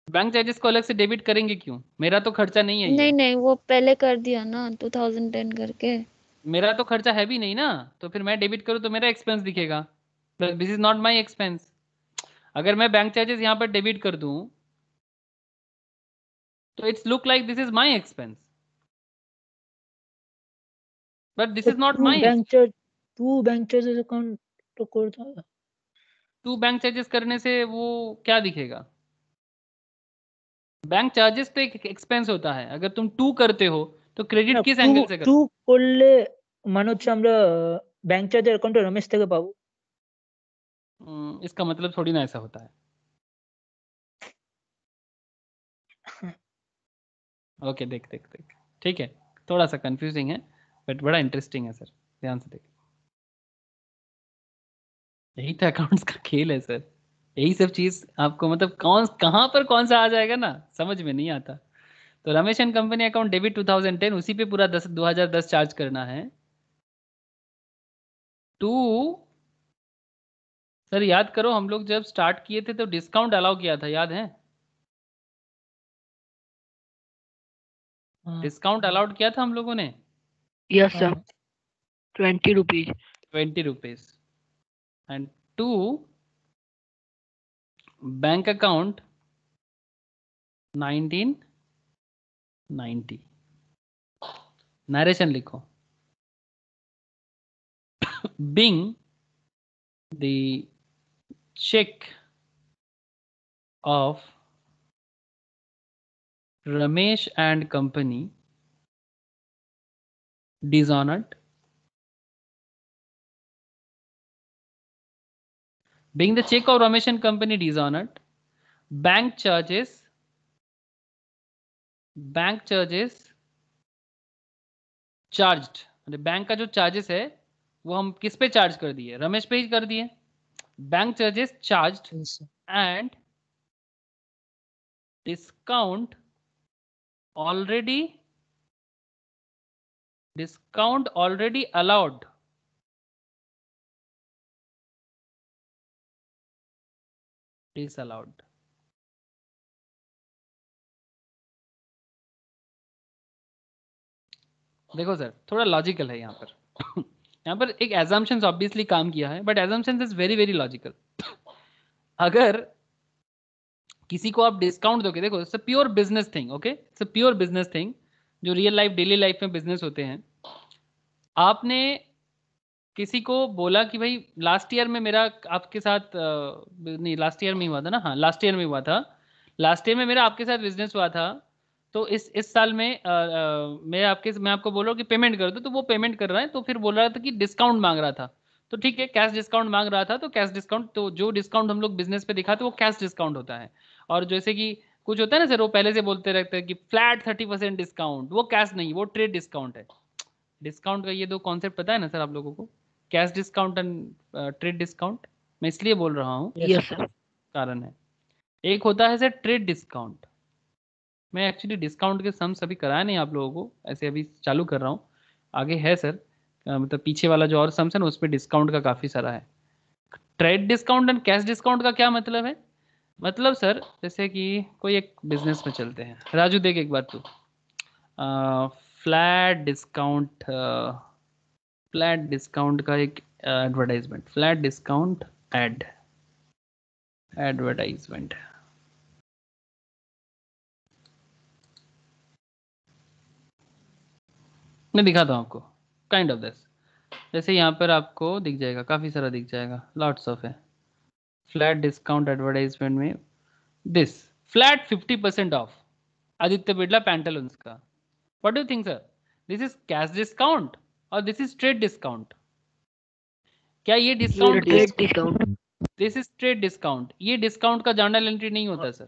बैंक चार्जेस को अलग से डेबिट करेंगे क्यों? मेरा तो खर्चा नहीं है ये। नहीं नहीं, वो पहले कर दिया ना 2010 करके। मेरा तो खर्चा है भी नहीं ना, तो फिर मैं डेबिट करूँ तो मेरा एक्सपेंस दिखेगा, plus this is not my expense. अगर मैं बैंक चार्जेस यहाँ पर डेबिट कर दूँ तो it's look like this is my expense, but this is not my. To bank charges account तो করতে হবে। टू बैंक चार्जेस करने से वो क्या दिखेगा? बैंक चार्जेस तो एक एक्सपेंस होता है, अगर तुम टू करते हो तो क्रेडिट किस एंगल से টু करो? করলে মানে হচ্ছে আমরা ব্যাংক চার্জের অ্যাকাউন্টে রমেশ থেকে পাবো। इसका मतलब थोड़ी ना ऐसा होता है। ओके, देख देख देख, ठीक है, थोड़ा सा कंफ्यूजिंग है बट बड़ा इंटरेस्टिंग है सर, ध्यान से देख। यही तो अकाउंट्स का खेल है सर, यही सब चीज आपको मतलब कौन कहाँ पर कौन सा आ जाएगा ना, समझ में नहीं आता। तो Ramesh and company account debit 2010, उसी पे पूरा 2010 चार्ज करना है। टू, सर याद करो हम लोग जब स्टार्ट किए थे तो डिस्काउंट अलाउ किया था, याद है? हाँ डिस्काउंट अलाउड किया था हम लोगों ने यस सर, हाँ 20 rupees. 20 rupees. And 2, bank account 1990. Narration लिखो. Being the check of Ramesh and company dishonored. Being the check of Ramesh and company dishonored, bank charges charged. Bank का जो चार्जेस है वो हम किस पे चार्ज कर दिए? रमेश पे ही कर दिए. Bank charges charged yes sir. and discount already allowed. Disallowed. देखो सर थोड़ा लॉजिकल है यहाँ पर. यहाँ पर एक एजम्पशंस ऑब्वियसली काम किया है, but assumptions is very very logical. अगर किसी को आप डिस्काउंट दोगे, देखो it's a pure business thing. Okay, it's a pure business thing जो रियल लाइफ डेली लाइफ में बिजनेस होते हैं. आपने किसी को बोला कि भाई लास्ट ईयर में मेरा आपके साथ नहीं, लास्ट ईयर में हुआ था ना, हाँ लास्ट ईयर में हुआ था. लास्ट ईयर में मेरा आपके साथ बिजनेस हुआ था, तो इस साल में मैं आपको बोल रहा हूँ कि पेमेंट कर दो, तो वो पेमेंट कर रहा है, तो फिर बोल रहा था कि डिस्काउंट मांग रहा था. तो ठीक है, कैश डिस्काउंट मांग रहा था, तो कैश डिस्काउंट, तो जो डिस्काउंट हम लोग बिजनेस पे दिखाते वो कैश डिस्काउंट होता है. और जैसे कि कुछ होता है ना सर, वो पहले से बोलते रहते हैं कि फ्लैट 30% डिस्काउंट, वो कैश नहीं, वो ट्रेड डिस्काउंट है. डिस्काउंट का ये दो कॉन्सेप्ट पता है ना सर आप लोगों को, cash discount and trade discount. मैं इसलिए बोल रहा हूँ, यस सर, कारण है. एक होता है सर ट्रेड डिस्काउंट. मैं एक्चुअली डिस्काउंट के सम्स अभी कराया नहीं आप लोगों को, ऐसे अभी चालू कर रहा हूँ. आगे है सर, मतलब पीछे वाला जो और सम्स है ना उस पर डिस्काउंट का काफ़ी सारा है. Trade discount and cash discount का क्या मतलब है? मतलब सर जैसे कि कोई एक बिजनेस में चलते हैं. राजू देख एक बार तू, फ्लैट डिस्काउंट का एक एडवर्टाइजमेंट, फ्लैट डिस्काउंट एडवर्टाइजमेंट. मैं दिखाता हूँ आपको काइंड ऑफ दिस. जैसे यहाँ पर आपको दिख जाएगा, काफ़ी सारा दिख जाएगा, लॉट्स ऑफ है. फ्लैट डिस्काउंट एडवर्टाइजमेंट में this flat 50% off Aditya Birla Pantaloons का. What do think sir, this is cash discount और दिस इज ट्रेड डिस्काउंट? क्या ये डिस्काउंट? Trade discount. This is trade discount. ये डिस्काउंट का जर्नल एंट्री नहीं होता सर.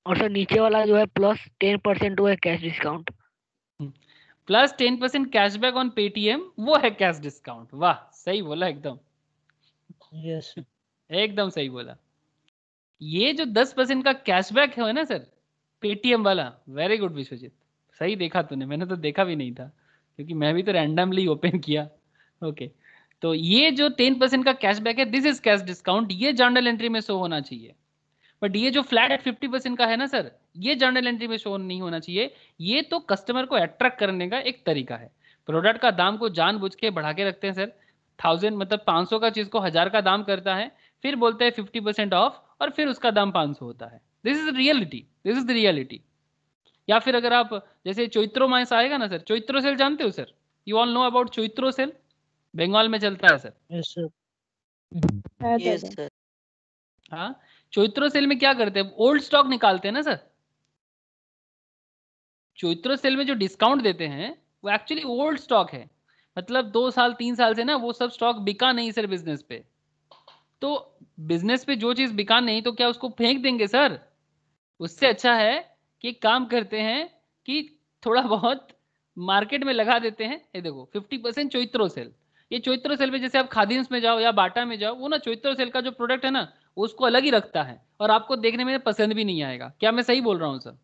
और सर नीचे वाला जो है प्लस 10% वो है cash discount. Plus 10% cashback on Paytm, वो है कैश डिस्काउंट. वाह, सही बोला एकदम. yes sir. एकदम सही बोला. ये जो 10% का कैशबैक है ना सर, पेटीएम वाला, वेरी गुड विश्वजीत, सही देखा तूने, मैंने तो देखा भी नहीं था क्योंकि मैं भी तो रैंडमली ओपन किया. ओके, तो ये जो 10% का कैशबैक है, दिस इज कैश डिस्काउंट, ये जर्नल एंट्री में शो होना चाहिए. बट ये जो फ्लैट 50% का है ना सर, ये जर्नल एंट्री में शो नहीं होना चाहिए. ये तो कस्टमर को अट्रैक्ट करने का एक तरीका है. प्रोडक्ट का दाम को जानबूझ के बढ़ा के रखते हैं सर. 1000 मतलब 500 का चीज को 1000 का दाम करता है, फिर बोलते हैं 50% ऑफ, और फिर उसका दाम 500 होता है. This is reality, this is the reality. या फिर अगर आप जैसे चैत्रो मास आएगा ना सर, चैत्रो सेल जानते हो sir? You all know about Chaitra sale? Bengal में चलता है सर. yes sir. है यस दादा। सर. हाँ, चैत्रो सेल में क्या करते हैं, ओल्ड स्टॉक निकालते हैं ना सर. चैत्रो सेल में जो डिस्काउंट देते हैं वो एक्चुअली ओल्ड स्टॉक है. मतलब 2 साल 3 साल से ना वो सब स्टॉक बिका नहीं सर बिजनेस पे. तो बिजनेस पे जो चीज बिका नहीं तो क्या उसको फेंक देंगे सर? उससे अच्छा है कि काम करते हैं कि थोड़ा बहुत मार्केट में लगा देते हैं. ये देखो 50% चैत्रो सेल. ये चैत्रो सेल में जैसे आप खादिम्स में जाओ या बाटा में जाओ, वो ना चैत्रो सेल का जो प्रोडक्ट है ना उसको अलग ही रखता है और आपको देखने में पसंद भी नहीं आएगा. क्या मैं सही बोल रहा हूँ सर?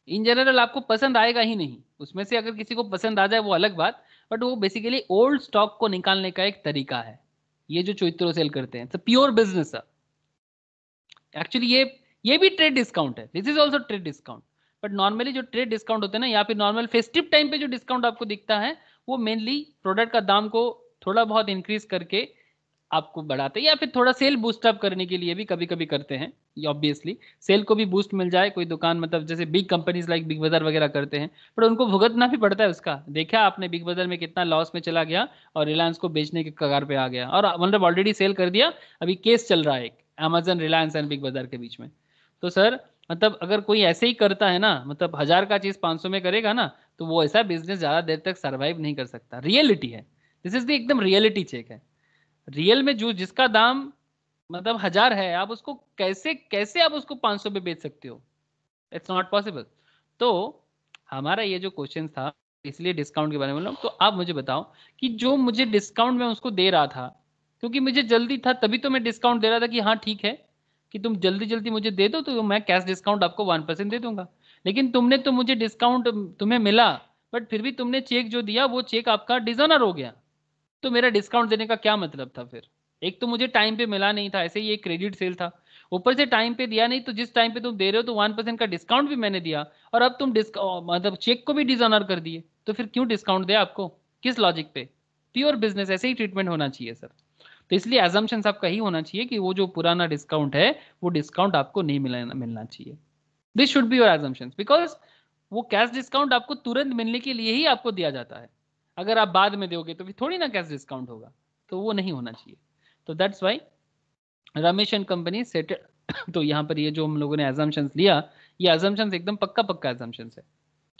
इन जनरल आपको पसंद आएगा ही नहीं. उसमें से अगर किसी को पसंद आ जाए वो अलग बात, बट वो बेसिकली ओल्ड स्टॉक को निकालने का एक तरीका है. ये जो चैत्रो सेल करते हैं, प्योर बिजनेस है एक्चुअली. ये भी ट्रेड डिस्काउंट है, this is also trade discount. But normally जो ट्रेड डिस्काउंट होते हैं ना, या फिर नॉर्मल फेस्टिव टाइम पे जो डिस्काउंट आपको दिखता है वो मेनली प्रोडक्ट का दाम को थोड़ा बहुत इंक्रीज करके आपको बढ़ाते हैं, या फिर थोड़ा सेल बूस्ट अप करने के लिए भी कभी कभी करते हैं। ऑब्वियसली सेल को भी बूस्ट मिल जाए, कोई दुकान मतलब जैसे बिग कंपनीज लाइक बिग बाजार वगैरह करते हैं, पर उनको भुगतना भी पड़ता है उसका। देखा आपने बिग बाजार में कितना लॉस में चला गया और रिलायंस को बेचने के कगार पे आ गया, और मतलब ऑलरेडी सेल कर दिया, अभी केस चल रहा है एक अमेजन रिलायंस एंड बिग बाजार के बीच में। तो सर मतलब अगर कोई ऐसे ही करता है ना, मतलब 1000 का चीज 500 में करेगा ना, तो वो ऐसा बिजनेस ज्यादा देर तक सर्वाइव नहीं कर सकता। रियलिटी है, दिस इज द एकदम रियलिटी चेक है। रियल में जो जिसका दाम मतलब 1000 है, आप उसको कैसे कैसे आप उसको 500 पे बेच सकते हो? It's not possible. तो हमारा ये जो क्वेश्चन था, इसलिए डिस्काउंट के बारे में बोल रहा हूं। तो आप मुझे बताओ कि जो मुझे डिस्काउंट में उसको दे रहा था, क्योंकि मुझे जल्दी था तभी तो मैं डिस्काउंट दे रहा था कि हाँ ठीक है कि तुम जल्दी जल्दी मुझे दे दो तो मैं कैश डिस्काउंट आपको 1% दे दूंगा। लेकिन तुमने तो मुझे डिस्काउंट तुम्हें मिला, बट फिर भी तुमने चेक जो दिया वो चेक आपका डिसऑनर हो गया। तो मेरा डिस्काउंट देने का क्या मतलब था फिर? एक तो मुझे टाइम पे मिला नहीं था, ऐसे ही एक क्रेडिट सेल था, ऊपर से टाइम पे दिया नहीं, तो जिस टाइम पे तुम दे रहे हो तो 1% का डिस्काउंट भी मैंने दिया, और अब तुम मतलब चेक को भी डिसऑनर कर दिए, तो फिर क्यों डिस्काउंट दे आपको? किस लॉजिक पे? प्योर बिजनेस ऐसे ही ट्रीटमेंट होना चाहिए सर। तो इसलिए एजम्पशंस आपका ही होना चाहिए कि वो जो पुराना डिस्काउंट है वो डिस्काउंट आपको नहीं मिलना चाहिए। This should be your assumptions, because वो कैश डिस्काउंट आपको तुरंत मिलने के लिए ही आपको दिया जाता है। अगर आप बाद में दोगे तो फिर थोड़ी ना कैश डिस्काउंट होगा, तो वो नहीं होना चाहिए। तो that's why Ramesh and company set. तो यहाँ पर ये जो हम लोगों ने एजम्पशंस लिया, ये एजम्पशंस एकदम पक्का पक्का एजम्पशंस है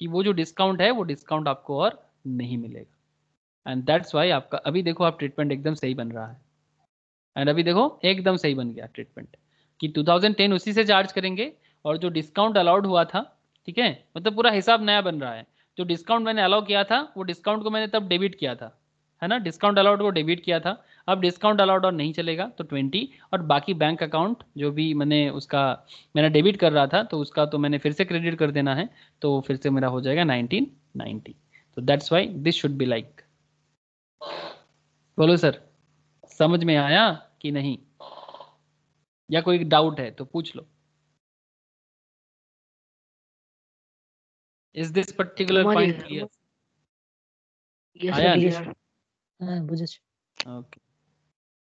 कि वो जो डिस्काउंट है वो डिस्काउंट आपको और नहीं मिलेगा। एंड दैट्स वाई आपका अभी देखो आप ट्रीटमेंट एकदम सही बन रहा है। एंड अभी देखो एकदम सही बन गया ट्रीटमेंट कि 2010 उसी से चार्ज करेंगे, और जो डिस्काउंट अलाउड हुआ था, ठीक है, मतलब पूरा हिसाब नया बन रहा है। जो डिस्काउंट मैंने अलाउ किया था वो डिस्काउंट को मैंने तब डेबिट किया था, है ना, डिस्काउंट अलाउड को डेबिट किया था। अब डिस्काउंट अलाउड और नहीं चलेगा, तो 20, और बाकी बैंक अकाउंट जो भी मैंने डेबिट कर रहा था तो उसका तो मैंने फिर से क्रेडिट कर देना है, तो फिर से मेरा हो जाएगा 1990। तो that's why this should be like. बोलो सर, समझ में आया कि नहीं, या कोई डाउट है तो पूछ लो। इज दिस पर्टिकुलर समझ पॉइंट गए। क्लियर? यस आया सर, ना? यस। हाँ बुझेছি। ओके,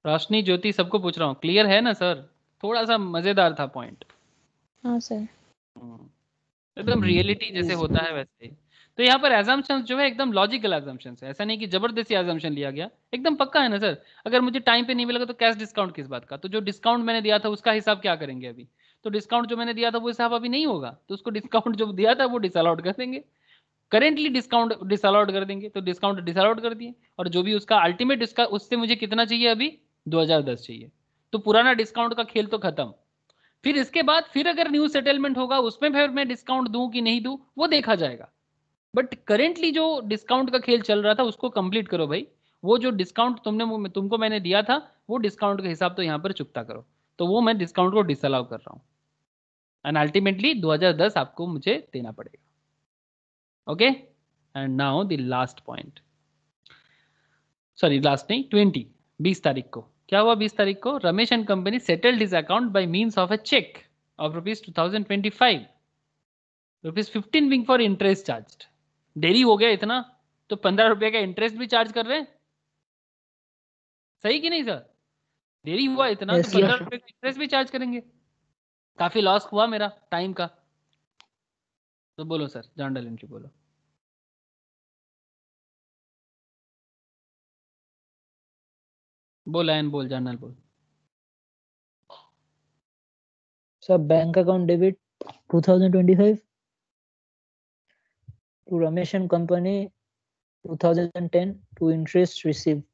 रोशनी ज्योति सबको पूछ रहा हूँ, क्लियर है ना सर? थोड़ा सा मजेदार था पॉइंट, हाँ सर। एकदम रियलिटी जैसे होता है वैसे ही। तो यहाँ पर एजम्पशंस जो है एकदम लॉजिकल एजम्पशंस है, ऐसा नहीं कि जबरदस्ती एजम्पशन लिया गया, एकदम पक्का है ना सर। अगर मुझे टाइम पे नहीं मिलेगा तो कैश डिस्काउंट किस बात का? तो जो डिस्काउंट मैंने दिया था उसका हिसाब क्या करेंगे अभी? तो डिस्काउंट जो मैंने दिया था वो हिसाब अभी नहीं होगा, तो उसको डिस्काउंट जो दिया था वो डिसअलाउड कर देंगे, करेंटली डिस्काउंट डिसअलाउड कर देंगे, तो डिस्काउंट डिसअलाउड कर दिए। और जो भी उसका अल्टीमेट उसका उससे मुझे कितना चाहिए अभी? 2010 चाहिए। तो पुराना डिस्काउंट का खेल तो खत्म। फिर इसके बाद फिर अगर न्यू सेटलमेंट होगा उसमें फिर मैं डिस्काउंट दूं कि नहीं दूं वो देखा जाएगा। बट करेंटली जो डिस्काउंट का खेल चल रहा था उसको कंप्लीट करो भाई। वो जो डिस्काउंट तुमको मैंने दिया था वो डिस्काउंट का हिसाब तो यहाँ पर चुकता करो। तो वो मैं डिस्काउंट को डिसअलाउ कर रहा हूँ, एंड अल्टीमेटली 2010 आपको मुझे देना पड़ेगा। Okay, and now the last point, sorry last नहीं, 20 तारीख को क्या हुआ? 20 तारीख को Ramesh and company settled his account by means of a cheque of ₹2025, ₹15 being for interest charge. देरी हो गया इतना तो ₹15 का इंटरेस्ट भी चार्ज कर रहे हैं, सही कि नहीं सर? देरी हुआ इतना तो Yes, ₹15 का इंटरेस्ट भी चार्ज करेंगे। काफी लॉस हुआ मेरा टाइम का। तो बोलो सर, जर्नल एंट्री बोलो। बोल लाइन बोल, जर्नल बोल। sir, bank account debit 2025 to Ramesh and Company 2010 to interest received.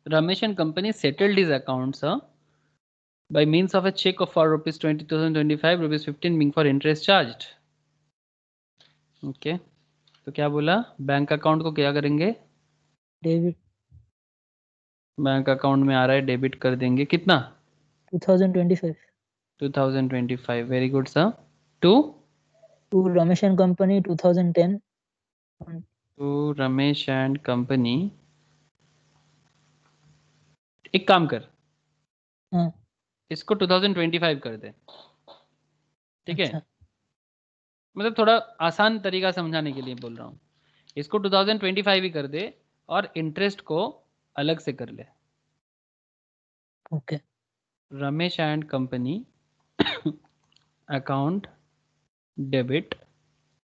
Ramesh and company settled his accounts by means of a check of for ₹20,025, ₹15 being for interest charged. Okay, तो क्या बोला? Bank account को क्या करेंगे? Debit bank account में आ रहा है, debit कर देंगे। कितना? 2025 2025। Very good sir. To Ramesh and Company 2010 to Ramesh and company. एक काम कर, हाँ इसको 2025 कर दे, ठीक है। अच्छा मतलब थोड़ा आसान तरीका समझाने के लिए बोल रहा हूँ, इसको 2025 ही कर दे और इंटरेस्ट को अलग से कर ले। Okay Ramesh and company account debit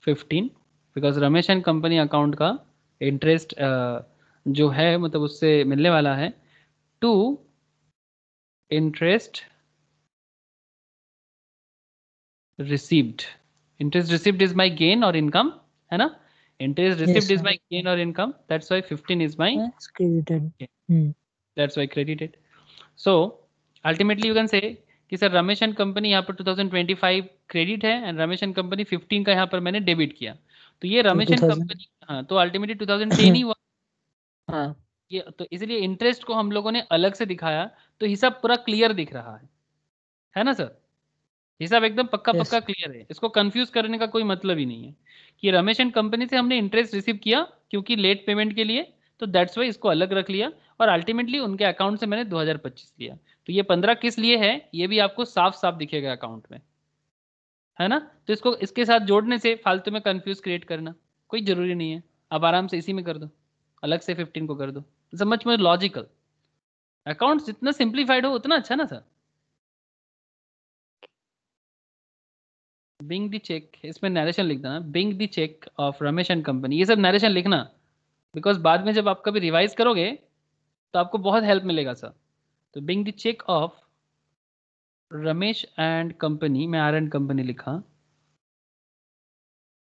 15, because Ramesh and company account का इंटरेस्ट जो है मतलब उससे मिलने वाला है, to interest received. Interest received is my gain और इनकम, है ना। Interest received is sir. My gain और income, that's why 15 is my, It's credited. that's why credited. So ultimately you can say कि सर रमेश एंड कंपनी यहाँ पर 2025 credit है and Ramesh and company 15 का यहाँ पर मैंने डेबिट किया, तो ये तो रमेश एंड 2000 कंपनी, हाँ, तो अल्टीमेटली 2010 ही हुआ हाँ ये, तो इसलिए इंटरेस्ट को हम लोगों ने अलग से दिखाया, तो हिसाब पूरा क्लियर दिख रहा है ना सर। हिसाब एकदम पक्का Yes. पक्का क्लियर है, इसको कंफ्यूज करने का कोई मतलब ही नहीं है कि रमेश एंड कंपनी से हमने इंटरेस्ट रिसीव किया क्योंकि लेट पेमेंट के लिए, तो दैट्स वाई इसको अलग रख लिया और अल्टीमेटली उनके अकाउंट से मैंने 2025 लिया। तो ये 15 किस लिए है ये भी आपको साफ साफ दिखेगा अकाउंट में, है ना। तो इसको इसके साथ जोड़ने से फालतू में कंफ्यूज क्रिएट करना कोई जरूरी नहीं है, आप आराम से इसी में कर दो, अलग से 15 को कर दो, समझ में लॉजिकल। अकाउंट जितना सिंप्लीफाइड हो उतना अच्छा ना सर। बिंग द चेक, इसमें नरेशन लिख देना, being the cheque of Ramesh and company, ये सब नरेशन लिखना, बिकॉज बाद में जब आप कभी रिवाइज करोगे तो आपको बहुत हेल्प मिलेगा सर। तो being the cheque of Ramesh and company, मैं आर एंड कंपनी लिखा,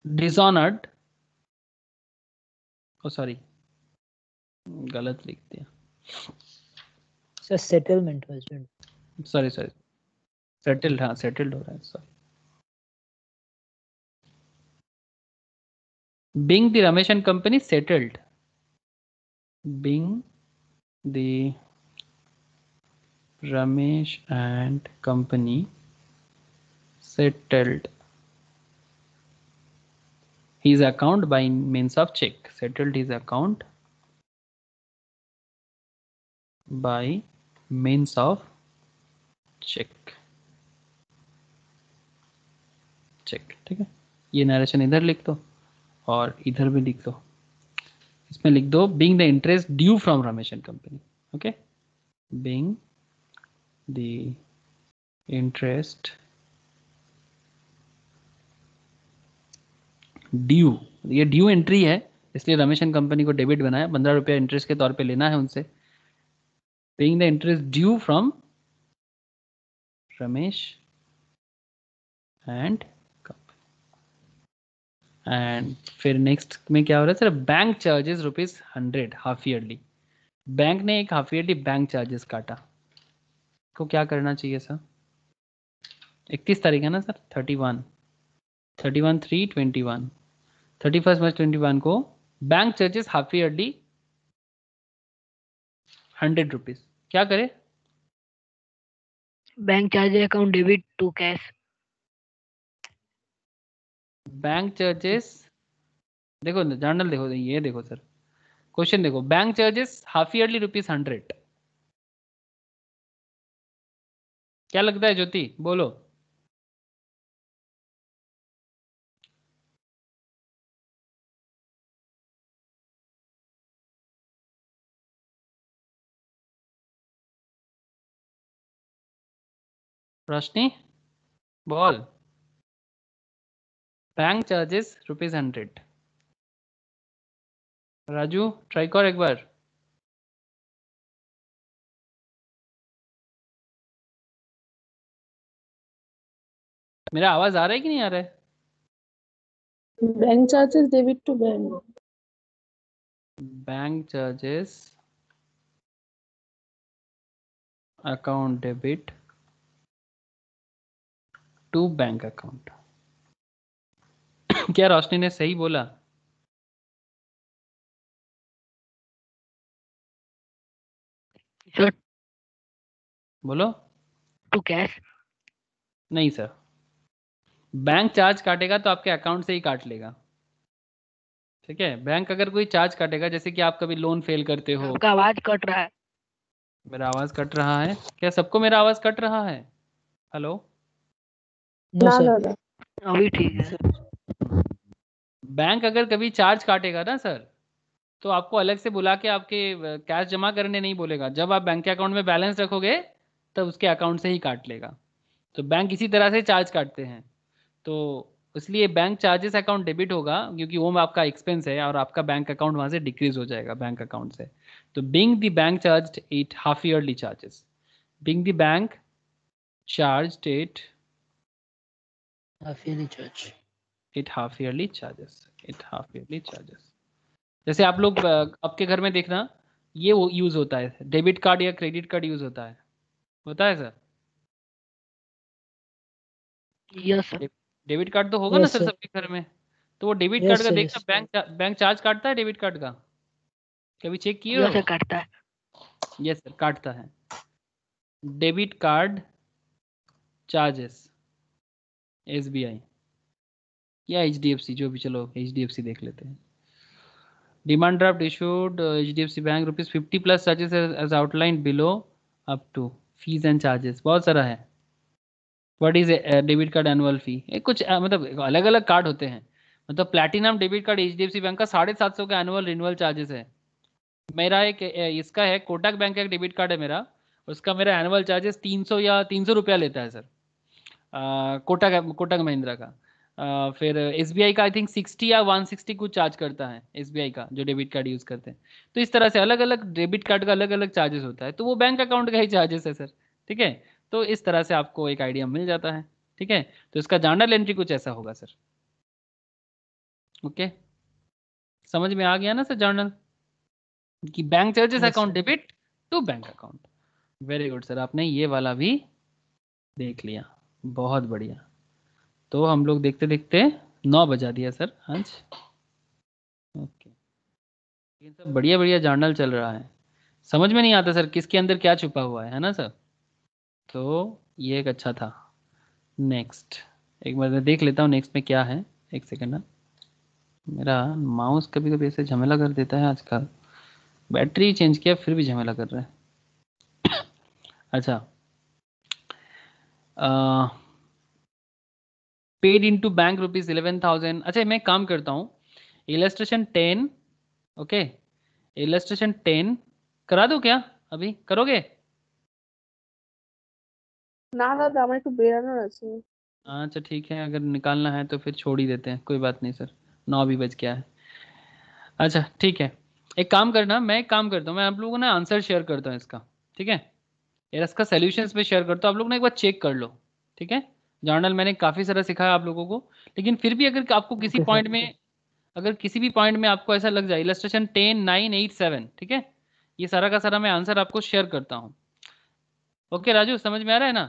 डिसऑनर्ड, ओ सॉरी गलत लिख दिया, sir settlement husband sorry sorry settled, हाँ सेटल्ड हो रहा है sorry. Being the Ramesh and company settled, being the Ramesh and company settled his account by means of check, settled his account by means of check, check, ठीक है। ये narration इधर लिख दो और इधर भी लिख दो, इसमें लिख दो being the interest due from Ramesh and company, okay, being the interest due, ये ड्यू एंट्री है इसलिए रमेश एंड कंपनी को डेबिट बनाया, 15 रुपया इंटरेस्ट के तौर पे लेना है उनसे, paying the interest due from Ramesh and company. And फिर नेक्स्ट में क्या हो रहा है sir, bank charges ₹100 half yearly, bank ने एक हाफ ईयरली बैंक चार्जेस काटा, को क्या करना चाहिए सर, 31 तारीख है ना सर, 31/3/21, 31 मार्च 21 को बैंक चार्जेस हाफ ईयरली ₹100, क्या करे, bank charge account debit to cash. Bank charges, देखो जर्नल देखो, ये देखो सर क्वेश्चन देखो, बैंक चार्जेस हाफ ईयरली ₹100, क्या लगता है ज्योति बोलो। रोशनी बोल, बैंक चार्जेस ₹100, राजू ट्राई कर एक बार, मेरा आवाज आ रहा है कि नहीं आ रहा है, bank charges debit to bank, bank charges account debit to bank account. क्या रोशनी ने सही बोला, सर बोलो। To cash. नहीं सर, बैंक चार्ज काटेगा तो आपके अकाउंट से ही काट लेगा, ठीक है। बैंक अगर कोई चार्ज काटेगा, जैसे कि आप कभी लोन फेल करते हो, आपका आवाज कट रहा है। मेरा आवाज कट रहा है क्या? सबको मेरा आवाज कट रहा है? हेलो? नो ना सर। दादा। अभी ठीक है। बैंक अगर कभी चार्ज काटेगा ना सर, तो आपको अलग से बुला के आपके कैश जमा करने नहीं बोलेगा। जब आप बैंक के अकाउंट में बैलेंस रखोगे तब उसके अकाउंट से ही काट लेगा। तो बैंक इसी तरह से चार्ज काटते हैं। तो इसलिए बैंक चार्जेस अकाउंट डेबिट होगा, क्योंकि वो आपका एक्सपेंस है और आपका बैंक अकाउंट वहाँ से डिक्रीज हो जाएगा बैंक अकाउंट से। तो being the bank charge it half yearly charges, being the bank charge it half yearly charge. It half yearly charges, it half yearly charges. जैसे आप लोग आपके घर में देखना, ये वो यूज होता है, डेबिट कार्ड या क्रेडिट कार्ड यूज होता है sir? Yes sir. Debit card तो होगा ना यस सर सर। सबके घर में। तो वो डेबिट कार्ड यस का सर। देखना, यस बैंक चार्ज काटता है डेबिट कार्ड का? कभी चेक किए यस हो? सर काटता है। यस सर काटता है। डेबिट कार्ड चार्जेस, एसबीआई या एचडीएफसी, जो भी, चलो एचडीएफसी देख लेते हैं। Demand draft issued HDFC bank ₹50 plus charges as outline below, up to fees and charges, बहुत सारा है। What is debit card annual fee? कुछ मतलब अलग अलग कार्ड होते हैं। मतलब platinum debit card HDFC bank का 750 का एनुअल रिन्यूअल चार्जेस है। मेरा एक इसका है, कोटक बैंक का एक डेबिट कार्ड है मेरा, उसका मेरा एनुअल चार्जेस 300 या 300 रुपया लेता है सर। कोटक महिंद्रा का। फिर एसबीआई का आई थिंक 60 या 160 कुछ चार्ज करता है एसबीआई का, जो डेबिट कार्ड यूज़ करते हैं। तो इस तरह से अलग अलग डेबिट कार्ड का अलग अलग चार्जेस होता है, तो वो बैंक अकाउंट का ही चार्जेस है सर। ठीक है, तो इस तरह से आपको एक आइडिया मिल जाता है। ठीक है, तो इसका जर्नल एंट्री कुछ ऐसा होगा सर। ओके, समझ में आ गया ना सर जर्नल, कि bank charges yes account sir. Debit to bank account. Very good sir, आपने ये वाला भी देख लिया, बहुत बढ़िया। तो हम लोग देखते देखते 9 बजा दिया सर आज। ओके, ये सब बढ़िया बढ़िया जर्नल चल रहा है। समझ में नहीं आता सर किसके अंदर क्या छुपा हुआ है ना सर? तो ये एक अच्छा था। नेक्स्ट, एक बार मैं देख लेता हूँ नेक्स्ट में क्या है। एक सेकंड ना, मेरा माउस कभी कभी ऐसे झमेला कर देता है आजकल, बैटरी चेंज किया फिर भी झमेला कर रहा है। अच्छा, पेड इनटू बैंक ₹11,000। अच्छा, मैं काम करता हूँ, इलस्ट्रेशन 10, ओके, इलस्ट्रेशन 10 करा दो क्या? अभी करोगे? না দাদা আমার একটু বেরানোর আছে। अच्छा ठीक है, अगर निकालना है तो फिर छोड़ ही देते हैं, कोई बात नहीं सर, 9 भी बज गया है। अच्छा ठीक है, एक काम करना, मैं एक काम करता हूँ, मैं आप लोगों को ना आंसर शेयर करता हूँ इसका। ठीक है, यार इसका सोल्यूशंस पे शेयर करता हूँ, आप लोग ना एक बार चेक कर लो। ठीक है, जर्नल मैंने काफ़ी सारा सिखाया आप लोगों को, लेकिन फिर भी अगर आपको किसी ओके पॉइंट सर। में, अगर किसी भी पॉइंट में आपको ऐसा लग जाए, इलस्ट्रेशन 10, 9, 8, 7, ठीक है, ये सारा का सारा मैं आंसर आपको शेयर करता हूँ। ओके राजू, समझ में आ रहा है ना?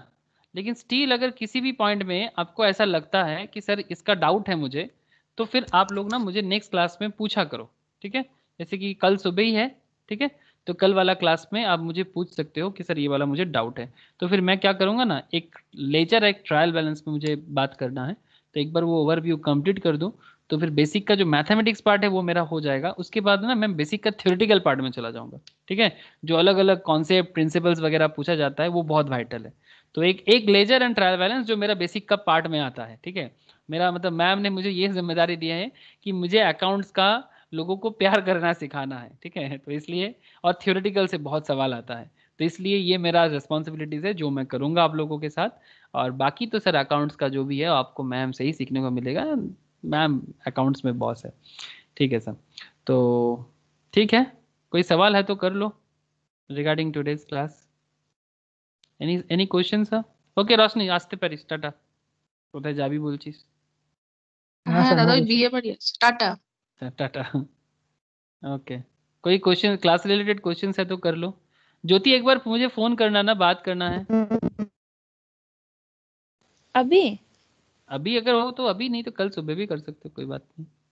लेकिन स्टिल अगर किसी भी पॉइंट में आपको ऐसा लगता है कि सर इसका डाउट है मुझे, तो फिर आप लोग ना मुझे नेक्स्ट क्लास में पूछा करो। ठीक है, जैसे कि कल सुबह ही है, ठीक है, तो कल वाला क्लास में आप मुझे पूछ सकते हो कि सर ये वाला मुझे डाउट है। तो फिर मैं क्या करूँगा ना, एक लेजर एक ट्रायल बैलेंस में मुझे बात करना है, तो एक बार वो ओवरव्यू कंप्लीट कर दूँ, तो फिर बेसिक का जो मैथमेटिक्स पार्ट है वो मेरा हो जाएगा। उसके बाद ना मैं बेसिक का थ्योरेटिकल पार्ट में चला जाऊँगा। ठीक है, जो अलग अलग कॉन्सेप्ट प्रिंसिपल्स वगैरह पूछा जाता है वो बहुत वाइटल है। तो एक एक लेजर एंड ट्रायल बैलेंस जो मेरा बेसिक का पार्ट में आता है। ठीक है, मेरा मतलब मैम ने मुझे ये जिम्मेदारी दी है कि मुझे अकाउंट्स का लोगों को प्यार करना सिखाना है। ठीक है, तो इसलिए, और थ्योरेटिकल से बहुत सवाल आता है, तो इसलिए ये मेरा रिस्पॉन्सिबिलिटीज़ है जो मैं करूँगा आप लोगों के साथ। और बाकी तो सर अकाउंट्स का जो भी है आपको मैम से ही सीखने को मिलेगा, मैम अकाउंट्स में बॉस है। ठीक है सर, तो ठीक है, कोई सवाल है तो कर लो regarding today's class. Any questions sir? Okay Roshni, আসতে পারিস, টাটা। কোথায় যাবি বলছিস? हाँ হ্যাঁ सर, দাদা नो ওই कुछ। বিয়ে বাড়ি আছে, টাটা। टाटा। ओके, कोई क्वेश्चन क्लास रिलेटेड क्वेश्चंस है तो कर लो। ज्योति एक बार मुझे फोन करना ना, बात करना है। अभी अभी अगर हो तो अभी, नहीं तो कल सुबह भी कर सकते हो, कोई बात नहीं।